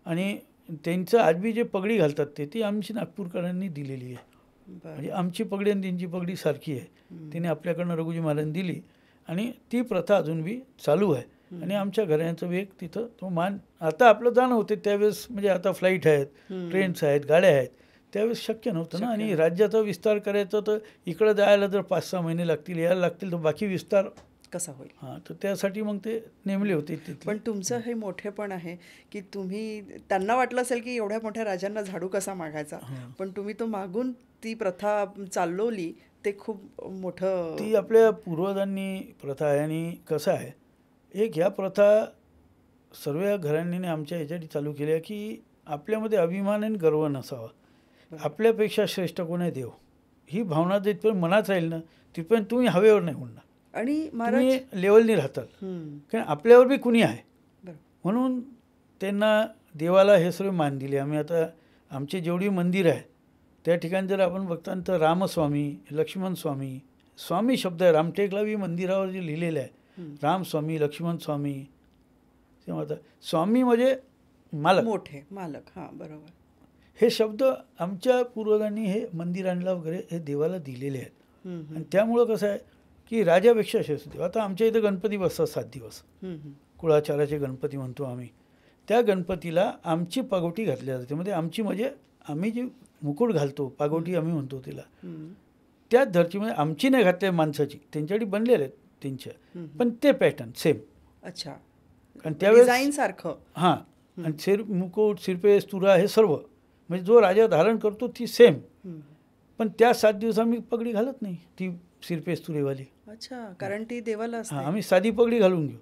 आणि त्यांचं आजबी जे पगडी घालतात ती आमची नागपूरकरांनी दिलेली आहे. म्हणजे आमची पगडी आणि त्यांची पगडी सारखी आहे. तिने आपल्याकडनं रघुजी महाराजांनी दिली आणि ती प्रथा अजून बी चालू आहे. आणि आमच्या घराण्याचं वेग तिथं तो मान आता आपलं जाणं होते त्यावेळेस, म्हणजे आता फ्लाईट आहेत, ट्रेन्स आहेत, गाड्या आहेत, त्यावेळेस शक्य नव्हतं ना. आणि राज्याचा विस्तार करायचा तर इकडं जायला जर 5-6 महिने लागतील, यायला लागतील, तर बाकी विस्तार कसा होईल. हां, तर त्यासाठी मग ते नेमले होते तिथे. पण तुमचं हे मोठेपण आहे की तुम्ही, त्यांना वाटलं असेल की एवढ्या मोठ्या राजांना झाडू कसा मागायचा, पण तुम्ही तो मागून ती प्रथा चालवली, ते खूप मोठं. ती आपल्या पूर्वजांनी प्रथा आहे. आणि कसं आहे, एक ह्या प्रथा सर्व घराण्यांनी आमच्या ह्याच्यासाठी चालू केल्या की आपल्यामध्ये अभिमान आणि गर्व नसावा. आपल्यापेक्षा श्रेष्ठ कोण आहे देव, ही भावना जिथपर्यंत मनात राहील ना, तिथपर्यंत तुम्ही हवेवर नाही उडणार आणि तुम्ही लेवलनी राहतात. कारण आपल्यावर बी कुणी आहे. म्हणून त्यांना देवाला हे सर्व मान दिले आम्ही. आता आमची जेवढी मंदिर आहे त्या ठिकाणी जर आपण बघता तर रामस्वामी, लक्ष्मण स्वामी, स्वामी शब्द आहे रामटेकला बी मंदिरावर जे लिहिलेलं आहे, रामस्वामी, लक्ष्मण स्वामी. तेव्हा आता स्वामी म्हणजे मालक, मोठे मालक. हां, बरोबर. हे शब्द आमच्या पूर्वजांनी हे मंदिरांना वगैरे हे देवाला दिलेले आहेत. आणि त्यामुळं कसं आहे की राजापेक्षा श्रेष्ठ देव. आता आमच्या इथं गणपती बसतात 7 दिवस, कुळाचाराचे गणपती म्हणतो आम्ही. त्या गणपतीला आमची पागोटी घातली जाते. म्हणजे आमची म्हणजे आम्ही जी मुकुट घालतो, पागोटी आम्ही म्हणतो तिला, त्याच धर्तीमध्ये आमची नाही घातल्या माणसाची, त्यांच्यासाठी बनलेले आहेत त्यांच्या, पण ते पॅटर्न सेम. अच्छा. आणि त्यावेळेस डिझाईन सारखं. हां. आणि मुकुट, सिरपेस, तुरा हे सर्व म्हणजे जो राजा धारण करतो ती सेम. पण त्या 7 दिवस आम्ही पगडी घालत नाही, ती सिरपेस तुरेवाली. अच्छा, कारण ती देवाला असते. हां, आम्ही साधी पगडी घालून घेऊ,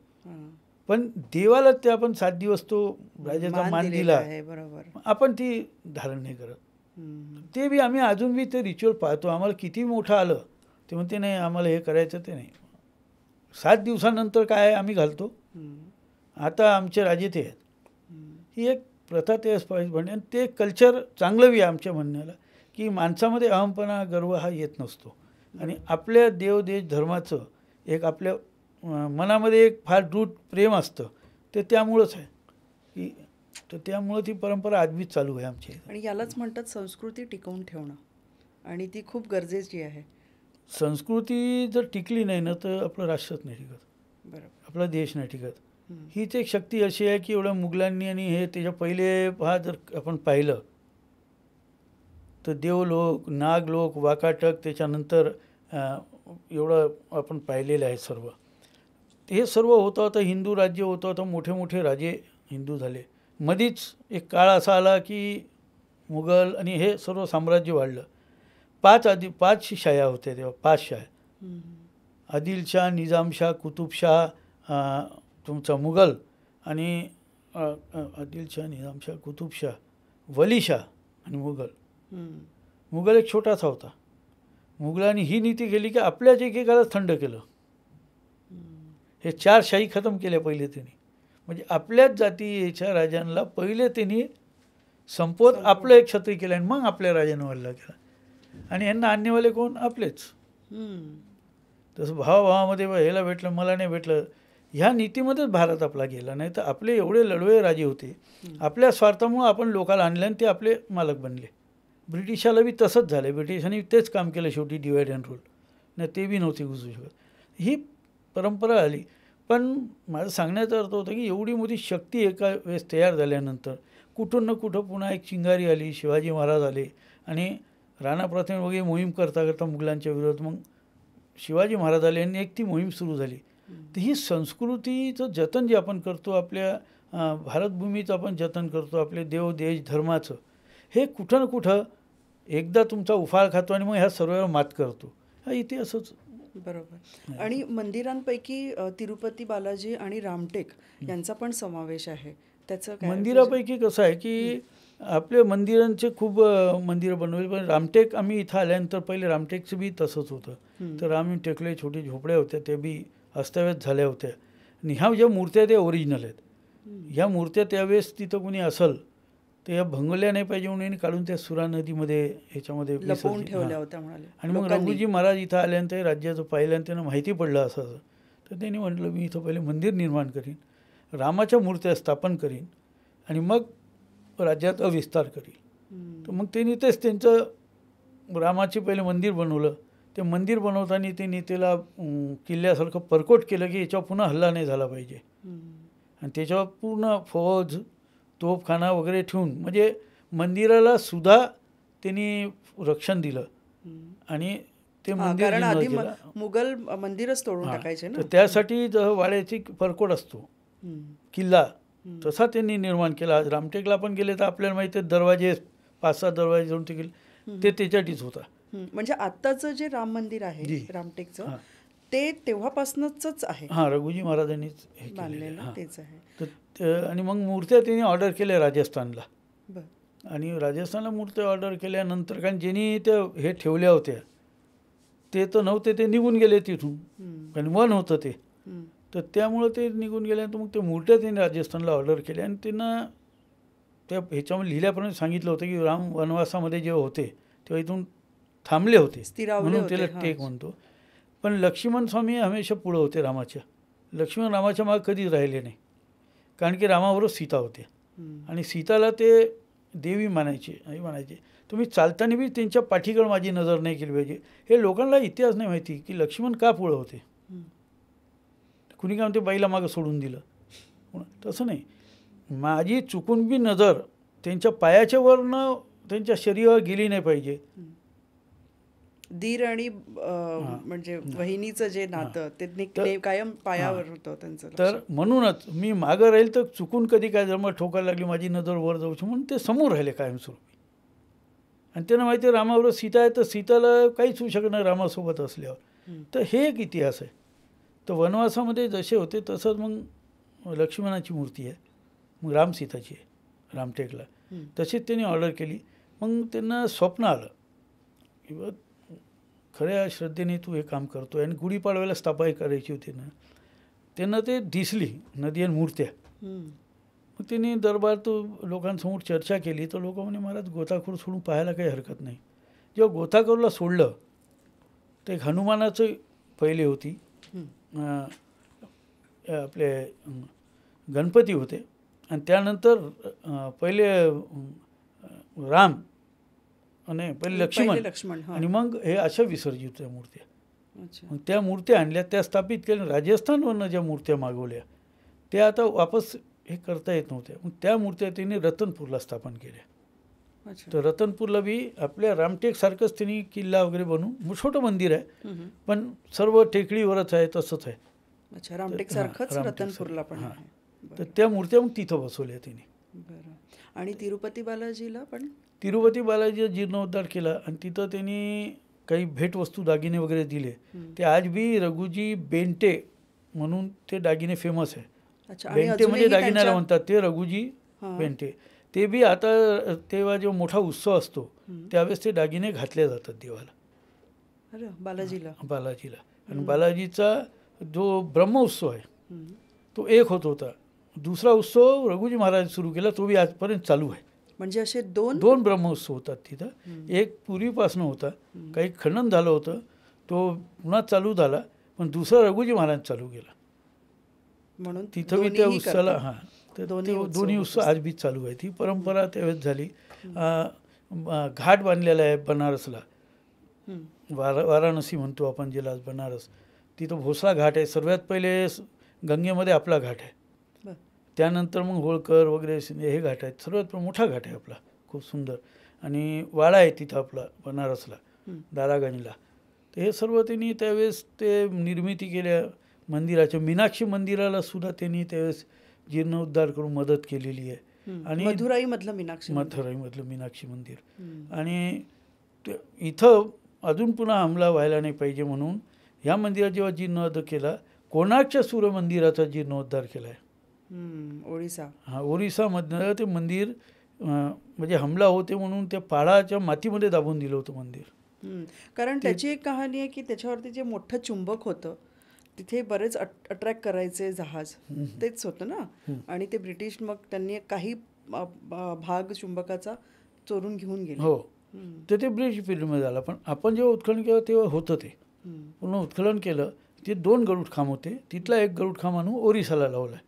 पण देवाला ते आपण 7 दिवस तो राजाचा मान दिला, बरोबर, आपण ती धारण नाही करत. ते बी आम्ही अजून बी ते रिच्युअल पाहतो. आम्हाला किती मोठं आलं ते म्हणते नाही आम्हाला हे करायचं, ते नाही. 7 दिवसानंतर काय आम्ही घालतो. आता आमचे राजे ते आहेत, ही एक प्रथा ते पाहिजे. आणि ते कल्चर चांगलं बी आहे आमच्या म्हणण्याला, की माणसामध्ये अहमपणा, गर्व हा येत नसतो. आणि आपल्या देव देश धर्माचं एक आपल्या मनामध्ये एक फार दृढ प्रेम असतं, ते त्यामुळंच आहे की, तर त्यामुळं ती परंपरा आजबीच चालू आहे आमची. आणि यालाच म्हणतात संस्कृती टिकवून ठेवणं, आणि ती खूप गरजेची आहे. संस्कृती जर टिकली नाही ना तर आपलं राष्ट्रच नाही टिकत, बरोबर, आपला देश नाही टिकत. हीच एक शक्ती अशी आहे की एवढ्या मुघलांनी आणि हे त्याच्या पहिले जर आपण पाहिलं तर देवलोक, नागलोक, वाकाटक, त्याच्यानंतर एवढं आपण पाहिलेलं आहे सर्व. हे सर्व होतं होतं हिंदू राज्य होतं होतं, मोठे मोठे राजे हिंदू झाले. मधीच एक काळ असा आला की मुघल आणि हे सर्व साम्राज्य वाढलं. 5 शाया होत्या तेव्हा, 5 शाया, आदिलशाह, निजामशाह, कुतुबशाह, तुमचा मुघल, आणि आदिलशाह, निजामशाह, कुतुबशाह, वलीशाह आणि मुघल. मुघल एक छोटासा होता. मुघलांनी ही नीती केली की आपल्याच एकेकाला थंड केलं. हे 4 शाही खतम केल्या पहिले त्यांनी. म्हणजे आपल्याच जातीच्या राजांना पहिले त्यांनी संपवत आपलं एक छत्री केलं आणि मग आपल्या राजानं हल्ला केला. आणि यांना आणणेवाले कोण? आपलेच. तसं भावाभावामध्ये ह्याला भेटलं मला नाही भेटलं, ह्या नीतीमध्येच भारत आपला गेला. नाही तर आपले एवढे लढवे राजे होते, आपल्या स्वार्थामुळं आपण लोकांना आणले आणि ते आपले मालक बनले. ब्रिटिशाला बी तसंच झालं. ब्रिटिशांनी तेच काम केलं शेवटी, डिवाइड अँड रूल. नाही ते बी नव्हते घुसू शकत. ही परंपरा आली. पण माझं सांगण्याचा अर्थ होता की एवढी मोठी शक्ती एका वेळेस तयार झाल्यानंतर कुठून ना कुठं पुन्हा एक चिंगारी आली. शिवाजी महाराज आले आणि राणा प्रताप वगैरे मोहीम करता करता मुघलांच्या विरोधात मग शिवाजी महाराज आले आणि एक ती मोहीम सुरू झाली. तर ही संस्कृतीचं जतन जे आपण करतो, आपल्या भारतभूमीचं आपण जतन करतो, आपले देव देश धर्माचं, हे कुठं ना कुठं एकदा तुमचा उफाळ खातो आणि मग ह्या सर्वांवर मात करतो. हा इतिहासच. बरोबर. आणि मंदिरांपैकी तिरुपती बालाजी आणि रामटेक यांचा पण समावेश आहे. त्याचं काय? मंदिरापैकी कसं आहे की आपल्या मंदिरांचे खूप मंदिरं बनवली, पण रामटेक आम्ही इथं आल्यानंतर पहिले रामटेकचं बी तसंच होतं. तर आम्ही टेकले छोटी झोपड्या होत्या, ते बी अस्ताव्यस्त झाल्या होत्या. आणि ह्या ज्या मूर्त्या त्या ओरिजिनल आहेत. ह्या मूर्त्या त्यावेळेस तिथं कोणी असल तर या भंगल्या नाही पाहिजे म्हणून काढून त्या सुरा नदीमध्ये ह्याच्यामध्ये लपवून ठेवल्या होत्या म्हणाले. आणि मग रघुजी महाराज इथं आल्यानंतर राज्याचं पाहिल्यानं त्यांना माहिती पडलं असं, तर त्यांनी म्हटलं मी इथं पहिले मंदिर निर्माण करीन, रामाच्या मूर्त्या स्थापन करीन आणि मग राज्यात विस्तार करील. तर मग त्यांनी तेच त्यांचं रामाचे पहिले मंदिर बनवलं. ते मंदिर बनवताना त्यांनी त्याला किल्ल्यासारखं परकोट केलं की याच्यावर पुन्हा हल्ला नाही झाला पाहिजे, आणि त्याच्यावर पूर्ण फौज तोफखाना वगैरे ठेवून म्हणजे मंदिराला सुद्धा त्यांनी रक्षण दिलं. आणि ते मंदिर मुघल मंदिरच तोडून टाकायचे ना, तर त्यासाठी वाड्याची परकोट असतो किल्ला तसा त्यांनी निर्माण केला. आज रामटेकला पण गेले तर आपल्याला माहिती आहे दरवाजे 5-6 दरवाजे जाऊन ते गेले, ते त्याच्यासाठीच होता. म्हणजे आत्ताचं जे राम मंदिर आहे रामटेकचं ते तेव्हापासूनच आहे. हां, रघुजी महाराजांनीच हे बांधलेलं तेच आहे. तर आणि मग मूर्त्या त्यांनी ऑर्डर केल्या राजस्थानला. आणि राजस्थानला मूर्त्या ऑर्डर केल्यानंतर कारण ज्यांनी त्या हे ठेवल्या होत्या ते तर नव्हते, ते निघून गेले तिथून, कारण वन होतं ते. तर त्यामुळं ते निघून गेल्यानंतर मग ते मूर्त्या त्यांनी राजस्थानला ऑर्डर केल्या आणि त्यांना त्या ह्याच्यामध्ये लिहिल्याप्रमाणे सांगितलं होतं की राम वनवासामध्ये जेव्हा होते तेव्हा इथून थांबले होते म्हणून त्याला टेक म्हणतो. पण लक्ष्मण स्वामी हमेशा पुढं होते रामाच्या. लक्ष्मण रामाच्या मागे कधीच राहिले नाही, कारण की रामाबरोबर सीता होते आणि सीताला ते देवी मानायचे आई मानायचे. तुम्ही चालताना बी त्यांच्या पाठीकडे माझी नजर नाही केली पाहिजे. हे लोकांना इतिहास नाही माहिती की लक्ष्मण का पुढं होते. कुणी काय म्हणते बाईला मागं सोडून दिलं, तसं नाही. माझी चुकून बी नजर त्यांच्या पायाच्या वरनं त्यांच्या शरीरावर गेली नाही पाहिजे. दीर आणि म्हणजे वहिनीचं जे नातं ते कायम पायावर होतं त्यांचं. तर म्हणूनच मी मागं राहील तर चुकून कधी काय जर ठोकायला लागली माझी नजर वर जाऊ म्हणून ते समोर राहिले कायमस्वरूपी. आणि त्यांना माहिती आहे रामाबरोबर सीता आहे तर सीताला काहीच होऊ शकत नाही रामासोबत असल्यावर. तर हे एक इतिहास आहे. तर वनवासामध्ये जसे होते तसंच मग लक्ष्मणाची मूर्ती आहे, मग राम सीताची आहे रामटेकला. तशीच त्यांनी ऑर्डर केली. मग त्यांना स्वप्न आलं की खऱ्या श्रद्धेने तू हे काम करतो आहे आणि गुढीपाडव्याला स्थापना करायची होती ना, त्यांना ते दिसली नदी आणि मूर्त्या. मग त्यांनी दरबार लोकांसमोर चर्चा केली तर लोक म्हणे महाराज गोताखोर सोडून पाहायला काही हरकत नाही. जेव्हा गोताखोरला सोडलं ते हनुमानाचं पहिले होती, आपले गणपती होते आणि त्यानंतर पहिले राम आणि पहिले लक्ष्मण आणि मग हे अशा विसर्जित त्या मूर्त्या. मग त्या मूर्त्या आणल्या, त्या स्थापित केल्या. राजस्थानवरनं ज्या मूर्त्या मागवल्या त्या आता वापस हे करता येत नव्हत्या, मग त्या मूर्त्या त्यांनी रतनपूरला स्थापन केल्या. तर रतनपूरला बी आपल्या रामटेकसारखंच त्यांनी किल्ला वगैरे बनवून छोटं मंदिर आहे, पण सर्व टेकडीवरच आहे तसंच आहे. रामटेकसारखंच रतनपूरला पण आहे. तर त्या मूर्त्या मग तिथं बसवल्या त्यांनी. बरं. आणि तिरुपती बालाजीला पण तिरुपती बालाजीचा जीर्णोद्धार केला आणि तिथं त्यांनी काही भेटवस्तू दागिने वगैरे दिले. ते आज बी रघुजी बेंटे म्हणून ते दागिने फेमस आहे. बेंटे म्हणजे दागिन्याला म्हणतात ते रघुजी बेंटे. ते बी आता तेव्हा जेव्हा मोठा उत्सव असतो त्यावेळेस ते दागिने घातले जातात देवाला, बालाजीला. आणि बालाजीचा जो ब्रह्मोत्सव आहे तो एक होता. दुसरा उत्सव रघुजी महाराज सुरू केला, तो बी आजपर्यंत चालू आहे. म्हणजे असे दोन ब्रह्मोत्सव होतात तिथं. एक पूर्वीपासून होता, काही खंडन झालं होतं, तो पुन्हा चालू झाला, पण दुसरा रघुजी महाराज चालू केला म्हणून तिथं बी त्या उत्सवाला तर दोन्ही उत्सव आज बी चालू आहे. ती परंपरा त्यावेळेस झाली. घाट बांधलेला आहे बनारसला, वाराणसी म्हणतो आपण ज्याला बनारस. तिथं भोसला घाट आहे. सर्वात पहिले गंगेमध्ये आपला घाट आहे, त्यानंतर मग होळकर वगैरे हे घाट आहेत. सर्वात मोठा घाट आहे आपला, खूप सुंदर. आणि वाडा आहे तिथं आपला बनारसला दारागंजला. तर हे सर्व त्यांनी त्यावेळेस ते निर्मिती केल्या मंदिराच्या. मीनाक्षी मंदिराला सुद्धा त्यांनी त्यावेळेस जीर्णोद्धार करून मदत केलेली आहे. आणि मथुराईमधलं मीनाक्षी मंदिर. आणि इथं अजून पुन्हा हमला व्हायला नाही पाहिजे म्हणून ह्या मंदिरात जेव्हा जीर्णोद्धार केला, कोणार्कच्या सूर्यमंदिराचा जीर्णोद्धार केला आहे. ओरिसा. ओरिसामधनं ते मंदिर म्हणजे हमला होते म्हणून त्या पहाडाच्या मातीमध्ये दाबून दिलं होतं मंदिर. कारण त्याची एक कहाणी आहे की त्याच्यावरती जे मोठं चुंबक होतं तिथे बरेच अट्रॅक्ट करायचे जहाज तेच होतं ना. आणि ते ब्रिटिश मग त्यांनी काही भाग चुंबकाचा चोरून घेऊन गेले. हो, तर ते ब्रिटिश पिरियडमध्ये झालं. पण आपण जेव्हा उत्खनन केलं तेव्हा होतं ते पूर्ण उत्खनन केलं. ते 2 गरुडखांब होते. तिथला एक गरुडखांब आणून ओरिसाला लावला आहे.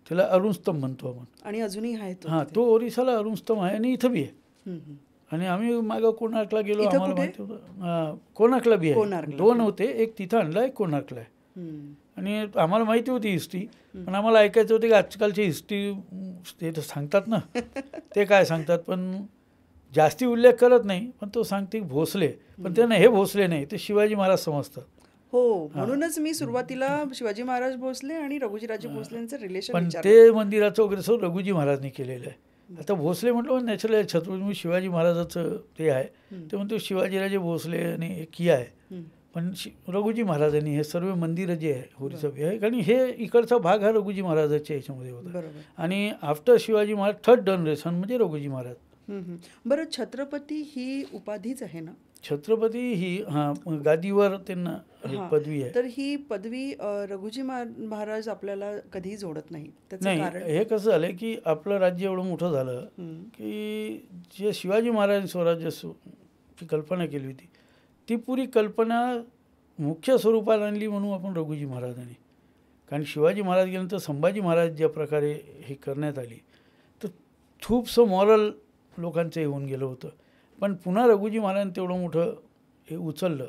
त्याला अरुणस्तंभ म्हणतो आपण. आणि अजूनही आहे तो. हां, तो ओरिसाला अरुणस्तंभ आहे आणि इथं बी आहे. आणि आम्ही मागं कोणार्कला गेलो, आम्हाला माहिती होतं. कोणार्कला बी आहे. 2 होते, एक तिथं आणला, एक कोणार्कला आहे. आणि आम्हाला माहिती होती हिस्ट्री, पण आम्हाला ऐकायचं होतं की आजकालची हिस्ट्री ते तर सांगतात ना, ते काय सांगतात पण जास्ती उल्लेख करत नाही. पण तो सांगते भोसले, पण त्यांना हे भोसले नाही, ते शिवाजी महाराज समजतात. हो, म्हणूनच मी सुरुवातीला शिवाजी महाराज भोसले आणि रघुजीराजे भोसलेंचं रिलेशन पण ते मंदिराचं वगैरे सगळं रघुजी महाराजने केलेलं आहे. आता भोसले म्हटलं नॅचरल आहे, छत्रपती शिवाजी महाराजाचं ते आहे. ते म्हणतो शिवाजीराजे भोसले आणि हे किया आहे. पण रघुजी महाराजांनी हे सर्व मंदिरं जे आहे होरीचा आहे, कारण हे इकडचा भाग हा रघुजी महाराजाच्या ह्याच्यामध्ये होता. आणि after Shivaji Maharaj 3rd generation म्हणजे रघुजी महाराज. बरं, छत्रपती ही उपाधीच आहे ना? छत्रपती ही गादीवर त्यांना पदवी आहे. तर ही पदवी रघुजी महाराज आपल्याला कधीही जोडत नाही. नाही, हे कसं झालं की आपलं राज्य एवढं मोठं झालं की जे शिवाजी महाराज स्वराज्याची कल्पना केली होती ती पुरी कल्पना मुख्य स्वरूपात आणली म्हणून आपण रघुजी महाराजांनी. कारण शिवाजी महाराज गेल्यानंतर संभाजी महाराज ज्या प्रकारे हे करण्यात आली तर खूपसं मॉरल लोकांचं हे होऊन गेलं होतं. पण पुन्हा रघुजी महाराजांनी तेवढं मोठं हे उचललं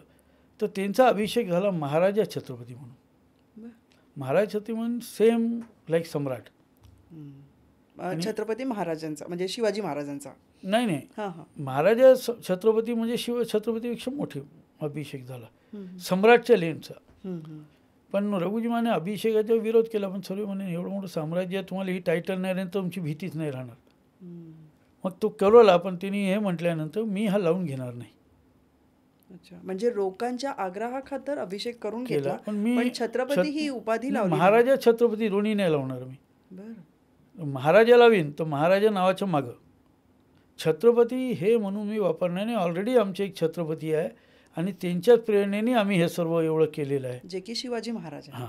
तर त्यांचा अभिषेक झाला महाराजा छत्रपती म्हणून. महाराज छत्रपती म्हणून सेम लाईक सम्राट. छत्रपती महाराजांचा म्हणजे शिवाजी महाराजांचा नाही, महाराजा छत्रपती म्हणजे छत्रपतीपेक्षा मोठे अभिषेक झाला सम्राटच्या लेनचा. पण रघुजी महाराजांनी अभिषेकाचा विरोध केला. पण सर्व म्हणे एवढं मोठं साम्राज्य तुम्हाला ही टायटल नाही राहील तर तुमची भीतीच नाही राहणार. मग तो कळवला, पण तिने हे म्हटल्यानंतर मी हा लावून घेणार नाही. अच्छा, म्हणजे लोकांच्या आग्रहाखातर अभिषेक करून घेतला. पण छत्रपती ही उपाधी लावली. महाराजा छत्रपती दोन्ही नाही लावणार मी. बरं, महाराजा लावीन तर महाराजा नावाच्या मागं छत्रपती हे म्हणून मी वापरणार नाही. ऑलरेडी आमचे एक छत्रपती आहे आणि त्यांच्याच प्रेरणेने आम्ही हे सर्व एवढं केलेलं आहे, जे की शिवाजी महाराज. हां,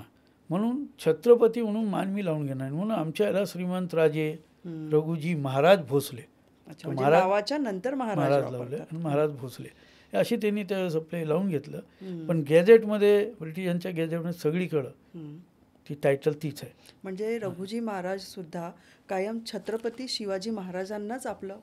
म्हणून छत्रपती म्हणून मान मी लावून घेणार. म्हणून आमच्या याला श्रीमंत राजे रघुजी महाराज भोसले नावाच्या नंतर महाराज लावले आणि महाराज भोसले अशी त्यांनी त्यावेळेस आपले लावून घेतलं. पण गॅझेटमध्ये ब्रिटिशांच्या गॅझेटमध्ये सगळीकडं ती टायटल तीच आहे. म्हणजे रघुजी महाराज सुद्धा कायम छत्रपती शिवाजी महाराजांनाच आपलं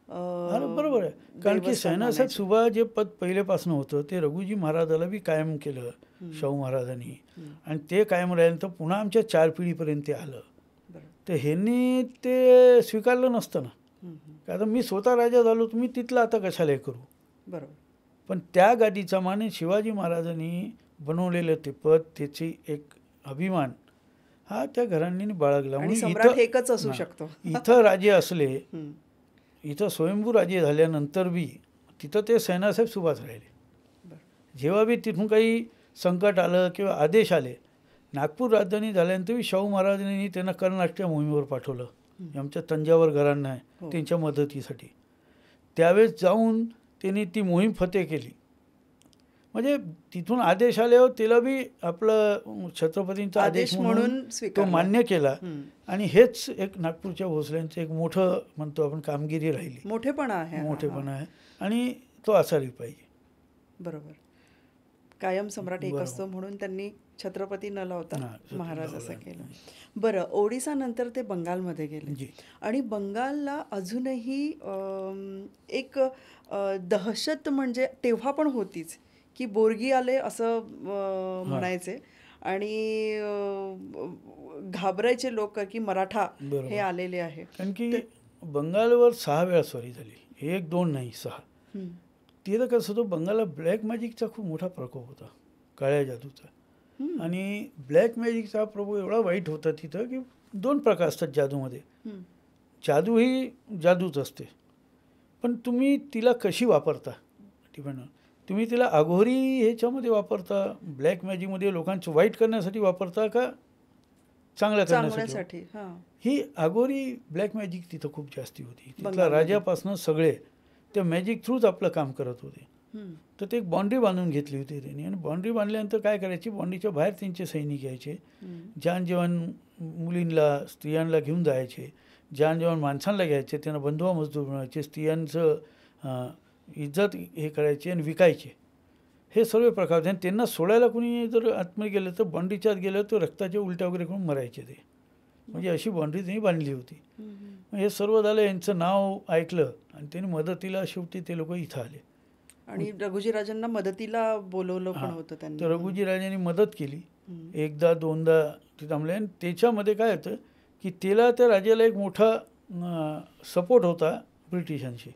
बरोबर आहे. कारण की सैनासाहेब सुभा जे पद पहिलेपासून होतं ते रघुजी महाराजाला बी कायम केलं शाहू महाराजांनी. आणि ते कायम राहिल्यानंतर पुन्हा आमच्या 4 पिढीपर्यंत ते आलं. तर ह्यांनी ते स्वीकारलं नसतं ना. आता मी स्वतः राजा झालो, तुम्ही तिथलं आता कशाला हे करू. बरोबर. पण त्या गादीचा मान शिवाजी महाराजांनी बनवलेलं ते पद, त्याची एक अभिमान हा त्या घराण्यांनी बाळगला. सम्राट एकच असू शकतो. इथं राजे असले, इथं स्वयंभू राजे झाल्यानंतर बी तिथं ते सैनासाहेब सुभाष राहिले. जेव्हा बी तिथून काही संकट आलं किंवा आदेश आले, नागपूर राजधानी झाल्यानंतर बी शाहू महाराजांनी त्यांना कर्नाटकच्या मोहिमेवर पाठवलं. आमच्या तंजावर घरांना आहे त्यांच्या मदतीसाठी. त्यावेळेस जाऊन त्यांनी ती मोहीम फतेह केली. म्हणजे तिथून आदेश आल्यावर त्याला बी आपलं छत्रपतींचा आदेश म्हणून तो मान्य केला. आणि हेच एक नागपूरच्या भोसल्यांचं एक मोठं म्हणतो आपण कामगिरी राहिली, मोठेपणा आहे. आणि तो असायला पाहिजे. बरोबर. कायम सम्राट एक असतो म्हणून त्यांनी छत्रपती न लावता महाराज असं केलं. बरं, ओडिसानंतर ते बंगालमध्ये गेले. आणि बंगालला अजूनही एक दहशत म्हणजे तेव्हा पण होतीच की बोरगी आले असं म्हणायचे आणि घाबरायचे लोक की मराठा हे आलेले आहे. कारण की बंगालवर 6 वेळा स्वारी झाली, 1 2 नाही 6. तिथं कसं होतं, बंगालला ब्लॅक मॅजिकचा खूप मोठा प्रकोप होता, काळ्या जादूचा. आणि ब्लॅक मॅजिकचा प्रभाव एवढा वाईट होता तिथं की 2 प्रकार असतात जादूमध्ये. जादू ही जादूच असते, पण तुम्ही तिला कशी वापरता डिपेंड. तुम्ही तिला अघोरी ह्याच्यामध्ये वापरता, ब्लॅक मॅजिकमध्ये लोकांचं वाईट करण्यासाठी वापरता, का चांगला करण्यासाठी. चांगल्यासाठी. हां. ही अघोरी ब्लॅक मॅजिक तिथं खूप जास्ती होती. तिथल्या बंगालमध्ये. राजापासून सगळे त्या मॅजिक थ्रूच आपलं काम करत होते. हं. तर ते एक बाउंड्री बांधून घेतली होती त्यांनी, आणि बाउंड्री बांधल्यानंतर काय करायची, बाउंड्रीच्या बाहेर त्यांचे सैनिक यायचे, हं. जान जवान मुलींना स्त्रियांना घेऊन जायचे, जान जवान माणसांना घ्यायचे, त्यांना बंधुआ मजदूर बनवायचे, स्त्रियांचं इज्जत हे करायचे आणि विकायचे. हे सर्व प्रकार होते. आणि त्यांना सोडायला कोणी जर आतमध्ये गेलं तर बाउंड्रीच्या आत गेलं तर रक्ताच्या उलट्या वगैरे करून मरायचे ते. म्हणजे अशी बाउंड्री त्यांनी बांधली होती. हं, हं. मग हे सर्व झालं, यांचं नाव ऐकलं आणि त्यांनी मदतीला शेवटी ते लोक इथं आले. आणि रघुजीराजांना मदतीला बोलवलं पण हां. होतं त्यांनी. तर रघुजीराजांनी मदत केली. हं. एकदा दोनदा ते थांबले. आणि त्याच्यामध्ये काय होतं की त्याला त्या राजाला एक मोठा सपोर्ट होता ब्रिटिशांशी.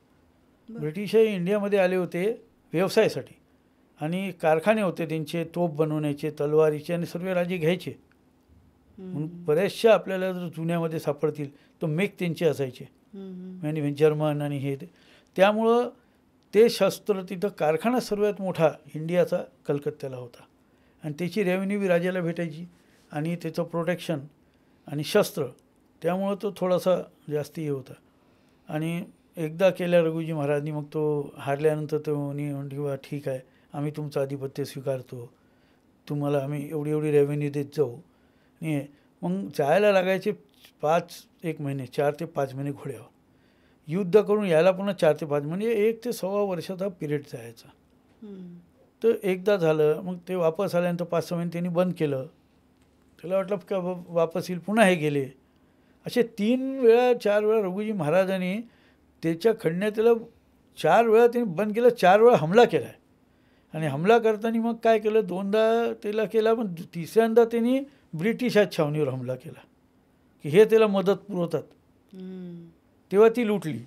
बरं. ब्रिटिश हे इंडियामध्ये आले होते व्यवसायासाठी, आणि कारखाने होते त्यांचे तोफ बनवण्याचे, तलवारीचे, आणि सर्व राजे घ्यायचे. म्हणून बऱ्याचशा आपल्याला जर जुन्यामध्ये सापडतील तर मेक त्यांचे असायचे, हं, हं. म्हणजे जर्मन आणि हे ते. त्यामुळं ते शस्त्र तिथं कारखाना सर्वात मोठा इंडियाचा कलकत्त्याला होता, आणि त्याची रेव्हेन्यू बी राजाला भेटायची, आणि त्याचं प्रोटेक्शन आणि शस्त्र, त्यामुळं तो थोडासा जास्ती हे होता. आणि एकदा केल्या रघुजी महाराजांनी, मग तो हारल्यानंतर तो म्हणली बा ठीक आहे, आम्ही तुमचं आधिपत्य स्वीकारतो, तुम्हाला आम्ही एवढी एवढी रेव्हेन्यू देत जाऊ. आणि मग जायला लागायचे 1 महिने, 4 ते 5 महिने घोड्यावर. युद्ध करून यायला पुन्हा 4 ते 5, म्हणजे 1 ते सव्वा वर्षाचा पिरियड जायचा. हं. तर एकदा झालं, मग ते वापस आल्यानंतर 5-6 महिने त्यांनी बंद केलं. त्याला वाटलं का वापस येईल, पुन्हा हे गेले. असे 3 वेळा 4 वेळा रघुजी महाराजांनी त्याच्या खंडण्याला 4 वेळा त्यांनी बंद केलं, 4 वेळा हमला केला आहे. आणि हमला करताना मग काय केलं, 2दा त्याला केला, पण तिसऱ्यांदा त्यांनी ब्रिटिशाच्या छावणीवर हमला केला की हे त्याला मदत पुरवतात. हं. तेव्हा ती लुटली.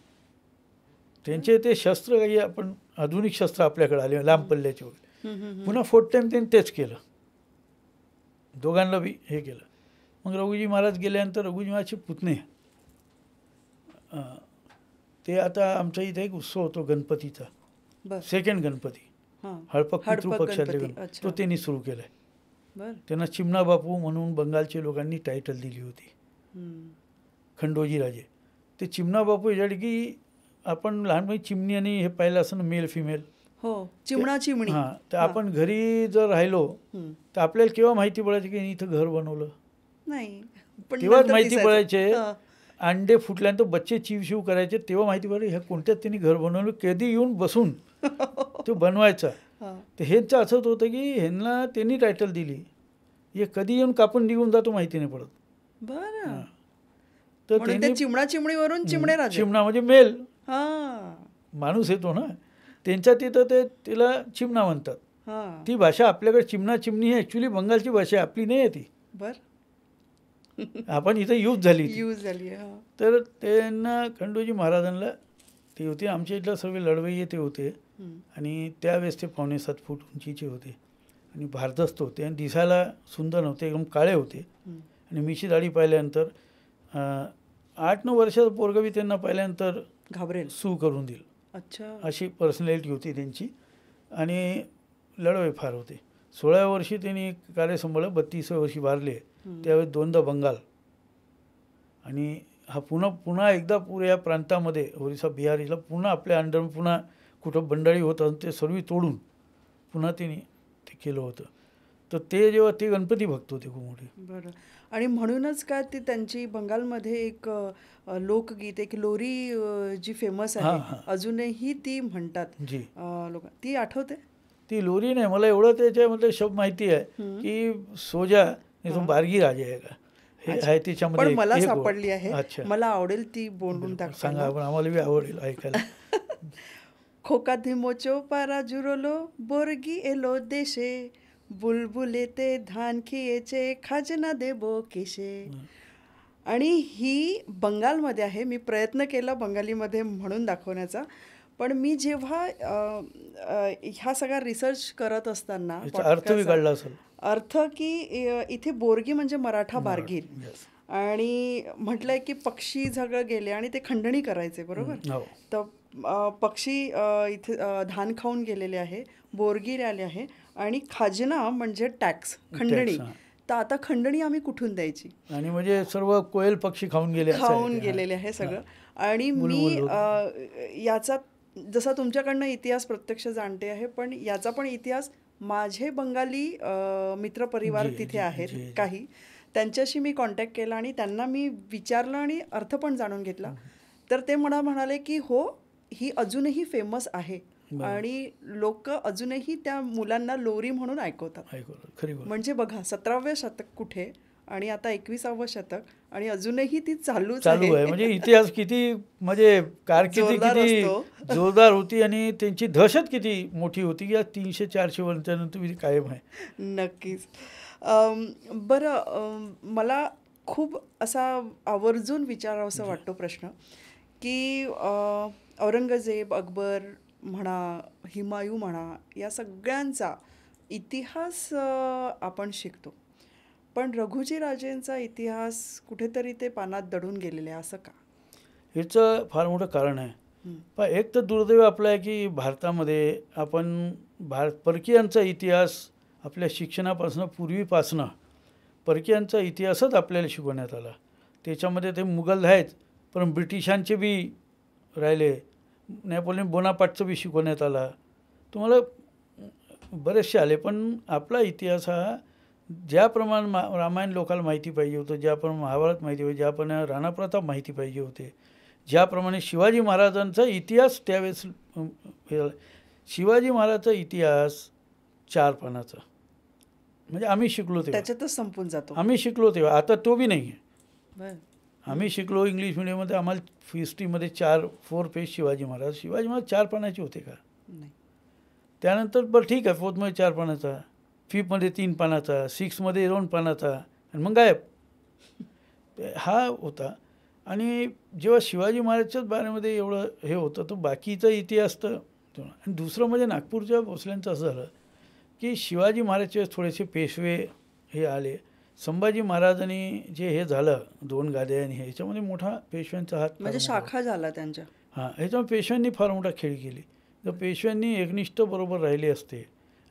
त्यांचे ते शस्त्र काही आपण आधुनिक शस्त्र आपल्याकडे आले लांब पल्ल्याचे वगैरे. हं, हं. पुन्हा 4th टाईम त्यांनी तेच केलं, दोघांना बी हे केलं. मग रघुजी महाराज गेल्यानंतर रघुजी महाराजचे पुतणे, ते आता आमच्या इथे एक उत्सव होतो गणपतीचा, बरं. सेकंड गणपती, हां. हळपक पितृपक्षातले गणपती. गणपती, अच्छा. तो त्यांनी सुरू केला आहे. बरं. त्यांना चिमणा बापू म्हणून बंगालच्या लोकांनी टायटल दिली होती, हं. खंडोजी राजे. ते चिमणा बापू याच्यासाठी की आपण लहानपणी चिमणी आणि हे पाहिलं असं ना, मेल फिमेल. हो, चिमणा चिमणी. हां, तर आपण घरी जर राहिलो हं. तर आपल्याला केव्हा माहिती पडायची की इथं घर बनवलं, नाही, पण तेव्हाच नंतर माहिती दिसायचं. पडायचे. हां. अंडे फुटल्यानंतर बच्चे चिवशिव करायचे, तेव्हा माहिती पडायची ह्या कोणत्यात त्यांनी घर बनवलं, कधी येऊन बसून तो बनवायचा. हां. तर ह्यांचं असंच होतं की ह्यांना त्यांनी टायटल दिली, हे कधी येऊन कापून निघून जातो माहिती नाही पडत. बरं. तर म्हणून त्या त्यांनी चिमणा चिमणीवरून चिमणे राजे. चिमणा म्हणजे मेल हां. माणूस येतो ना, त्यांच्या तिथं ते तिला चिमणा म्हणतात. हां. ती भाषा आपल्याकडे चिमणा चिमणी ही ॲक्च्युली बंगालची भाषा आहे, आपली नाही आहे ती. बरं. आपण इथं यूज झाली ती. यूज झाली आहे. हां. तर त्यांना खंडोजी महाराजांना ते होते, आमच्या इथलं सर्व लढवय्ये ते होते, हं. आणि त्यावेळेस ते 5.75 फूट उंचीचे होते, आणि भारदस्त होते, आणि दिसायला सुंदर नव्हते, एकदम काळे होते. हं. आणि मिशी दाढी पाहिल्यानंतर 8-9 वर्षाचा पोरगं बी त्यांना पाहिल्यानंतर घाबरेल. सू करून देईल, अच्छा. अशी पर्सनॅलिटी होती त्यांची. आणि लढवय्ये फार होते. 16व्या वर्षी त्यांनी कार्य सांभाळलं, 32व्या वर्षी वारले. हं. त्यावेळेस 2दा बंगाल, आणि हा पुन्हा एकदा पुऱ्या प्रांतामध्ये ओरिसा बिहारीला पुन्हा आपल्या अंडर पुन्हा कुठं बंडाळी होतं ते सर्व तोडून पुन्हा त्यांनी ते केलं होतं. तर ते जेव्हा ते गणपती भक्त होते खूप मोठे. बरं. आणि म्हणूनच काय ती त्यांची बंगालमध्ये एक लोकगीत, एक लोरी जी फेमस आहे, हां, हां. अजूनही ती म्हणतात जी, लोक. ती आठवते? ती लोरी नाही, मला एवढं त्याच्यामध्ये शब्द माहिती आहे हं. की सोजा नाही तो बारगी राजे आहे का, हे अच्छा. आहे त्याच्यामध्ये पण एक- मला एक ओळ. सापडली आहे. अच्छा, मला आवडेल ती बोलून सांगा, दाखवायला. आपण आम्हाला बी आवडेल ऐकायला. खोका धिमोचो पारा जुरोलो बोरगी एलो देशे बुलबुले ते धान खियेचे खाजना देबो केशे. आणि ही बंगालमध्ये आहे. मी प्रयत्न केला बंगालीमध्ये म्हणून दाखवण्याचा, पण मी जेव्हा ह्या सगळा रिसर्च करत असताना याचा अर्थ बी काढला असेल. अर्थ की इथे बोरगी म्हणजे मराठा बारगीर, Yes. आणि म्हटलंय की पक्षी झगड गेले आणि ते खंडणी करायचे, बरोबर. हो. तर पक्षी इथे धान खाऊन गेलेले आहे, बोरगीर आले आहे, आणि खाजना म्हणजे टॅक्स, खंडणी, हां. तर आता खंडणी आम्ही कुठून द्यायची. आणि म्हणजे सर्व कोयल पक्षी खाऊन गेले असं आहे खाऊन ते. गेलेले आहे सगळं. आणि मी बुलबुल याचा जसा तुमच्याकडनं इतिहास प्रत्यक्ष जाणते आहे, पण याचा पण इतिहास माझे बंगाली मित्रपरिवार जी, तिथे जी, आहेत जी, जी. काही, त्यांच्याशी मी कॉन्टॅक्ट केला आणि त्यांना मी विचारलं आणि अर्थ पण जाणून घेतला. तर ते म्हणाले की हो, ही अजूनही फेमस आहे आणि लोक अजूनही त्या मुलांना लोरी म्हणून ऐकवतात. खरी गोष्ट. म्हणजे बघा 17व्या शतक कुठे आणि आता 21वं शतक आणि अजूनही ती चालूच चालू आहे. म्हणजे इतिहास किती म्हणजे कारकिर्दी जोरदार किती असतो. जोरदार होती आणि त्यांची दहशत किती मोठी होती की या 300-400 वर्षानंतर कायम आहे. नक्कीच. बरं, मला खूप असा आवर्जून विचारावंसं वाटतो प्रश्न की औरंगजेब, अकबर म्हणा, हिमायू म्हणा, या सगळ्यांचा इतिहास आपण शिकतो, पण रघुजी राजेंचा इतिहास कुठेतरी ते पानात दडून गेलेले आहे, असं का? ह्याचं फार मोठं कारण आहे. पण एक तर दुर्दैव आपलं आहे की भारतामध्ये आपण परकीयांचा इतिहास आपल्या शिक्षणापासून पूर्वीपासनं परकीयांचा इतिहासच आपल्याला शिकवण्यात आला. त्याच्यामध्ये ते मुघल आहेत, पण ब्रिटिशांचे बी राहिले, नेपोलियन बोनापार्टचं बी शिकवण्यात आला, तुम्हाला बरेचसे आले. पण आपला इतिहास हा ज्याप्रमाणे रामायण लोकांना माहिती पाहिजे होतं, ज्याप्रमाणे महाभारत माहिती पाहिजे, ज्याप्रमाणे राणा प्रताप माहिती पाहिजे होते, ज्याप्रमाणे शिवाजी महाराजांचा इतिहास त्यावेळेस शिवाजी महाराजांचा इतिहास 4 पानाचा, म्हणजे आम्ही शिकलो तेव्हा, त्याच्यातच संपून जातो. आम्ही शिकलो तेव्हा, आता तो बी नाही आहे. बरं. आम्ही शिकलो इंग्लिश मिडियममध्ये, आम्हाला हिस्ट्रीमध्ये 4 पेज शिवाजी महाराज 4 पानाचे होते का? नाही. त्यानंतर बरं ठीक आहे, 4th मध्ये 4 पानाचा, 5th मध्ये 3 पानाचा, 6th मध्ये 2 पानाचा, आणि मग गायब. हा होता. आणि जेव्हा शिवाजी महाराजच्याच बारेमध्ये एवढं हे होतं, तर बाकीचा इतिहास तर. आणि दुसरं म्हणजे नागपूरच्या भोसल्यांचं असं झालं की शिवाजी महाराजचे थोडेसे पेशवे हे आले, संभाजी महाराजांनी जे हे झालं 2 गाद्या आणि ह्याच्यामध्ये मोठा पेशव्यांचा हात, म्हणजे शाखा झाला त्यांच्या. हां, ह्याच्यामुळे पेशव्यांनी फार मोठा खेळ केली. जर पेशव्यांनी एकनिष्ठ बरोबर राहिले असते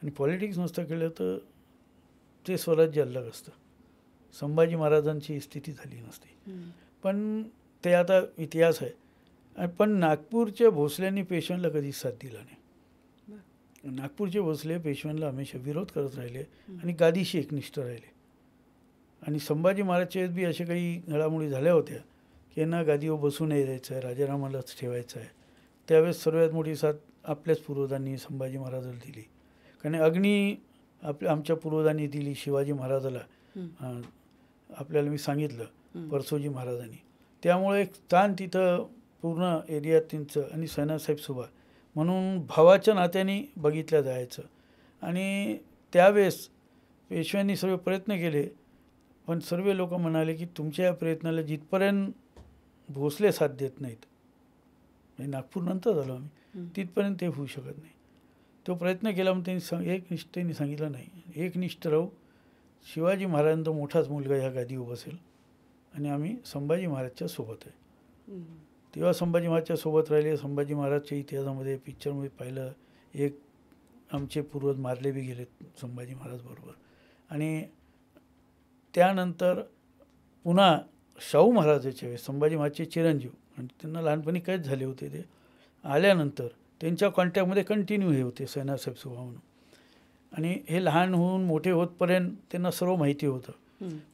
आणि पॉलिटिक्स नसतं केलं तर ते स्वराज्य अलग असतं, संभाजी महाराजांची स्थिती झाली नसती. पण ते आता इतिहास आहे. पण नागपूरच्या भोसल्यांनी पेशव्यांना कधीच साथ दिला नाही. नागपूरचे भोसले पेशव्यांना हमेशा विरोध करत राहिले आणि गादीशी एकनिष्ठ राहिले. आणि संभाजी महाराजचे बी असे काही घडामोडी झाल्या होत्या की यांना गादीवर बसू नाही द्यायचं आहे, राजारामालाच ठेवायचं आहे. त्यावेळेस सर्वात मोठी साथ आपल्याच पूर्वजांनी संभाजी महाराजाला दिली, कारण अग्नी आमच्या पूर्वजांनी दिली शिवाजी महाराजाला. आपल्याला मी सांगितलं परसोजी महाराजांनी. त्यामुळे एक स्थान तिथं पूर्ण एरियात त्यांचं, आणि सैनासाहेब सुभा म्हणून भावाच्या नात्याने बघितलं जायचं. आणि त्यावेळेस पेशव्यांनी सर्व प्रयत्न केले, पण सर्व लोक म्हणाले की तुमच्या या प्रयत्नाला जिथपर्यंत भोसले साथ देत नाहीत, म्हणजे नागपूर नंतर झालो आम्ही, तिथपर्यंत ते होऊ शकत नाही. तो प्रयत्न केला, मग त्यांनी एकनिष्ठेने सांगितलं नाही, एकनिष्ठ राहू, शिवाजी महाराजांचा मोठाच मुलगा ह्या गादीवर बसेल आणि आम्ही संभाजी महाराजच्या सोबत आहे. तेव्हा संभाजी महाराजच्या सोबत राहिले. संभाजी महाराजच्या इतिहासामध्ये पिक्चरमध्ये पाहिलं, एक आमचे पूर्वज मारले बी गेलेत संभाजी महाराज बरोबर. आणि त्यानंतर पुन्हा शाहू महाराजाच्या वेळेस संभाजी महाराजचे चिरंजीव, आणि त्यांना लहानपणी काहीच झाले होते, ते आल्यानंतर त्यांच्या कॉन्टॅक्टमध्ये कंटिन्यू हे होते सैनासाहेब सुभा म्हणून. आणि हे लहान होऊन मोठे होतपर्यंत त्यांना सर्व माहिती होतं.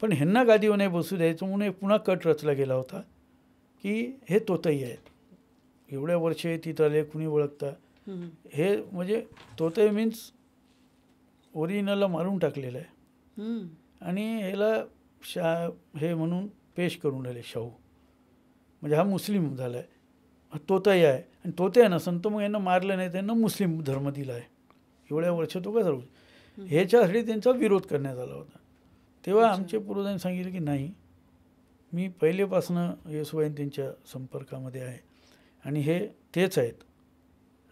पण ह्यांना गादीवर नाही बसू द्यायचं म्हणून एक पुन्हा कट रचला गेला होता की हे तोतई आहेत, एवढ्या वर्षे तिथं आले, कुणी ओळखता. हे म्हणजे तोतई मीन्स ओरिजिनलला मारून टाकलेलं आहे आणि ह्याला हे म्हणून पेश करून राहिले शाहू, म्हणजे हा मुस्लिम झाला आहे, तोतई आहे. आणि तोते नसन तर मग यांना मारलं नाही, त्यांना मुस्लिम धर्म दिला आहे. एवढ्या वर्ष तो कसा राहू, ह्याच्यासाठी त्यांचा विरोध करण्यात आला होता. तेव्हा आमच्या पूर्वजांनी सांगितलं की नाही, मी पहिलेपासनं येसुबाईन त्यांच्या संपर्कामध्ये आहे आणि हे तेच आहेत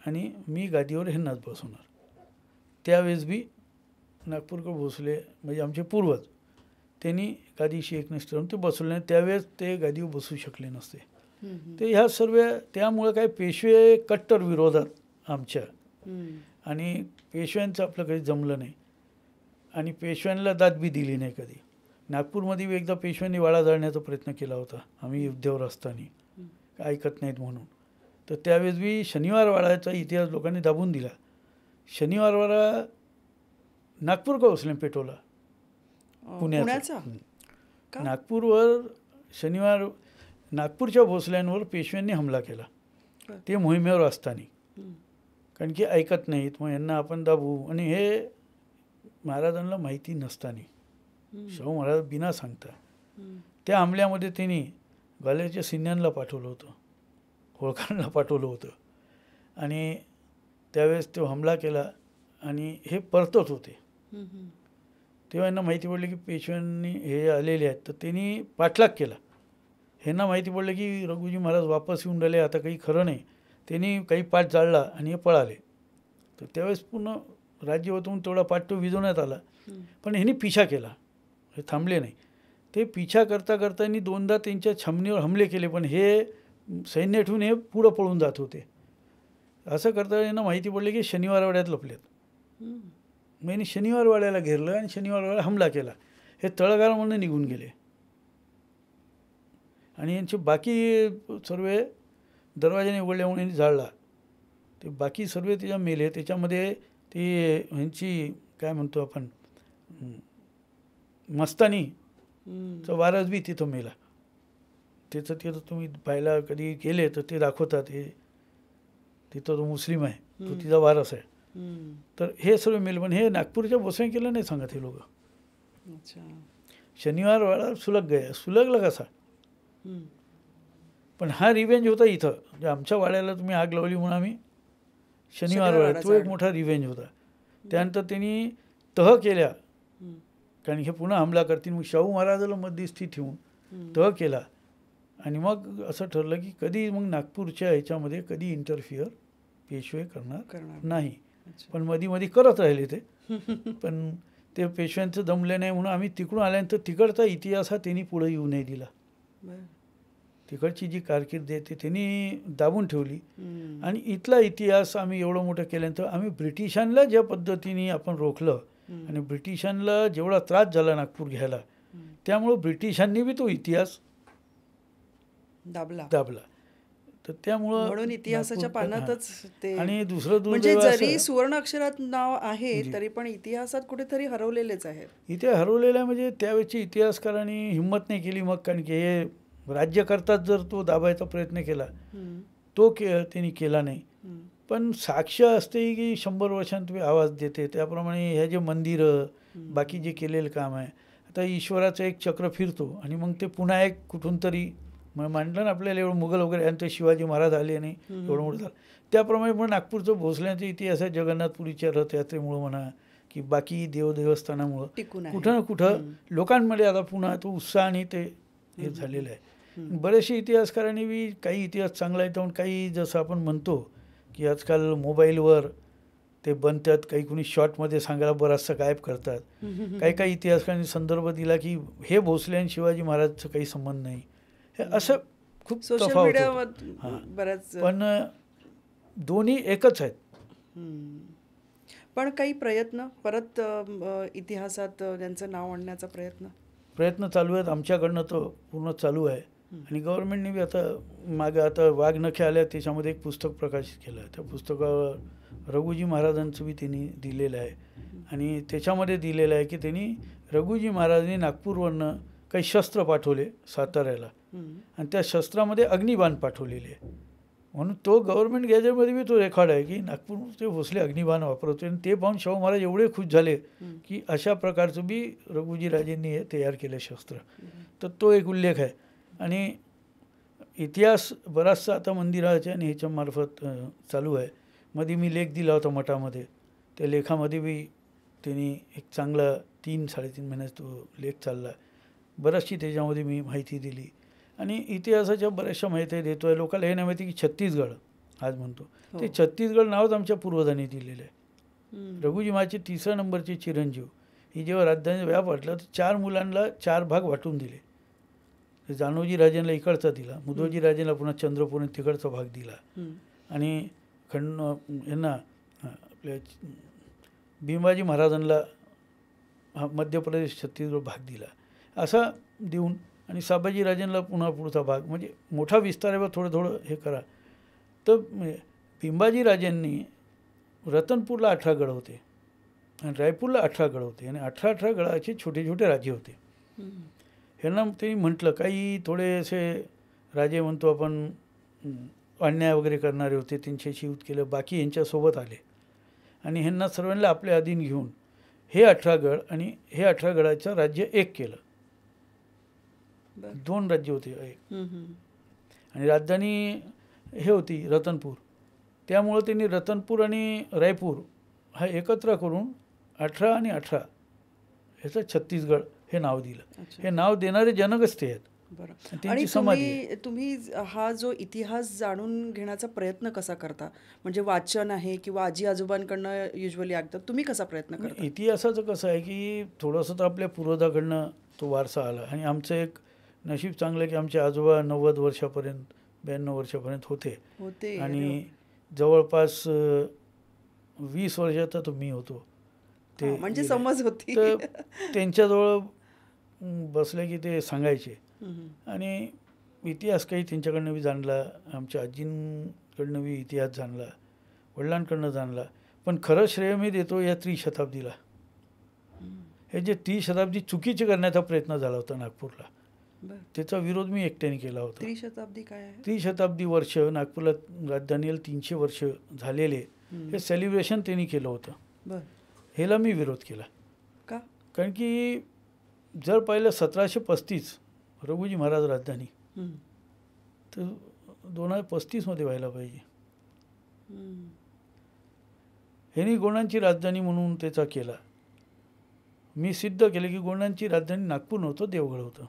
आणि मी गादीवर ह्यांनाच बसवणार. त्यावेळेस बी नागपूरकर भोसले म्हणजे आमचे पूर्वज, त्यांनी गादीशी एकनिष्ठ राहून ते बसवले नाही. त्यावेळेस ते गादीवर बसू शकले नसते. ते ह्या सर्व त्यामुळं काय पेशवे कट्टर विरोधात आमच्या, आणि पेशव्यांचं आपलं काही जमलं नाही आणि पेशव्यांना दाद बी दिली नाही कधी. नागपूरमध्ये बी एकदा पेशव्यांनी वाडा जाळण्याचा प्रयत्न केला होता आम्ही युद्धावर असताना, ऐकत नाहीत म्हणून. तर त्यावेळेस बी शनिवार वाड्याचा इतिहास लोकांनी दाबून दिला. शनिवार वाडा नागपूर का भोसले पेटवला? पुण्याचा का? नागपूरवर शनिवार नागपूरच्या भोसल्यांवर पेशव्यांनी हमला केला ते मोहिमेवर असताना. कारण की ऐकत नाहीत, मग यांना आपण दाबू, आणि हे महाराजांना माहिती नसताना शाहू महाराज बिना सांगता त्या हमल्यामध्ये त्यांनी ग्वाल्हेरच्या सिन्यांना पाठवलं होतं, होळकरांना पाठवलं होतं. आणि त्यावेळेस तो हमला केला आणि हे परतत होते. तेव्हा यांना माहिती पडलं की पेशव्यांनी हे आलेले आहेत, तर त्यांनी पाठलाग केला. ह्यांना माहिती पडलं की रघुजी महाराज वापस येऊन राहिले, आता काही खरं नाही. त्यांनी काही पाठ जाळला आणि हे पळाले. तर त्यावेळेस पूर्ण राज्य होतं तेवढा पाठ तो विझवण्यात आला. पण ह्यांनी पिछा केला, हे थांबले नाही. ते पिछा करता करता यांनी दोनदा त्यांच्या छावणीवर हमले केले, पण हे सैन्य ठेवून हे पुढं पळून जात होते. असं करता यांना माहिती पडले की शनिवार वाड्यात लपलेत. मग यांनी शनिवार वाड्याला घेरलं आणि शनिवार वाड्याला हमला केला. हे तळगार म्हणून निघून गेले आणि यांचे बाकी सर्व दरवाजाने उघडल्यामुळे यांनी जाळला. ते बाकी सर्व त्याच्या मेले. त्याच्यामध्ये ते ह्यांची काय म्हणतो आपण मस्तानीचा वारस बी तिथं मेला. त्याचं तिथं तुम्ही पाहायला कधी गेले तर ते दाखवतात. हे तिथं तो मुस्लिम आहे, तो तिचा वारस आहे. तर हे सर्व मेले. पण हे नागपूरच्या भोसले केलं नाही सांगत हे लोक. शनिवार वाडा सुलग गया. सुलगला कसा? पण हा रिव्हेंज होता इथं. म्हणजे आमच्या वाड्याला तुम्ही आग लावली म्हणून आम्ही शनिवार वाडा, तो एक मोठा रिव्हेंज होता. त्यानंतर त्यांनी तह केल्या, कारण हे पुन्हा हमला करतील. मग शाहू महाराजाला मध्यस्थी ठेवून तह केला आणि मग असं ठरलं की कधी मग नागपूरच्या ह्याच्यामध्ये कधी इंटरफिअर पेशवे करणार नाही. पण मध्ये करत राहिले ते. पण ते पेशव्यांचं जमले नाही म्हणून आम्ही तिकडून आल्यानंतर तिकडचा इतिहास हा त्यांनी पुढे येऊ नाही दिला. तिकडची जी कारकीर्द आहे ते त्यांनी दाबून ठेवली. आणि इथला इतिहास आम्ही एवढं मोठं केल्यानंतर आम्ही ब्रिटिशांना ज्या पद्धतीने आपण रोखलं आणि ब्रिटिशांना जेवढा त्रास झाला नागपूर घ्यायला, त्यामुळं ब्रिटिशांनी बी तो इतिहास दाबला. तर त्यामुळं म्हणून इतिहासाच्या पानातच ते. आणि दुसरं म्हणजे जरी सुवर्ण अक्षरात नाव आहे तरी पण इतिहासात कुठेतरी हरवलेलेच आहे. इथे हरवलेला म्हणजे त्यावेळेची इतिहासकारांनी हिंमत नाही केली. मग कारण की हे राज्य करतात जर तो दाबायचा प्रयत्न केला, तो त्यांनी केला नाही. पण साक्ष असते की 100 वर्षांत तुम्ही आवाज देते. त्याप्रमाणे ह्या जे मंदिरं बाकी जे केलेलं काम आहे, आता ईश्वराचं एक चक्र फिरतो आणि मग ते पुन्हा एक कुठून तरी मांडलं ना आपल्याला. एवढं मुघल वगैरे आणि ते शिवाजी महाराज आले नाही, एवढं मोठं झालं. त्याप्रमाणे पण नागपूरचं भोसल्यांचा इतिहास आहे. जगन्नाथपुरीच्या रथयात्रेमुळं म्हणा की बाकी देवस्थानामुळं कुठं ना कुठं लोकांमध्ये आता पुन्हा तो उत्साह आणि ते हे झालेलं आहे. बरेचसे इतिहासकारांनी बी काही इतिहास चांगला येतो, काही जसं आपण म्हणतो की आजकाल मोबाईलवर ते बनतात, काही कुणी शॉर्टमध्ये सांगायला बराचसा गायब करतात. काही इतिहासकारांनी संदर्भ दिला की हे भोसले आणि शिवाजी महाराजचं काही संबंध नाही. हे असं खूप तफावत बऱ्याच. पण दोन्ही एकच आहेत. पण काही प्रयत्न परत इतिहासात त्यांचं नाव आणण्याचा प्रयत्न चालू आहेत आमच्याकडनं, तो पूर्ण चालू आहे. आणि गव्हर्नमेंटने बी आता मागे आता वाघनखे आल्या, त्याच्यामध्ये एक पुस्तक प्रकाशित केलं आहे. त्या पुस्तकावर रघुजी महाराजांचं बी त्यांनी दिलेलं आहे. आणि त्याच्यामध्ये दिलेलं आहे की त्यांनी रघुजी महाराजांनी नागपूरवरनं काही शस्त्र पाठवले साताऱ्याला आणि त्या शस्त्रामध्ये अग्निबाण पाठवलेले आहे. म्हणून तो गव्हर्नमेंट गॅजेटमध्ये बी तो रेकॉर्ड आहे की नागपूरचे भोसले अग्निबाण वापरतो. आणि ते पाहून शाहू महाराज एवढे खुश झाले की अशा प्रकारचं बी रघुजी राजेंनी हे तयार केलं शस्त्र. तर तो एक उल्लेख आहे. आणि इतिहास बराचसा आता मंदिराच्या आणि ह्याच्यामार्फत चालू आहे. मध्ये मी लेख दिला होता मठामध्ये. त्या लेखामध्ये बी त्यांनी एक चांगला 3-3.5 महिन्यात तो लेख चालला. बराचशी त्याच्यामध्ये मी माहिती दिली आणि इतिहासाच्या बऱ्याचशा माहिती देतो आहे. लोकांना हे नाही माहिती की छत्तीसगड आज म्हणतो, ते छत्तीसगड नावच आमच्या पूर्वजांनी दिलेलं आहे. रघुजी महाराजचे 3ऱ्या नंबरचे चिरंजीव ही जेव्हा राजधानी व्याप वाटला तर 4 मुलांना 4 भाग वाटून दिले. जानोजी राजेंना इकडचा दिला, मुधोजी राजेंना पुन्हा चंद्रपूर तिकडचा भाग दिला आणि यांना आपल्या भीमाजी महाराजांना मध्य प्रदेश छत्तीसगड भाग दिला. असा देऊन आणि संभाजीराजांना पुन्हा पुढचा भाग म्हणजे मोठा विस्तार आहे थोडं थोडं हे करा. तर भिंबाजी राजांनी रतनपूरला 18 गड होते आणि रायपूरला 18 गड होते आणि 18 गडाचे छोटे छोटे राजे होते. ह्यांना त्यांनी म्हटलं काही थोडेसे राजे म्हणतो आपण अन्याय वगैरे करणारे होते, त्यांच्याशी युद्ध केलं, बाकी यांच्यासोबत आले आणि ह्यांना सर्वांना आपल्या अधीन घेऊन हे 18 गड आणि हे 18 गडाचं राज्य एक केलं. 2 राज्य होते एक आणि राजधानी हे होती रतनपूर. त्यामुळं त्यांनी रतनपूर आणि रायपूर हा एकत्र करून 18 आणि 18 ह्याचं छत्तीसगड हे नाव दिलं. हे नाव देणारे जनकच ते आहेत. बरं. आणि तुम्ही हा जो इतिहास जाणून घेण्याचा प्रयत्न कसा करता? म्हणजे वाचन आहे किंवा आजी आजोबांकडनं युजली ऐकतात, तुम्ही कसा प्रयत्न करता? इतिहासाचं कसं आहे की थोडंसं तर आपल्या पूर्वजाकडनं तो वारसा आला आणि आमचं एक नशीब चांगलं की आमचे आजोबा 90 वर्षापर्यंत 92 वर्षापर्यंत होते आणि जवळपास 20 वर्षाचा तो मी होतो. ते म्हणजे समज होती. तर त्यांच्याजवळ बसले की ते सांगायचे आणि इतिहास काही त्यांच्याकडनं बी जाणला, आमच्या आजींकडनं बी इतिहास जाणला, वडिलांकडनं जाणला. पण खरं श्रेय मी देतो या त्रिशताब्दीला. हे जे 30 शताब्दी चुकीचे करण्याचा प्रयत्न झाला होता नागपूरला, त्याचा विरोध मी एकट्याने केला होता. त्रिशताब्दी काय आहे? त्रिशताब्दी वर्ष नागपूरला राजधानीला 300 वर्ष झालेले हे सेलिब्रेशन त्यांनी केलं होतं. ह्याला मी विरोध केला. का? कारण की जर पाहिलं 1735 रघुजी महाराज राजधानी तर 2035 व्हायला पाहिजे. ह्यांनी गोंडांची राजधानी म्हणून त्याचा केला. मी सिद्ध केलं की गोंडांची राजधानी नागपूर नव्हतं, देवगड होतं.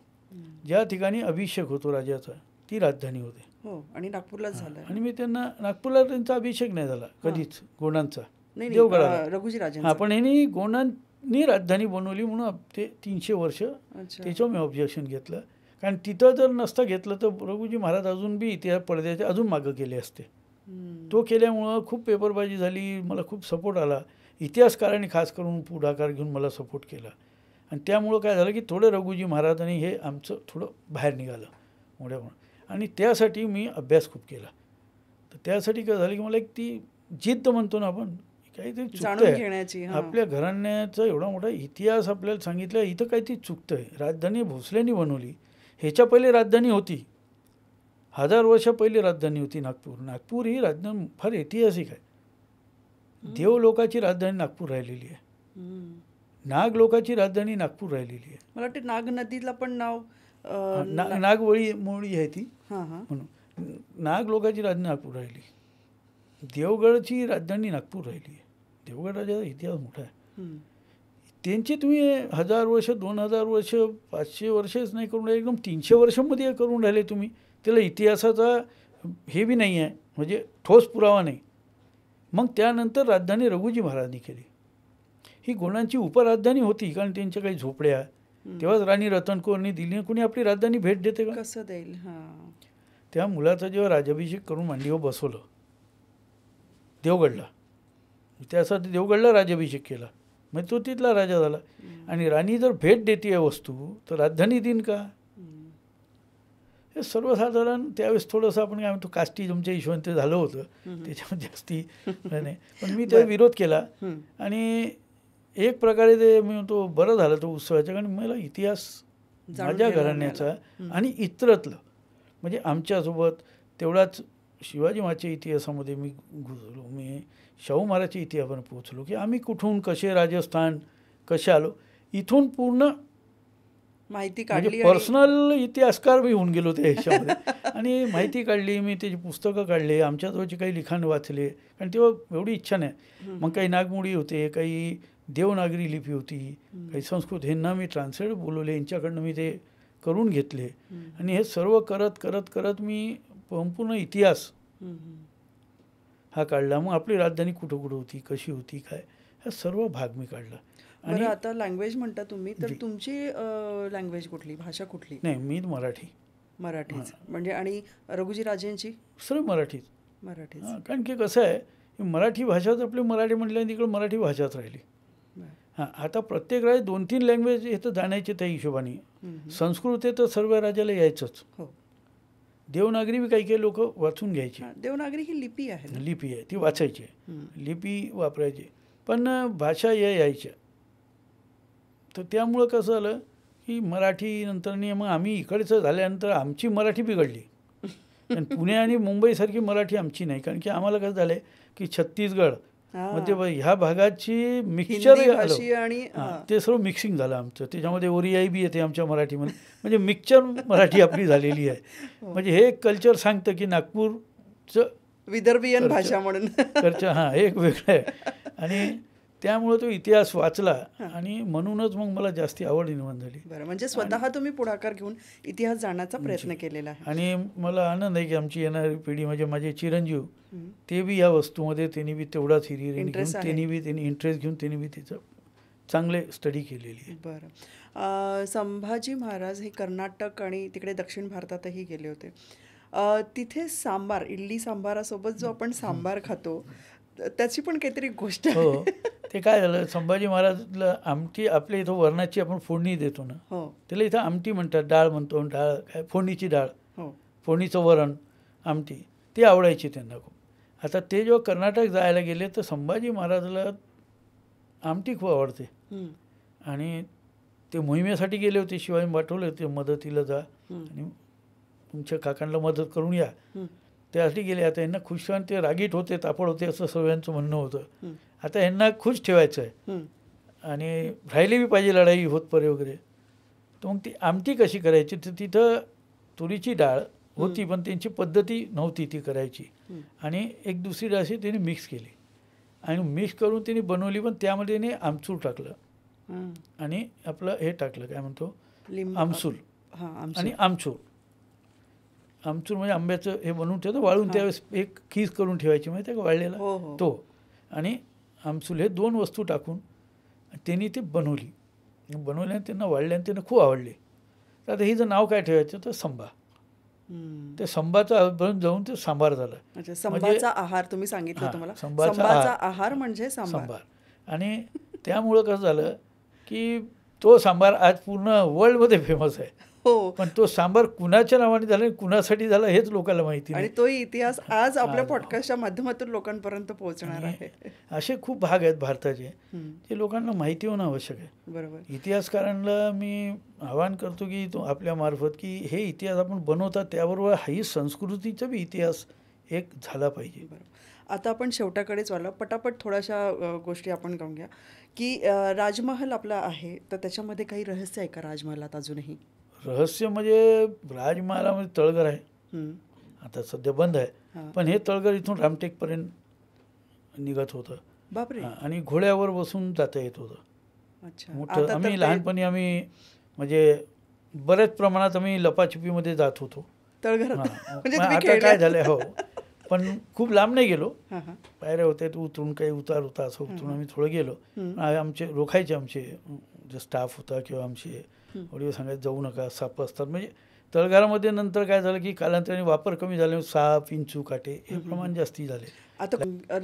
ज्या ठिकाणी अभिषेक होतो राजाचा ती राजधानी होते. हो, आणि नागपूरलाच झाला. आणि मी त्यांना नागपूरला त्यांचा अभिषेक नाही झाला कधीच गोंडांचा, देवगडाला रघुजी राजा. हां, पण ह्यांनी गोंडांनी राजधानी बनवली म्हणून ते 300 वर्ष त्याच्यावर मी ऑब्जेक्शन घेतलं. कारण तिथं जर नसतं घेतलं तर रघुजी महाराज अजून बी इतिहास पडद्याचे अजून मागं गेले असते. तो केल्यामुळं खूप पेपरबाजी झाली, मला खूप सपोर्ट आला. इतिहासकारांनी खास करून पुढाकार घेऊन मला सपोर्ट केला आणि त्यामुळं काय झालं की थोडं रघुजी महाराजांनी हे आमचं थोडं बाहेर निघालं मोठ्या आणि त्यासाठी मी अभ्यास खूप केला. तर त्यासाठी काय झालं की मला एक ती जिद्द म्हणतो ना आपण, काहीतरी चुकतंय. आपल्या घराण्याचा एवढा मोठा इतिहास आपल्याला सांगितला, इथं काहीतरी चुकतंय. राजधानी भोसल्यांनी बनवली, ह्याच्या पहिले राजधानी होती, 1000 वर्षा पहिले राजधानी होती नागपूर. नागपूर ही राजधानी फार ऐतिहासिक आहे. देव लोकाची राजधानी नागपूर राहिलेली आहे, नाग लोकाची राजधानी नागपूर राहिलेली आहे. मला वाटतं नाग नदीला पण नाव नागवळी मोळी आहे ती म्हणून. नाग लोकाची राजधानी नागपूर राहिली, देवगडची राजधानी नागपूर राहिली आहे. देवगड राजाचा इतिहास मोठा आहे. त्यांची तुम्ही 1000 वर्ष 2000 वर्ष 500 वर्षच नाही करून राहिले, एकदम 300 वर्षामध्ये करून राहिले तुम्ही. त्याला इतिहासाचा हे बी नाही आहे, म्हणजे ठोस पुरावा नाही. मग त्यानंतर राजधानी रघुजी महाराजांनी केली. ही गोंडांची उपराजधानी होती, कारण त्यांच्या काही झोपड्या तेव्हाच राणी रतनकोरनी दिली. कोणी आपली राजधानी भेट देते का? कसं देईल? त्या मुलाचा जेव्हा राजाभिषेक करून मांडीवर बसवलं देवगडला, त्यासाठी देवगडला राज्याभिषेक केला, मग तो तिथला राजा झाला. आणि राणी जर भेट देते वस्तू तर राजधानी देईन का? हे सर्वसाधारण त्यावेळेस थोडंसं आपण काय म्हणतो कास्टिजमच्या हिशोबाने ते झालं होतं, त्याच्यामध्ये जास्ती नाही. पण मी त्याचा विरोध केला आणि एक प्रकारे ते मी म्हणतो बरं झालं तो उत्सवाच्या. कारण मला इतिहास माझ्या घराण्याचा आणि इतरतलं म्हणजे आमच्यासोबत तेवढाच शिवाजी महाराजच्या इतिहासामध्ये मी घुसलो, मी शाहू महाराजच्या इतिहासापर्यंत पोहोचलो की आम्ही कुठून कसे राजस्थान कसे आलो, इथून पूर्ण माहिती काढली. पर्सनल इतिहासकार मी होऊन गेलो त्या ह्याच्यामध्ये आणि माहिती काढली. मी त्याची पुस्तकं काढली, आमच्याजवळचे काही लिखाण वाचले, कारण तेव्हा एवढी इच्छा नाही. मग काही नागमोडी होते, काही देवनागरी लिपी होती, काही संस्कृत, ह्यांना मी ट्रान्सलेट बोलवले, यांच्याकडनं मी ते करून घेतले. आणि हे सर्व करत करत करत मी संपूर्ण इतिहास हा काढला. मग आपली राजधानी कुठं कुठं होती, कशी होती, काय, हा सर्व भाग मी काढला. आणि आता लँग्वेज म्हणता तुम्ही, तर तुमची लँग्वेज कुठली, भाषा कुठली? नाही, मी मराठी. मराठीच म्हणजे. आणि रघुजी राजेंची सर्व मराठीच. मराठीच. कारण की कसं आहे, मराठी भाषाच आपली मराठी म्हटल्याने तिकडं मराठी भाषाच राहिली. हां, आता प्रत्येक राज 2-3 लँग्वेज येतं जाण्याचे त्या हिशोबाने. संस्कृत हे तर सर्व राज्याला यायचंच. हो. देवनागरी बी काही काही लोक वाचून घ्यायचे. देवनागरी ही लिपी आहे ना? लिपी आहे ती वाचायची, लिपी वापरायची, पण भाषा यायच्या. तर त्यामुळं कसं झालं की मराठी नंतरनी मग आम्ही इकडचं झाल्यानंतर आमची मराठी बिघडली. आणि पुणे आणि मुंबईसारखी मराठी आमची नाही, कारण की आम्हाला कसं झालं की छत्तीसगड मध्ये ह्या भागाची मिक्सचर आणि ते सर्व मिक्सिंग झालं आमचं. त्याच्यामध्ये ओरियाई बी येते आमच्या मराठीमध्ये, म्हणजे मिक्सचर मराठी आपली झालेली आहे. म्हणजे हे कल्चर सांगतं की नागपूरचं विदर्भीयन भाषा म्हणून कल्चर हां एक वेगळं आहे. आणि त्यामुळे तो इतिहास वाचला आणि म्हणूनच मग मला जास्ती आवड निर्माण झाली. बरं, म्हणजे स्वतः तुम्ही पुढाकार घेऊन इतिहास जाणण्याचा प्रयत्न केलेला आहे. आणि मला आनंद आहे की आमची येणारी पिढी म्हणजे माझे चिरंजीव ते बी या वस्तूमध्ये त्यांनी बी तेवढाच हिरिरीने घेऊन त्यांनी इंटरेस्ट घेऊन त्यांनी बी तिचं चांगले स्टडी केलेली आहे. बरं, संभाजी महाराज हे कर्नाटक आणि तिकडे दक्षिण भारतातही गेले होते. तिथे सांबार, इडली सांबारासोबत जो आपण सांबार खातो त्याची पण काहीतरी गोष्ट आहे. हो, ते काय झालं, संभाजी महाराजला आमटी आपल्या इथं वरणाची आपण फोडणी देतो ना, हो, त्याला इथं आमटी म्हणतात. डाळ म्हणतो, डाळ काय फोडणीची डाळ, हो, फोडणीचं वरण, आमटी, ती आवडायची त्यांना खूप. आता ते जेव्हा कर्नाटक जायला गेले तर संभाजी महाराजला आमटी खूप आवडते. आणि ते मोहिमेसाठी गेले होते, शिवाजी पाठवले होते मदतीला जा आणि तुमच्या काकांना मदत करून या, त्यासाठी गेले. आता यांना खुश, ते रागीट होते, तापड होते असं सगळ्यांचं म्हणणं होतं. आता यांना खुश ठेवायचं आहे आणि राहिली बी पाहिजे लढाई होत परे वगैरे. तर मग ती आमटी कशी करायची, तर तिथं तुरीची डाळ होती पण त्यांची पद्धती नव्हती ती करायची. आणि एक दुसरी डाळ अशी त्यांनी मिक्स केली आणि मिक्स करून त्यांनी बनवली, पण त्यामध्ये त्यांनी आमचूर टाकलं आणि आपलं हे टाकलं काय म्हणतो आमसूल आणि आमचूर. आमचूर म्हणजे आंब्याचं हे बनवून ठेवतं वाळून, त्यावेळेस एक खीस करून ठेवायची माहिती आहे का वाळलेला तो, आणि आमसूल हे 2 वस्तू टाकून त्यांनी ते बनवल्याने त्यांना वाळल्याने त्यांना खूप आवडले. तर आता हिचं नाव काय ठेवायचं, तर संभा. ते संभाचा बनून जाऊन ते सांबार झालं. म्हणजे संभाचा आहार तुम्ही सांगितलं तुम्हाला, संभाचा आहार म्हणजे सांबार. आणि त्यामुळं कसं झालं की तो सांबार आज पूर्ण वर्ल्डमध्ये फेमस आहे. हो, पण तो सांबार कुणाच्या नावाने झाला, कुणासाठी झाला हेच लोकांना माहिती नाही. आणि तो इतिहास आज आपल्या पॉडकास्टच्या माध्यमातून लोकांपर्यंत पोहोचणार आहे. असे खूप भाग आहेत भारताचे जे लोकांना माहिती होणं आवश्यक आहे. बरोबर. इतिहासकारांना मी आवाहन करतो की तो आपल्या मार्फत की हे इतिहास आपण बनवतात, त्याबरोबर हाही संस्कृतीचा बी इतिहास एक झाला पाहिजे. आता आपण शेवटाकडेच वाढलो, पटापट थोड्याशा गोष्टी आपण घेऊन घ्या की राजमहल आपला आहे, तर त्याच्यामध्ये काही रहस्य आहे का राजमहलात अजूनही? रहस्य म्हणजे राजमहालामध्ये तळघर आहे, आता सध्या बंद आहे, पण हे तळघर इथून रामटेकपर्यंत निघत होतं. बापरे. आणि घोड्यावर बसून जाता येत होतं. अच्छा. मोठं. आम्ही लहानपणी आम्ही म्हणजे बऱ्याच प्रमाणात आम्ही लपाछुपीमध्ये जात होतो तळघरात. आता काय झालं, हो, पण खूप लांब नाही गेलो, पायऱ्या होत्या उतरून, काही उतार होता, असं उतरून आम्ही थोडं गेलो. आमचे रोखायचे, आमचे जे स्टाफ होता किंवा आमचे वडील सांगायचे जाऊ नका, साप असतात. म्हणजे तळघरामध्ये नंतर काय झालं की कालांतराने वापर कमी झाला, साप, विंचू, काटे हे प्रमाण जास्ती झाले. आता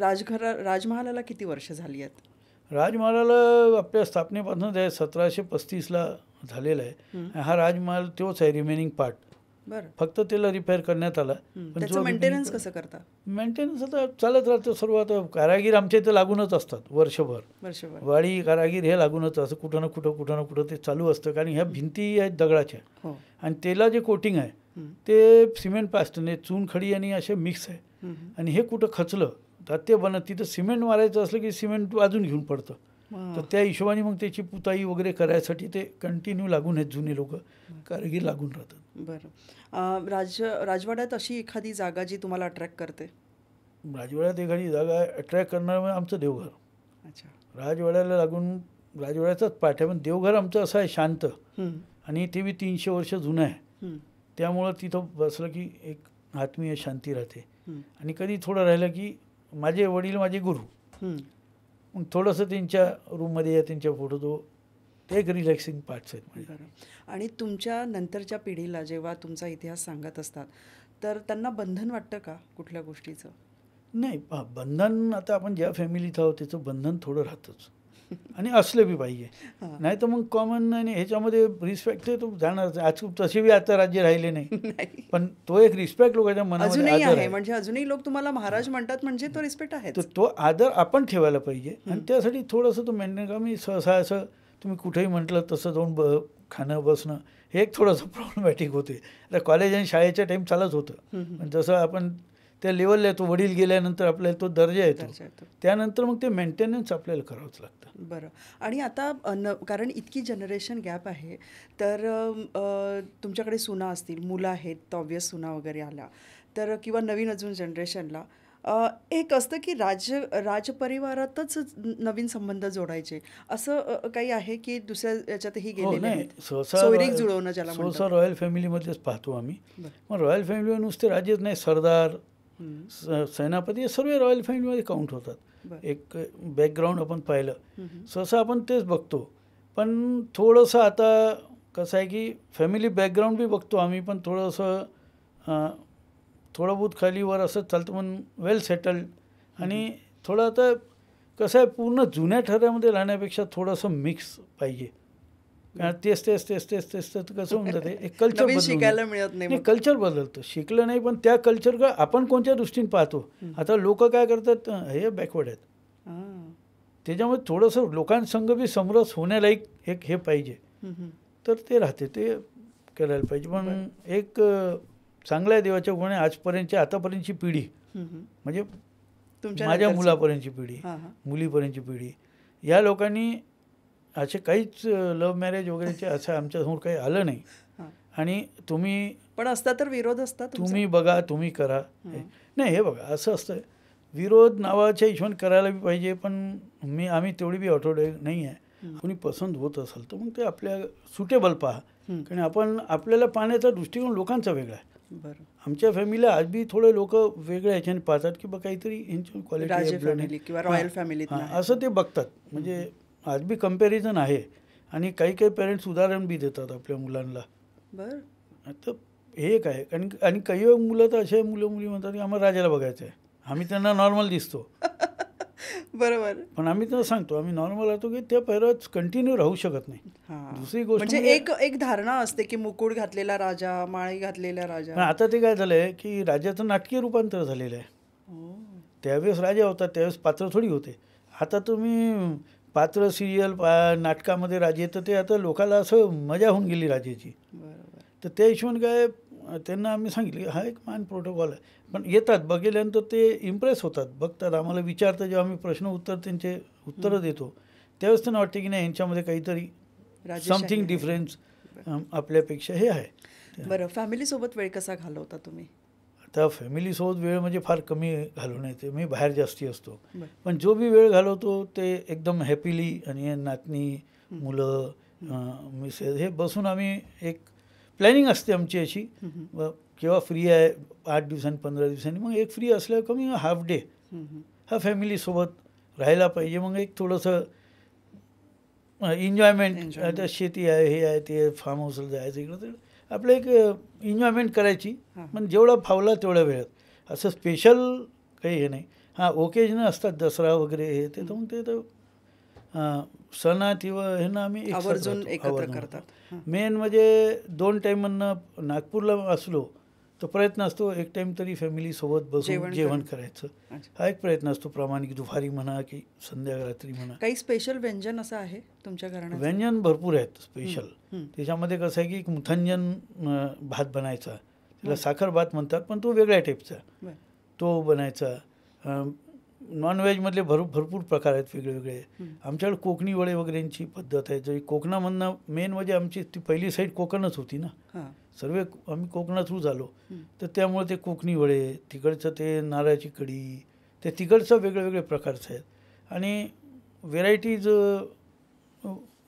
राजमहालाला किती वर्ष झाली आहेत? राजमहालाला आपल्या स्थापनेपासून ते 1735ला झालेला आहे. हा राजमहाल तोच आहे, रिमेनिंग पार्ट. बरं. फक्त त्याला रिपेअर करण्यात आला. पण त्याचं मेंटेनन्स कसं करता? मेंटेनन्स आता चालत राहतं सर्व. आता कारागीर आमच्या इथं लागूनच असतात वर्षभर. वाडी कारागीर हे लागूनच असं कुठं ना कुठं ते चालू असतं, कारण ह्या भिंती आहेत दगडाच्या आणि त्याला जे कोटिंग आहे ते सिमेंट प्लास्टर, चूनखडी आणि असे मिक्स आहे. आणि हे कुठं खचलं तर ते बनत, तिथं सिमेंट मारायचं असलं की सिमेंट वाजून घेऊन पडतं. तर त्या हिशोबाने मग त्याची पुताई वगैरे करायसाठी ते कंटिन्यू लागून आहेत, जुने लोक कारागीर लागून राहतात. बरं. राजवाड्यात अशी एखादी जागा जी तुम्हाला अट्रॅक्ट करते? राजवाड्यात एखादी जागा अट्रॅक्ट करणार म्हणजे आमचं देवघर. अच्छा. राजवाड्याला लागून राजवाड्याचाच पाठ आहे, पण देवघर आमचं असं आहे शांत, आणि ते बी 300 वर्ष जुनं आहे. त्यामुळं तिथं बसलं की एक आत्मीय शांती राहते. आणि कधी थोडं राहिलं की माझे वडील माझे गुरु, मग थोडंसं त्यांच्या रूममध्ये या, त्यांच्या फोटो, ते एक रिलॅक्सिंग पार्ट्स आहेत. बरं. आणि तुमच्या नंतरच्या पिढीला जेव्हा तुमचा इतिहास सांगत असतात तर त्यांना बंधन वाटतं का कुठल्या गोष्टीचं? नाही, बंधन आता आपण ज्या फॅमिलीत आहोत त्याचं बंधन थोडं राहतंच. आणि असलं बी पाहिजे. नाही तर मग कॉमन आणि ह्याच्यामध्ये रिस्पेक्ट तो जाणारच. आज तसे बी आता राज्य राहिले नाही, नाही. पण तो एक रिस्पेक्ट लोकांच्या मनामध्ये अजूनही आदर आहे, आहे. म्हणजे अजूनही लोक तुम्हाला महाराज म्हणतात म्हणजे तो रिस्पेक्ट तर आहेच. तो आदर आपण ठेवायला पाहिजे आणि त्यासाठी थोडंसं तो मेंटेन का मी सहसा असं तुम्ही कुठेही म्हटलं तसं जाऊन खाणं बसणं हे एक थोडंसं प्रॉब्लेमॅटिक होते. आता कॉलेज आणि शाळेच्या टाईम चालत होतं, पण जसं आपण त्या लेवलला येतो, वडील गेल्यानंतर आपल्याला तो दर्जा येतो, दर्जा येतो. त्यानंतर मग ते मेंटेनन्स आपल्याला करावंच लागतं. बरं. आणि आता कारण इतकी जनरेशन गॅप आहे, तर तुमच्याकडे सुना असतील, मुलं आहेत, तर ऑब्वियस सुना वगैरे आल्या तर, किंवा नवीन अजून जनरेशनला एक असतं की राजपरिवारातच नवीन संबंध जोडायचे, असं काही आहे की दुसऱ्या याच्यातही हो, गेलेले नाही आहेत? सहसा सोयरीक जुळवणं ज्याला सहसा म्हणतात. रॉयल फॅमिलीमध्येच पाहतो आम्ही. बरं. मग रॉयल फॅमिलीवर नुसते राजेच नाही, सरदार, सेनापती हे सर्व रॉयल फॅमिलीमध्ये काउंट होतात. बरं. एक बॅकग्राऊंड आपण पाहिलं सहसा आपण तेच बघतो. पण थोडंसं आता कसं आहे की फॅमिली बॅकग्राऊंड बी बघतो आम्ही, पण थोडंसं थोडं बहुत खालीवर असं चालतं, पण वेल सेटल्ड. आणि थोडं आता कसं आहे, पूर्ण जुन्या ठऱ्यामध्ये राहण्यापेक्षा थोडंसं मिक्स पाहिजे. कारण तेच तर कसं होऊन जाते, एक कल्चर नवीन शिकायला मिळत नाही नाही, मग. कल्चर बदलतं. शिकलं नाही, पण त्या कल्चर आपण कोणत्या दृष्टीने पाहतो. आता लोक काय करतात, हे बॅकवर्ड आहेत. हां. त्याच्यामुळे थोडंसं लोकांसंग बी समरस होण्यालायक एक हे पाहिजे, तर ते राहते, ते करायला पाहिजे. पण एक चांगल्या देवाच्या गुणाने आजपर्यंतची आतापर्यंतची पिढी, म्हणजे तुमच्या माझ्या नंतरची. मुलापर्यंतची पिढी, हां, हां. मुलीपर्यंतची पिढी, या लोकांनी असे काहीच लव्ह मॅरेज वगैरेचे असं आमच्यासमोर काही आलं नाही. हां. आणि तुम्ही पण असता तर विरोध असता तुमचा? तुम्ही बघा, तुम्ही करा. नाही, हे बघा असं असतं, विरोध नावाच्या हिशोबाने करायला बी पाहिजे, पण आम्ही तेवढी बी ऑटोडे नाही आहे. कोणी पसंत होत असेल तर मग ते आपल्या सुटेबल पहा. कारण आपल्याला पाहण्याचा दृष्टिकोन लोकांचा वेगळा आहे. बरं. आमच्या फॅमिलीला आज बी थोडे लोक वेगळ्या ह्याच्याने पाहतात की बा काहीतरी यांची क्वालिटी राजे आहे, फॅमिली किंवा रॉयल फॅमिलीत असं ते बघतात. म्हणजे आज बी कम्पॅरिझन आहे. आणि काही काही पेरेंट्स उदाहरण बी देतात आपल्या मुलांना. बरं. तर हे एक आहे. आणि काही मुलं तर असे मुलं मुली म्हणतात की आम्हाला राजाला बघायचं आहे, आम्ही त्यांना नॉर्मल दिसतो. बरोबर. पण आम्ही त्यांना सांगतो आम्ही नॉर्मल राहतो की त्या पहिल्याच कंटिन्यू राहू शकत नाही. दुसरी गोष्ट म्हणजे एक धारणा असते की मुकुट घातलेला राजा, माळी घातलेला राजा. पण आता ते काय झालंय की राजाचं नाटकीय रूपांतर झालेलं आहे. त्यावेळेस राजा होता, त्यावेळेस पात्र थोडी होते. आता तुम्ही पात्र सिरियल नाटकामध्ये राजे, तर ते आता लोकांना असं मजा होऊन गेली राजाची. तर त्या हिशोबाने काय त्यांना आम्ही सांगितलं की हा एक मान प्रोटोकॉल आहे. पण येतात, बघितल्यानंतर ते इम्प्रेस होतात, बघतात, आम्हाला विचारतात. जेव्हा आम्ही प्रश्न उत्तर त्यांचे उत्तरं देतो त्यावेळेस त्यांना वाटते की नाही यांच्यामध्ये काहीतरी समथिंग डिफरन्स आपल्यापेक्षा हे आहे. बरं. फॅमिलीसोबत वेळ कसा घालवता तुम्ही? आता फॅमिलीसोबत वेळ म्हणजे फार कमी घालवणं येते, मी बाहेर जास्ती असतो. पण जो बी वेळ घालवतो ते एकदम हॅपीली. आणि नातनी, मुलं, मिसेस हे बसून आम्ही एक प्लॅनिंग असते आमची अशी, केव्हा फ्री आहे 8 दिवसांनी 15 दिवसांनी, मग एक फ्री असल्यावर कमी हाफ डे हा फॅमिलीसोबत राहायला पाहिजे. मग एक थोडंसं एन्जॉयमेंट. आता शेती आहे, हे आहे, ते फार्म हाऊसला जायचं, इकडं तिकडं आपलं एक एन्जॉयमेंट करायची. पण जेवढा फावला तेवढ्या वेळात, असं स्पेशल काही हे नाही. हां, ओकेजन असतात दसरा वगैरे हे ते, तर मग ते तर सणात किंवा हे ना आम्ही आवर्जून एकत्र करतात. मेन म्हणजे 2 टाईमांना नागपूरला असलो तर प्रयत्न असतो एक टाईम तरी फॅमिलीसोबत बसून जेवण करायचं. हा एक प्रयत्न असतो प्रामाणिक, दुपारी म्हणा की संध्याकाळी म्हणा. काही स्पेशल व्यंजन असं आहे तुमच्या घराण्यात? व्यंजन भरपूर आहेत स्पेशल. त्याच्यामध्ये कसं आहे की एक मुथंजन भात बनायचा, त्याला साखर भात म्हणतात, पण तो वेगळ्या टाईपचा तो बनायचा. नॉनव्हेजमधले भरपूर प्रकार आहेत वेगळे. आमच्याकडे कोकणी वडे वगैरेंची पद्धत आहे. जरी कोकणामधनं मेन म्हणजे आमची ती पहिली साईड कोकणच होती ना, सर्व आम्ही कोकणा थ्रू झालो, तर त्यामुळे ते कोकणी वडे, तिकडचं ते नारळाची कढी, ते तिकडचं वेगळे प्रकारचे आहेत. आणि व्हेरायटीज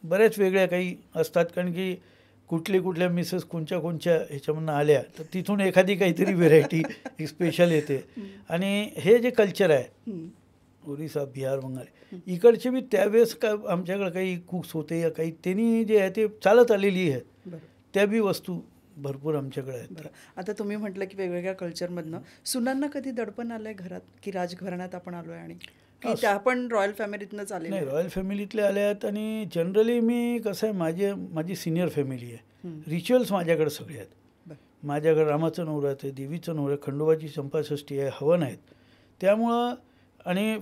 बऱ्याच वेगळ्या काही असतात, कारण की कुठल्या मिसेस कोणत्या ह्याच्यामधनं आल्या तर तिथून एखादी काहीतरी व्हेरायटी स्पेशल येते. आणि हे जे कल्चर आहे ओरिसा, बिहार, बंगाल इकडचे बी त्यावेळेस का आमच्याकडे काही कुक्स होते या काही त्यांनी जे आहे ते चालत आलेली आहेत, त्या बी वस्तू भरपूर आमच्याकडे आहेत. आता तुम्ही म्हटलं की वेगवेगळ्या कल्चरमधनं सुनांना कधी दडपण आलंय घरात की राजघराण्यात आपण आलोय? आणि की त्या पण रॉयल फॅमिलीतनंच आलेल्या नाही, आहेत? रॉयल फॅमिलीतले आले आहेत. आणि जनरली मी कसं आहे, माझी सिनियर फॅमिली आहे. रिच्युअल्स माझ्याकडे सगळे आहेत. बरं. माझ्याकडे रामाचं नवरात्र आहे, देवीचं नवरात्र, खंडोबाची चंपाषष्ठी आहे, हवन आहेत. त्यामुळं आणि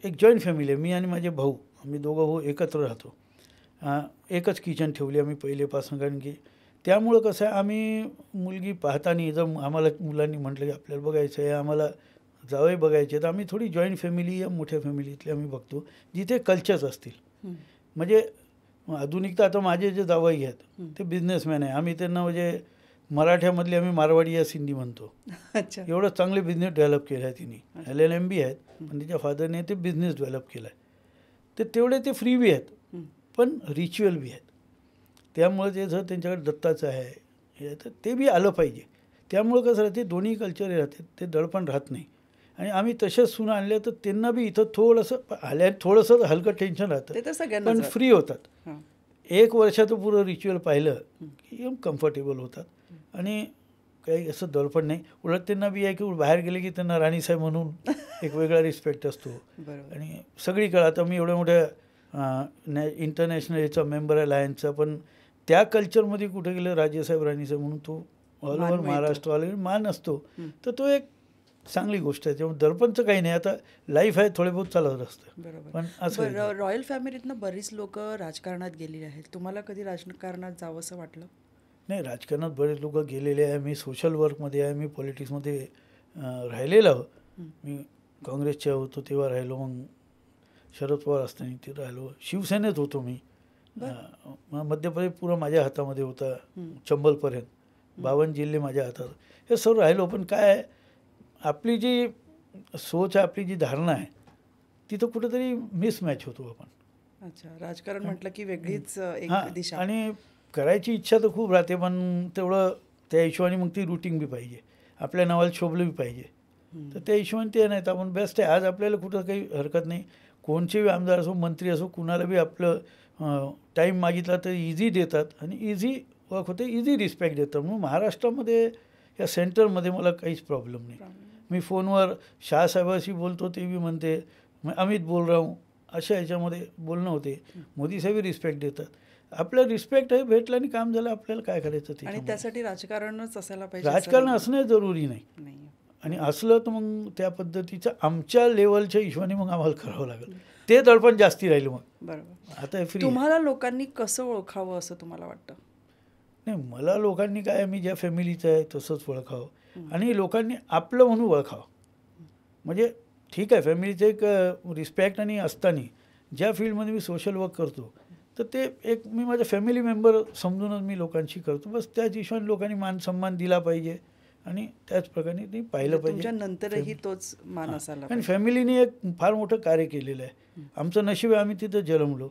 एक जॉईंट फॅमिली आहे. मी आणि माझे भाऊ, आम्ही दोघं भाऊ एकत्र राहतो. एकच किचन ठेवली आम्ही पहिलेपासून. कारण की त्यामुळं कसं आहे, आम्ही मुलगी पाहताना जर आम्हाला मुलांनी म्हटलं की आपल्याला बघायचं आहे, आम्हाला जावई बघायचे, तर आम्ही थोडी जॉईंट फॅमिली या मोठ्या फॅमिलीतले आम्ही बघतो जिथे कल्चर्स असतील. म्हणजे आधुनिक तर आता माझे जे जावई आहेत ते बिझनेसमॅन आहे. आम्ही त्यांना म्हणजे मराठ्यामधले आम्ही मारवाडी या सिंधी म्हणतो. अच्छा. एवढं चांगले बिझनेस डेव्हलप केला आहे तिने. LLM आहेत, पण तिच्या फादरने ते बिझनेस डेव्हलप केला आहे. तर तेवढे ते फ्री बी आहेत, पण रिच्युअल बी आहेत. त्यामुळे ते जर त्यांच्याकडे दत्ताचं आहे हे, तर ते बी आलं पाहिजे. त्यामुळं कसं राहते, दोन्ही कल्चर राहते, ते दडपण राहत नाही. आणि आम्ही तसेच सुना आणल्या तर त्यांना बी इथं थोडंसं आल्या, थोडंसं हलकं टेन्शन राहतं, ते तर सगळ्यांनाच पण राहतं. फ्री होतात. हां. 1 वर्षाचं पुरं रिच्युअल पाहिलं की एकदम कम्फर्टेबल होतात. आणि काही असं दडपण नाही. उलट त्यांना बी आहे की बाहेर गेले की त्यांना राणीसाहेब म्हणून एक वेगळा रिस्पेक्ट असतो. बरोबर. आणि सगळीकडे आता मी एवढ्या मोठ्या इंटरनॅशनल याचा मेंबर आहे लायन्सचा, पण त्या कल्चरमध्ये कुठे गेलं राजेसाहेब राणीसाहेब म्हणून तो ऑल मान ओव्हर मिळतो. महाराष्ट्र ऑल मान असतो. तर तो एक चांगली गोष्ट आहे. त्यामुळे दडपणचं काही नाही. आता लाईफ आहे, थोडे बहुत चालत असतं. बरोबर. पण असं बरं, रॉयल फॅमिलीतनं बरीच लोक राजकारणात गेलेली आहेत. तुम्हाला कधी राजकारणात जावंसं वाटलं? नाही, राजकारणात बरेच लोक गेलेले आहे. मी सोशल वर्कमध्ये आहे, मी पॉलिटिक्समध्ये राहिलेलो आहो. मी काँग्रेसच्या होतो तेव्हा राहिलो, मग शरद पवार असताना ते राहिलो, शिवसेनेत होतो मी. मध्य प्रदेश पुरा माझ्या हातामध्ये होता, चंबलपर्यंत 52 जिल्हे माझ्या हातात. हे सर्व राहिलो. पण काय आहे, आपली जी सोच आहे, आपली जी धारणा आहे, तिथं कुठेतरी मिसमॅच होतो आपण. अच्छा. राजकारण म्हटलं की वेगळीच एक दिशा. आणि करायची इच्छा तर खूप राहते, पण तेवढं त्या हिशोबाने मग ती रुटीन बी पाहिजे, आपल्या नावाला शोभलं बी पाहिजे. तर त्या हिशोबाने ते नाही तर आपण बेस्ट आहे. आज आपल्याला कुठं काही हरकत नाही. कोणचेही आमदार असो, मंत्री असो, कुणाला बी आपलं टाईम मागितला तर इझी देतात आणि इझी वर्क होते, इझी रिस्पेक्ट देतात. म्हणून महाराष्ट्रामध्ये या सेंटरमध्ये मला काहीच प्रॉब्लेम नाही. मी फोनवर शहासाहेबाशी बोलतो, ते बी म्हणते मैं अमित बोल रहा हूँ, अशा ह्याच्यामध्ये बोलणं होते. मोदी साहेब रिस्पेक्ट देतात. आपलं रिस्पेक्ट आहे, भेटलं आणि काम झालं, आपल्याला काय करायचं ते. आणि त्यासाठी राजकारणच असायला पाहिजे? राजकारण असणं जरुरी नाही. आणि असलं तर मग त्या पद्धतीचं आमच्या लेवलच्या हिशोबाने मग आम्हाला करावं लागेल. ते दडपण जास्ती राहिलं मग. बरोबर. आता फ्री. तुम्हाला लोकांनी कसं ओळखावं असं तुम्हाला वाटतं? नाही, मला लोकांनी काय, मी ज्या फॅमिलीचं आहे तसंच ओळखावं आणि लोकांनी आपलं म्हणून ओळखावं. म्हणजे ठीक आहे, फॅमिलीचं एक रिस्पेक्ट आणि असताना ज्या फील्डमध्ये मी सोशल वर्क करतो तर ते एक मी माझ्या फॅमिली मेंबर समजूनच मी लोकांशी करतो. बस त्याच हिशोबाने लोकांनी मान सन्मान दिला पाहिजे आणि त्याच प्रकारे ते पाहिलं पाहिजे. नंतरही तोच मान असायला. आणि फॅमिलीने एक फार मोठं कार्य केलेलं आहे. आमचं नशीब आहे, आम्ही तिथं जन्मलो.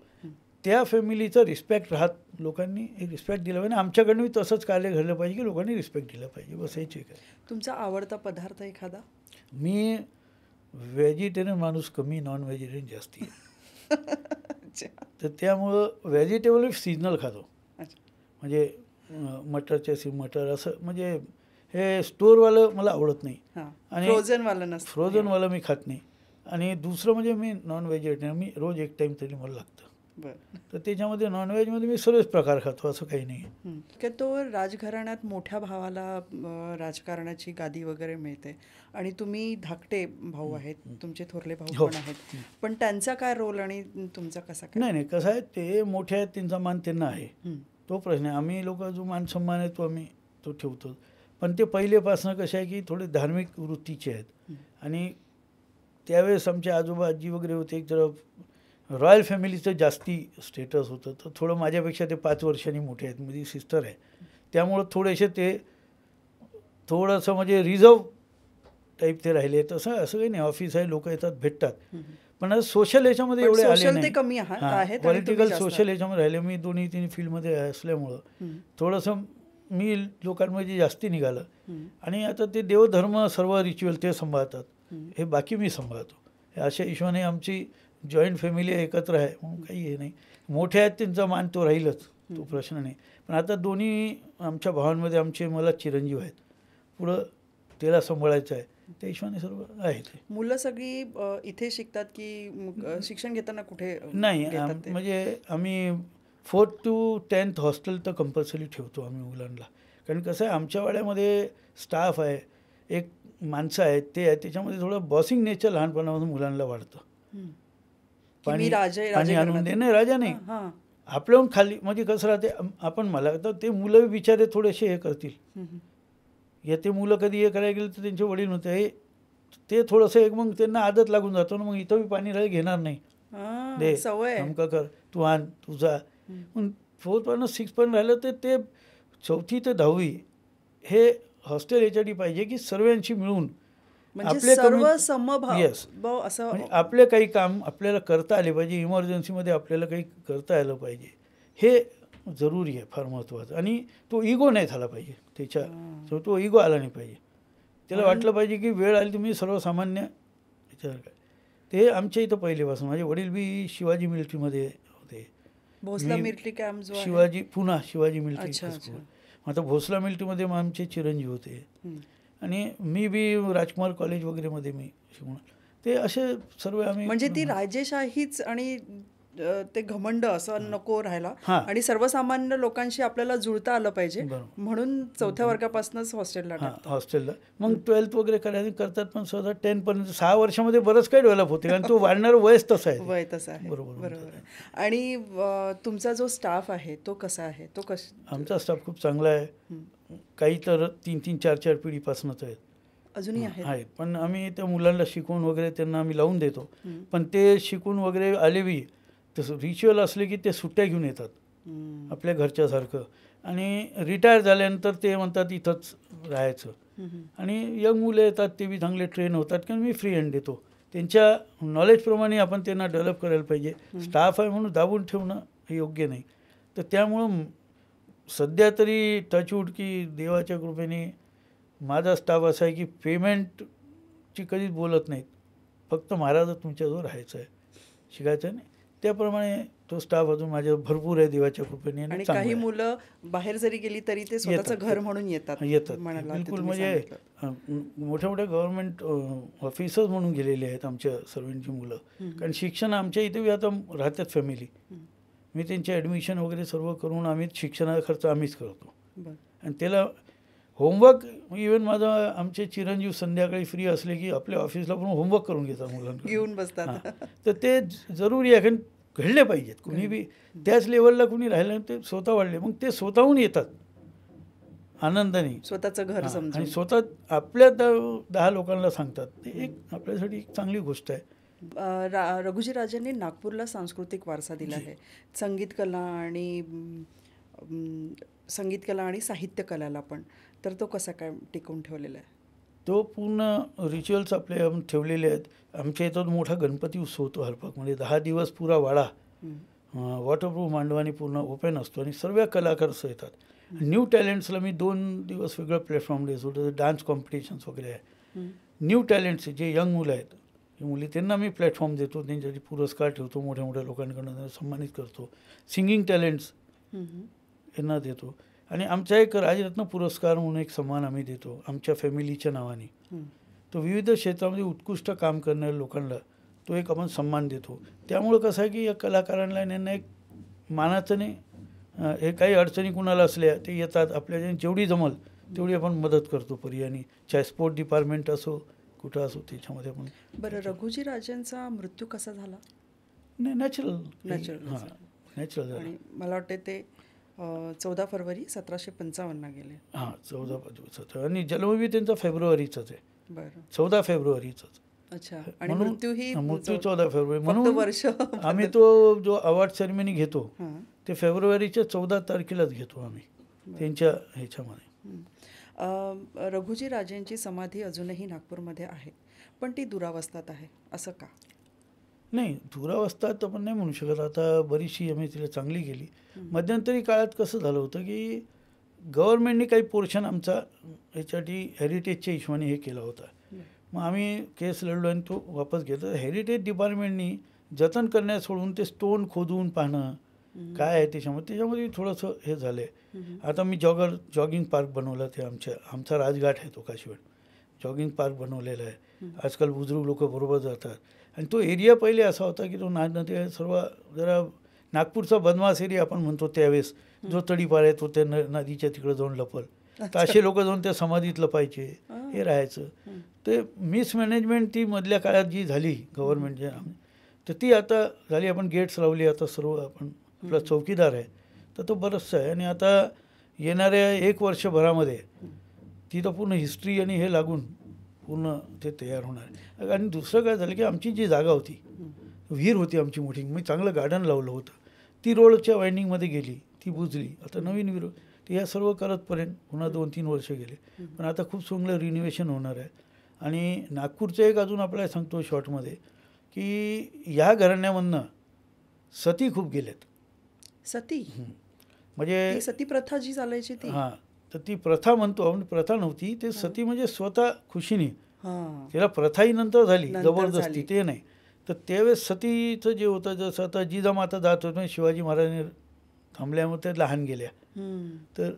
त्या फॅमिलीचा रिस्पेक्ट राहत लोकांनी एक रिस्पेक्ट दिला पाहिजे. आमच्याकडनं तसंच कार्य घडलं पाहिजे की लोकांनी रिस्पेक्ट दिला पाहिजे. बस हेच एक आहे. तुमचा आवडता पदार्थ एखादा? मी व्हेजिटेरियन माणूस कमी, नॉन व्हेजिटेरियन जास्ती आहे. तर त्यामुळं व्हेजिटेबल सीजनल खातो. म्हणजे मटरचे मटर असं, म्हणजे हे स्टोअरवालं मला आवडत नाही. आणि फ्रोझनवालं नसतं. फ्रोझनवालं मी खात नाही. आणि दुसरं म्हणजे मी नॉन व्हेजिटेरियन, मी रोज एक टाईम तरी मला लागतं. तर त्याच्यामध्ये नॉनव्हेजमध्ये मी सर्वच प्रकार खातो, असं काही नाही. की तो राजघराण्यात मोठ्या भावाला राजकारणाची गादी वगैरे मिळते आणि तुम्ही धाकटे भाऊ आहेत, तुमचे थोरले भाऊ पण आहेत, पण त्यांचा काय रोल आणि तुमचा कसा काय? नाही, कसं आहे, ते मोठे आहेत, त्यांचा मान त्यांना आहे, तो प्रश्न आहे. आम्ही लोक जो मान सन्मान आहे तो आम्ही तो ठेवतो. पण ते पहिलेपासून कसं आहे की थोडे धार्मिक वृत्तीचे आहेत. आणि त्यावेळेस आमचे आजोबा आजी वगैरे होते, एक जरा रॉयल फॅमिलीचं जास्ती स्टेटस होतं. तर थोडं माझ्यापेक्षा ते 5 वर्षांनी मोठे आहेत, माझी सिस्टर आहे, त्यामुळं थोडेसे ते थोडंसं म्हणजे रिझर्व टाईप ते राहिले. तसं असं काही नाही, ऑफिस आहे, लोक येतात, भेटतात. पण सोशल याच्यामध्ये एवढे आले नाही. पॉलिटिकल सोशल याच्यामध्ये राहिले. मी दोन्ही तिन्ही फील्डमध्ये असल्यामुळं थोडंसं मी लोकांमध्ये जास्ती निघालं. आणि आता ते देवधर्म सर्व रिच्युअल ते सांभाळतात, हे बाकी मी सांभाळतो. अशा हिशोबाने आमची जॉईंट फॅमिली एकत्र आहे, म्हणून काही हे नाही. मोठे आहेत त्यांचा मान तो राहीलच, तो प्रश्न नाही. पण आता दोन्ही आमच्या भावांमध्ये आमचे मला चिरंजीव आहेत, पुढं त्याला सांभाळायचं आहे. त्या हिशोबाने सर्व आहे ते. मुलं सगळी इथे शिकतात की शिक्षण घेताना कुठे नाही घेतात ते? म्हणजे आम्ही 4th to 10th हॉस्टेल तर कंपल्सरी ठेवतो आम्ही मुलांना. कारण कसं आहे आमच्या वाड्यामध्ये स्टाफ आहे, एक माणसं आहेत, ते आहे, त्याच्यामध्ये थोडं बॉसिंग नेचर लहानपणापासून मुलांना वाढतं. हं. की पाणी मी राजे पाणी आणून करणार. दे, नाही राजा नाही, हां. आपल्याहून खाली म्हणजे कसं राहते आपण मला तर ते मुलं बिचारे थोडेसे हे करतील. हं, हं. या ते मुलं कधी हे करायला गेले तर त्यांचे वडील म्हणते हे ते थोडंसं एक मग त्यांना आदत लागून जातो ना, मग इथं मी पाणी राहील घेणार नाही, हां, दे सवय. अमका कर, तू आण तू जा. हं. मग 4th पासून 6th पर्यंत राहिलं तर ते 4थी ते 10वी हे हॉस्टेल याच्यासाठी पाहिजे की सर्वांशी मिळून म्हणजे आपले सर्व कमी समभाव येस भाव असं. म्हणजे आपले काही काम आपल्याला करता आले पाहिजे, इमर्जन्सीमध्ये आपल्याला काही करता आलं पाहिजे, हे जरुरी आहे, फार महत्त्वाचं. आणि तो इगो नाही झाला पाहिजे त्याच्या, हां. तो इगो आला नाही पाहिजे. त्याला म्हणून- वाटलं पाहिजे की वेळ आली तुम्ही सर्वसामान्य याच्यावर काय. ते आमच्या इथं पहिलेपासून माझे वडील बी शिवाजी मिलिटरीमध्ये होते. भोसला मी मिलिटरी कॅम्प जो आहे. शिवाजी पुन्हा शिवाजी मिलिटरी अच्छा, हायस्कूल. अच्छा. आता भोसला मिलिटरीमध्ये मग आमचे चिरंजीव होते. हं. आणि मी बी राजकुमार कॉलेज वगैरेमध्ये मी शिकून ते असे सर्व आम्ही म्हणजे ती राजेशाहीच आणि ते घमंड असं नको राहायला. हां. आणि सर्वसामान्य लोकांशी आपल्याला जुळता आलं पाहिजे, बरोबर. म्हणून 4थ्या वर्गापासूनच हॉस्टेलला हां टाकतात. हॉस्टेलला मग 12th वगैरे करायला करतात, पण सहसा 10पर्यंत 6 वर्षामध्ये बरंच काही डेव्हलप होते कारण तो वाढणारं वयच तसं आहे ते. वय तसं आहे. बरोबर बरोबर आहे. आणि तुमचा जो स्टाफ आहे तो कसा आहे? तो आमचा स्टाफ खूप चांगला आहे. काही तर 3-3, 4-4 पिढीपासूनच आहेत. अजूनही आहे? आहेत, पण आम्ही त्या मुलांना शिकवून वगैरे त्यांना आम्ही लावून देतो. हं. पण ते शिकून वगैरे आले बी तसं रिच्युअल असले की ते सुट्ट्या घेऊन येतात हं. आपल्या घरच्यासारखं. आणि रिटायर झाल्यानंतर ते म्हणतात इथंच राहायचं. हं, हं. आणि यंग मुलं येतात ते बी चांगले ट्रेन होतात कारण मी फ्री हँड देतो. त्यांच्या नॉलेजप्रमाणे आपण त्यांना डेव्हलप करायला पाहिजे. स्टाफ आहे म्हणून दाबून ठेवणं हे योग्य नाही. तर त्यामुळं सध्या तरी टचवूड की देवाच्या कृपेने माझा स्टाफ असा आहे की पेमेंटची कधीच बोलत नाहीत, फक्त महाराज तुमच्याजवळ राहायचं आहे, शिकायचं आहे. नाही त्याप्रमाणे तो स्टाफ अजून माझ्या भरपूर आहे देवाच्या कृपेने. आणि चांगला काही आहे. मुलं बाहेर जरी गेली तरी ते स्वतःचं घर म्हणून येतात. येतात म्हणाला ते बिलकुल. तुम्ही म्हणजे सांगितलं. मोठ्या मोठ्या गव्हर्नमेंट ऑफिसर्स म्हणून गेलेले आहेत आमच्या सर्वांची मुलं. कारण शिक्षण आमच्या इथे बी आता राहतात फॅमिली. मी त्यांचे ॲडमिशन वगैरे सर्व करून आम्ही शिक्षणाचा खर्च आम्हीच करतो. बरं. आणि त्याला होमवर्क इवन माझा आमचे चिरंजीव संध्याकाळी फ्री असले की आपल्या ऑफिसला पण होमवर्क करून घेतात मुलांकडे, घेऊन बसतात. हां. तर ते जरुरी आहे कारण घडले पाहिजेत. कुणी बी त्याच लेवलला कुणी राहिलं ते स्वतः वाढले मग ते स्वतःहून येतात आनंदाने स्वतःचं घर हां. समजून. आणि स्वतः आपल्या 10 लोकांना सांगतात. ते एक आपल्यासाठी एक चांगली गोष्ट आहे. रघुजी राजांनी नागपूरला सांस्कृतिक वारसा दिला आहे. संगीत कला आणि साहित्य कलाला पण. तर तो कसा काय टिकवून ठेवलेला आहे? तो पूर्ण रिच्युअल्स आपले आपण ठेवलेले आहेत. आमच्या इथं मोठा गणपती उत्सव होतो हरपकमध्ये 10 दिवस पुरा वाडा वॉटरप्रूफ मांडवाने पूर्ण ओपन असतो आणि सर्व कलाकार येतात. न्यू टॅलेंट्सला मी 2 दिवस वेगळं प्लॅटफॉर्म देतो. डान्स कॉम्पिटिशन्स वगैरे आहे. न्यू टॅलेंट्स जे यंग मुलं आहेत मुली त्यांना मी प्लॅटफॉर्म देतो, त्यांच्यासाठी पुरस्कार ठेवतो, मोठ्या मोठ्या लोकांकडून त्यांना सन्मानित करतो. सिंगिंग टॅलेंट्स यांना देतो. आणि आमचा एक राजरत्न पुरस्कार म्हणून एक सन्मान आम्ही देतो आमच्या फॅमिलीच्या नावाने. तो विविध क्षेत्रामध्ये उत्कृष्ट काम करणाऱ्या लोकांना तो एक आपण सन्मान देतो. त्यामुळं कसं आहे की या कलाकारांना यांना एक मानाचं नाही, हे काही अडचणी कुणाला असल्या ते येतात, आपल्याला जेवढी जमल तेवढी आपण मदत करतो पर्यायाने, चाहे स्पोर्ट डिपार्टमेंट असो कुठं असो त्याच्यामध्ये आपण. बरं, रघुजी राजांचा मृत्यू कसा झाला? नाही नॅचरल नॅचरल. झाला. आणि मला वाटते ते 14 फरवरी 1755 गेले. हां 14 आणि जन्म बी त्यांचा फेब्रुवारीचाच आहे. बरं. 14 फेब्रुवारीचाच. अच्छा. आणि मृत्यू 14 फेब्रुवारी. म्हणून वर्ष आम्ही तो जो अवॉर्ड सेरेमनी घेतो हां. ते फेब्रुवारीच्या 14 तारखेलाच घेतो आम्ही त्यांच्या ह्याच्यामध्ये. रघुजी राजेंची समाधी अजूनही नागपूरमध्ये आहे, पण ती दुरावस्थेत आहे, असं का? नाही दुरावस्थेत आपण नाही म्हणू शकत. आता बरीचशी आम्ही तिला चांगली गेली. मध्यंतरी काळात कसं झालं होतं की गव्हर्नमेंटने काही पोर्शन आमचा ह्याच्यासाठी हेरिटेजच्या हिशोबाने हे केला होता. मग आम्ही केस लढलो आणि तो वापस घेतला. हेरिटेज डिपार्टमेंटनी जतन करण्यास सोडून ते स्टोन खोदून पाहणं काय आहे त्याच्यामध्ये थोडंसं हे झालं आहे. आता मी जॉगिंग पार्क बनवलं ते आमचा राजघाट आहे तो काशीवाड. जॉगिंग पार्क बनवलेला आहे. आजकाल बुजुर्ग लोक बरोबर जातात. आणि तो एरिया पहिले असा होता की तो ते सर्व जरा नागपूरचा बदमाश एरिया आपण म्हणतो त्यावेळेस, जो तडीपार आहे तो त्या नदीच्या तिकडे जाऊन लपल, तर असे लोक जाऊन त्या समाधीत लपायचे, हे राहायचं. ते मिसमॅनेजमेंट ती मधल्या काळात जी झाली गव्हर्नमेंटच्या, तर ती आता झाली. आपण गेट्स लावली, आता सर्व आपण आपला चौकीदार आहे, तर तो बरंचसं आहे. आणि आता येणाऱ्या 1 वर्षभरामध्ये ती तर पूर्ण हिस्ट्री आणि हे लागून पूर्ण ते तयार होणार आहे. आणि दुसरं काय झालं की आमची जी जागा होती, विहीर होती आमची मोठी, मी चांगलं गार्डन लावलं होतं, ती रोडच्या वाइंडिंगमध्ये गेली, ती बुजली. आता नवीन विहीर, तर या सर्व करतपर्यंत पुन्हा 2-3 वर्ष गेले. पण आता खूप चांगलं रिनोव्हेशन होणार आहे. आणि नागपूरचं एक अजून आपल्याला सांगतो शॉर्टमध्ये की ह्या घराण्यामधनं सती खूप गेलेत. सती म्हणजे सती प्रथा जी चालायची ती, हां, तर ती प्रथा म्हणतो आपण, प्रथा नव्हती ते. सती म्हणजे स्वतः खुशीने, तिला प्रथाही नंतर झाली, जबरदस्ती ते नाही. तर त्यावेळेस सतीचं जे होतं, जसं आता जिजामाता जात होतं, शिवाजी महाराजांनी थांबल्यामुळे ते लहान गेल्या, तर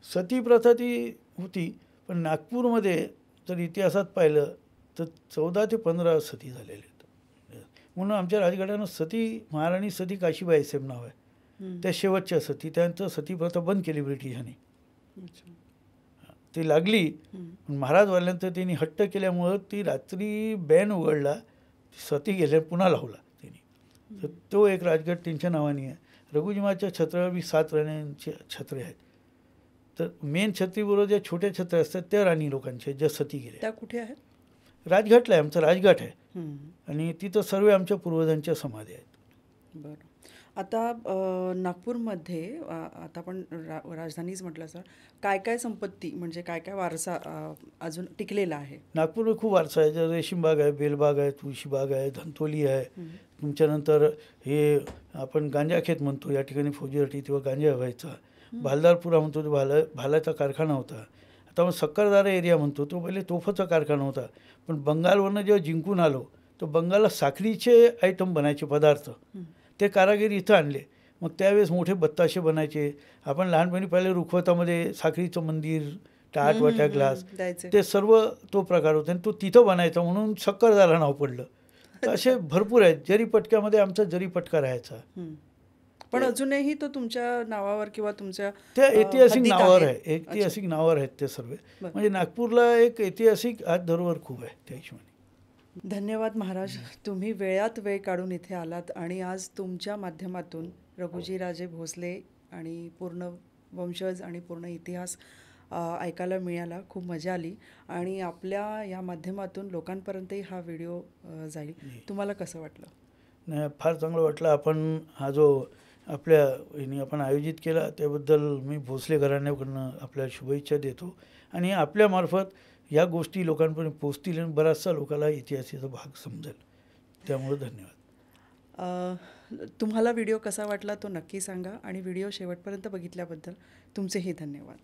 सती प्रथा ती होती. पण नागपूरमध्ये जर इतिहासात पाहिलं तर 14 ते 15 सती झालेल्या आहेत. म्हणून आमच्या राजगडानं सती, महाराणी सती काशीबाई साहेब नाव आहे, त्या शेवटच्या सती. त्यानंतर सती प्रथा बंद केली ब्रिटिशांनी. ती लागली, महाराज वाल्यानंतर त्यांनी हट्ट केल्यामुळं ती रात्री बॅन उघडला, सती गेल्या, पुन्हा लावला त्यांनी. तर तो एक राजगड त्यांच्या नावाने आहे. रघुजीमाच्या छत्रावर 7 राण्यांचे छत्रे आहेत. तर मेन छत्रीबरोबर ज्या छोट्या छत्र्या असतात त्या राणी लोकांच्या, ज्या सती गेल्या, त्या कुठे आहेत? राजघाटला आहे, आमचा राजघाट आहे. आणि तिथं सर्व आमच्या पूर्वजांच्या समाधी आहेत. बरं. आता नागपूरमध्ये आता आपण राजधानीच म्हटलं सर, काय काय संपत्ती म्हणजे काय काय वारसा अजून टिकलेला आहे? नागपूरमध्ये खूप वारसा आहे. जर रेशीमबाग आहे, बेलबाग आहे, तुळशीबाग आहे, धंतोली आहे. तुमच्यानंतर हे आपण गांजाखेत म्हणतो, या ठिकाणी फौजीसाठी तेव्हा गांजा व्हायचा. भालदारपुरा म्हणतो, तो भालाचा कारखाना होता. आता आपण सक्करदारा एरिया म्हणतो, तो पहिले तोफाचा कारखाना होता. पण बंगालवरनं जेव्हा जिंकून आलो, तर बंगालला साखरीचे आयटम बनायचे पदार्थ, ते कारागीर इथं आणले. मग त्यावेळेस मोठे बत्ताशे बनायचे. आपण लहानपणी पहिले रुखवतामध्ये साखरीचं मंदिर, टाट वाट्या ग्लास, ते सर्व तो प्रकार होता. आणि तो तिथं बनायचा, म्हणून सक्करदारा नाव पडलं. तर असे भरपूर आहेत. जरीपटक्यामध्ये आमचा जरीपटका राहायचा. पण अजूनही तो तुमच्या नावावर किंवा तुमच्या त्या ऐतिहासिक नावावर आहे, ऐतिहासिक नावावर आहेत ते सर्व. म्हणजे नागपूरला एक ऐतिहासिक आज धरोहर खूप आहे त्या हिशोबाने. धन्यवाद महाराज, तुम्ही वेळात वेळ काढून इथे आलात आणि आज तुमच्या माध्यमातून रघुजीराजे भोसले आणि पूर्ण वंशज आणि पूर्ण इतिहास ऐकायला मिळाला. खूप मजा आली आणि आपल्या या माध्यमातून लोकांपर्यंतही हा व्हिडिओ जाईल. तुम्हाला कसं वाटलं? नाही, फार चांगलं वाटलं. आपण हा जो आपल्या आपण आयोजित केला त्याबद्दल मी भोसले घराण्याकडून आपल्याला शुभेच्छा देतो. आणि आपल्यामार्फत या गोष्टी लोकांपर्यंत पोचतील आणि बराचसा लोकांना इतिहासाचा भाग समजेल. त्यामुळे धन्यवाद. तुम्हाला व्हिडिओ कसा वाटला तो नक्की सांगा आणि व्हिडिओ शेवटपर्यंत बघितल्याबद्दल तुमचेही धन्यवाद.